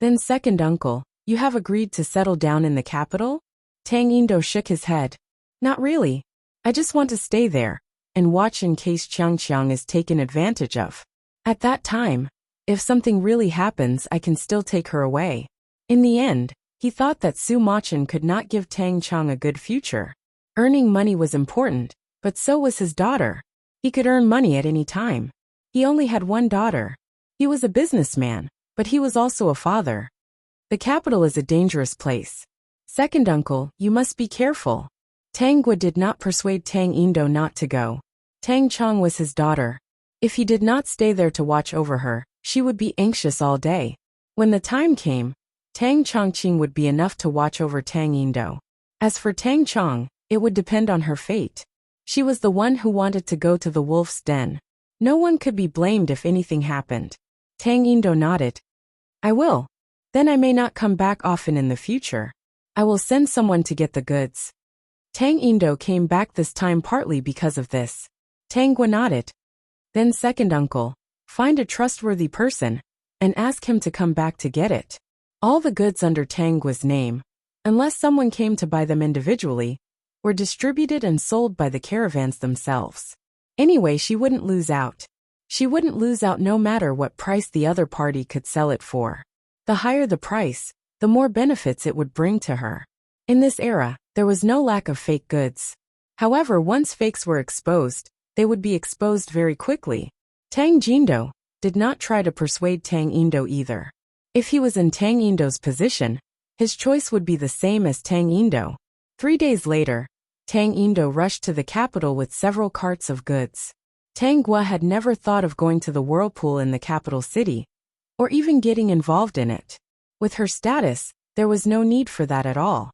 Then second uncle, you have agreed to settle down in the capital? Tang Indo shook his head. Not really. I just want to stay there and watch in case Qiang is taken advantage of. At that time, if something really happens, I can still take her away. In the end, he thought that Su Machen could not give Tang Chong a good future. Earning money was important, but so was his daughter. He could earn money at any time. He only had one daughter. He was a businessman, but he was also a father. The capital is a dangerous place. Second uncle, you must be careful. Tang Guo did not persuade Tang Indo not to go. Tang Chong was his daughter. If he did not stay there to watch over her, she would be anxious all day. When the time came, Tang Chongqing would be enough to watch over Tang Indo. As for Tang Chong, it would depend on her fate. She was the one who wanted to go to the wolf's den. No one could be blamed if anything happened. Tang Indo nodded. I will. Then I may not come back often in the future. I will send someone to get the goods. Tang Indo came back this time partly because of this. Tang Gua nodded. Then second uncle, find a trustworthy person, and ask him to come back to get it. All the goods under Tang Gua's name, unless someone came to buy them individually, were distributed and sold by the caravans themselves. Anyway, she wouldn't lose out. She wouldn't lose out no matter what price the other party could sell it for. The higher the price, the more benefits it would bring to her. In this era, there was no lack of fake goods. However, once fakes were exposed, they would be exposed very quickly. Tang Jindo did not try to persuade Tang Indo either. If he was in Tang Indo's position, his choice would be the same as Tang Indo. 3 days later, Tang Indo rushed to the capital with several carts of goods. Tang Gua had never thought of going to the whirlpool in the capital city, or even getting involved in it. With her status, there was no need for that at all.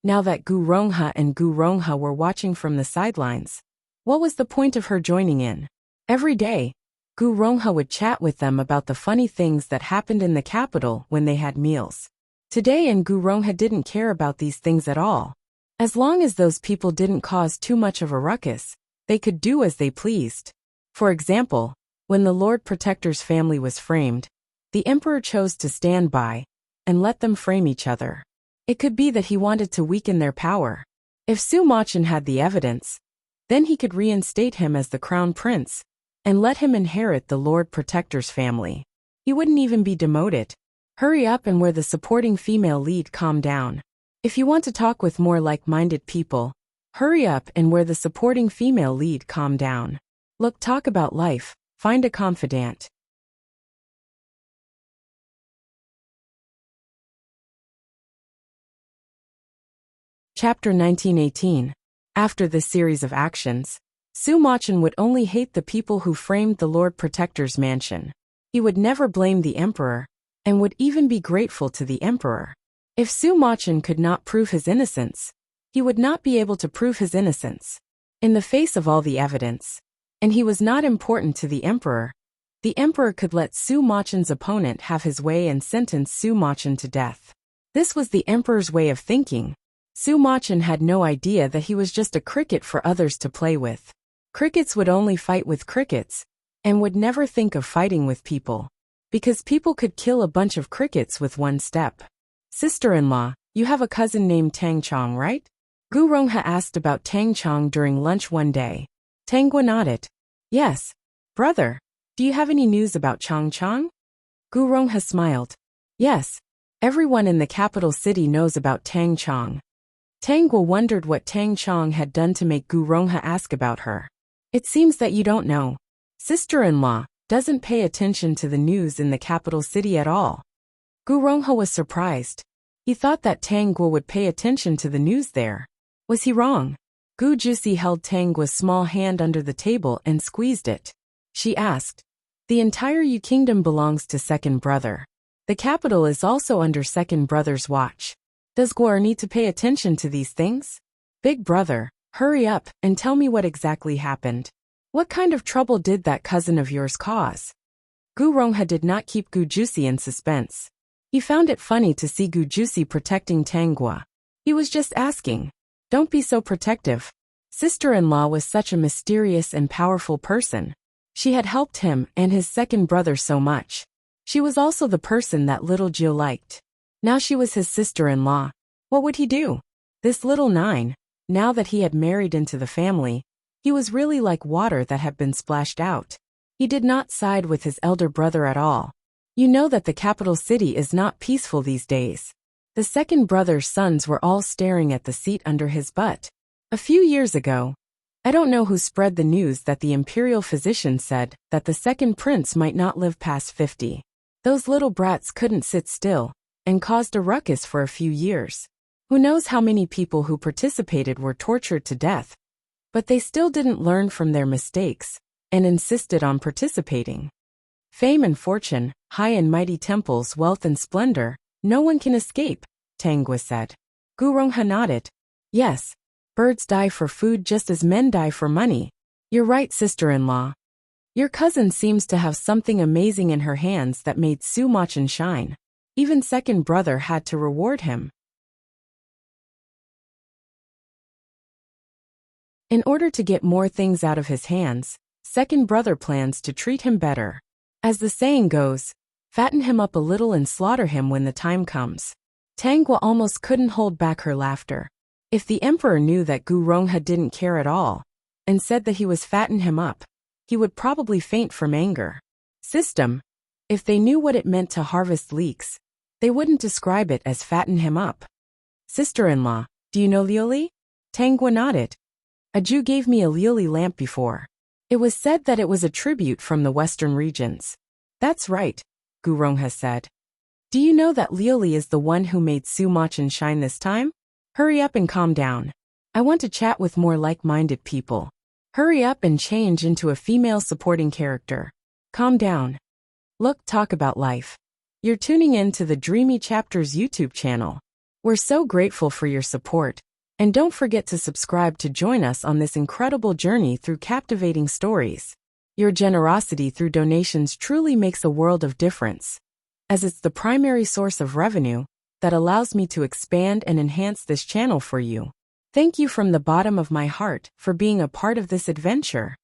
Now that Gu Rongha and Gu Rongha were watching from the sidelines, what was the point of her joining in? Every day, Gu Rongha would chat with them about the funny things that happened in the capital when they had meals. Today and Gu Rongha didn't care about these things at all. As long as those people didn't cause too much of a ruckus, they could do as they pleased. For example, when the Lord Protector's family was framed, the Emperor chose to stand by and let them frame each other. It could be that he wanted to weaken their power. If Su Machin had the evidence, then he could reinstate him as the crown prince and let him inherit the Lord Protector's family. He wouldn't even be demoted. Hurry up and where the supporting female lead calm down. If you want to talk with more like-minded people, hurry up and where the supporting female lead calm down. Look, talk about life, find a confidant. Chapter 1918. After this series of actions, Su Machin would only hate the people who framed the Lord Protector's mansion. He would never blame the Emperor, and would even be grateful to the Emperor. If Su Machin could not prove his innocence, he would not be able to prove his innocence. In the face of all the evidence, and he was not important to the Emperor could let Su Machin's opponent have his way and sentence Su Machin to death. This was the Emperor's way of thinking. Su Machin had no idea that he was just a cricket for others to play with. Crickets would only fight with crickets, and would never think of fighting with people, because people could kill a bunch of crickets with one step. Sister-in-law, you have a cousin named Tang Chong, right? Gu Rongha asked about Tang Chong during lunch one day. Tang Gua nodded. Yes. Brother, do you have any news about Chong Chong? Gu Rongha smiled. Yes. Everyone in the capital city knows about Tang Chong. Tang Gua wondered what Tang Chong had done to make Gu Rongha ask about her. It seems that you don't know. Sister-in-law doesn't pay attention to the news in the capital city at all. Gu Rongha was surprised. He thought that Tang Gua would pay attention to the news there. Was he wrong? Gu Jusi held Tang Gua's small hand under the table and squeezed it. She asked, the entire Yu Kingdom belongs to second brother. The capital is also under second brother's watch. Does Guar need to pay attention to these things? Big brother, hurry up and tell me what exactly happened. What kind of trouble did that cousin of yours cause? Gu Rongha did not keep Gu Jusi in suspense. He found it funny to see Gu Jusi protecting Tang Gua. He was just asking. Don't be so protective. Sister-in-law was such a mysterious and powerful person. She had helped him and his second brother so much. She was also the person that little Jill liked. Now she was his sister-in-law. What would he do? This little nine, now that he had married into the family, he was really like water that had been splashed out. He did not side with his elder brother at all. You know that the capital city is not peaceful these days. The second brother's sons were all staring at the seat under his butt. A few years ago, I don't know who spread the news that the imperial physician said that the second prince might not live past 50. Those little brats couldn't sit still, and caused a ruckus for a few years. Who knows how many people who participated were tortured to death. But they still didn't learn from their mistakes, and insisted on participating. Fame and fortune, high and mighty temples, wealth and splendor, no one can escape, Tang Gua said. Gu Rongha nodded. Yes. Birds die for food just as men die for money. You're right, sister-in-law. Your cousin seems to have something amazing in her hands that made Su Machen shine. Even second brother had to reward him. In order to get more things out of his hands, second brother plans to treat him better. As the saying goes, fatten him up a little and slaughter him when the time comes. Tangwa almost couldn't hold back her laughter. If the emperor knew that Gu Rongha didn't care at all, and said that he was fatten him up, he would probably faint from anger. System. If they knew what it meant to harvest leeks, they wouldn't describe it as fatten him up. Sister-in-law, do you know Liuli? Tangwa nodded. A Jew gave me a Liuli lamp before. It was said that it was a tribute from the western regions. That's right, Gu Rongha said. Do you know that Liuli is the one who made Su Machen shine this time? Hurry up and calm down. I want to chat with more like-minded people. Hurry up and change into a female supporting character. Calm down. Look, talk about life. You're tuning in to the Dreamy Chapters YouTube channel. We're so grateful for your support. And don't forget to subscribe to join us on this incredible journey through captivating stories. Your generosity through donations truly makes a world of difference, as it's the primary source of revenue that allows me to expand and enhance this channel for you. Thank you from the bottom of my heart for being a part of this adventure.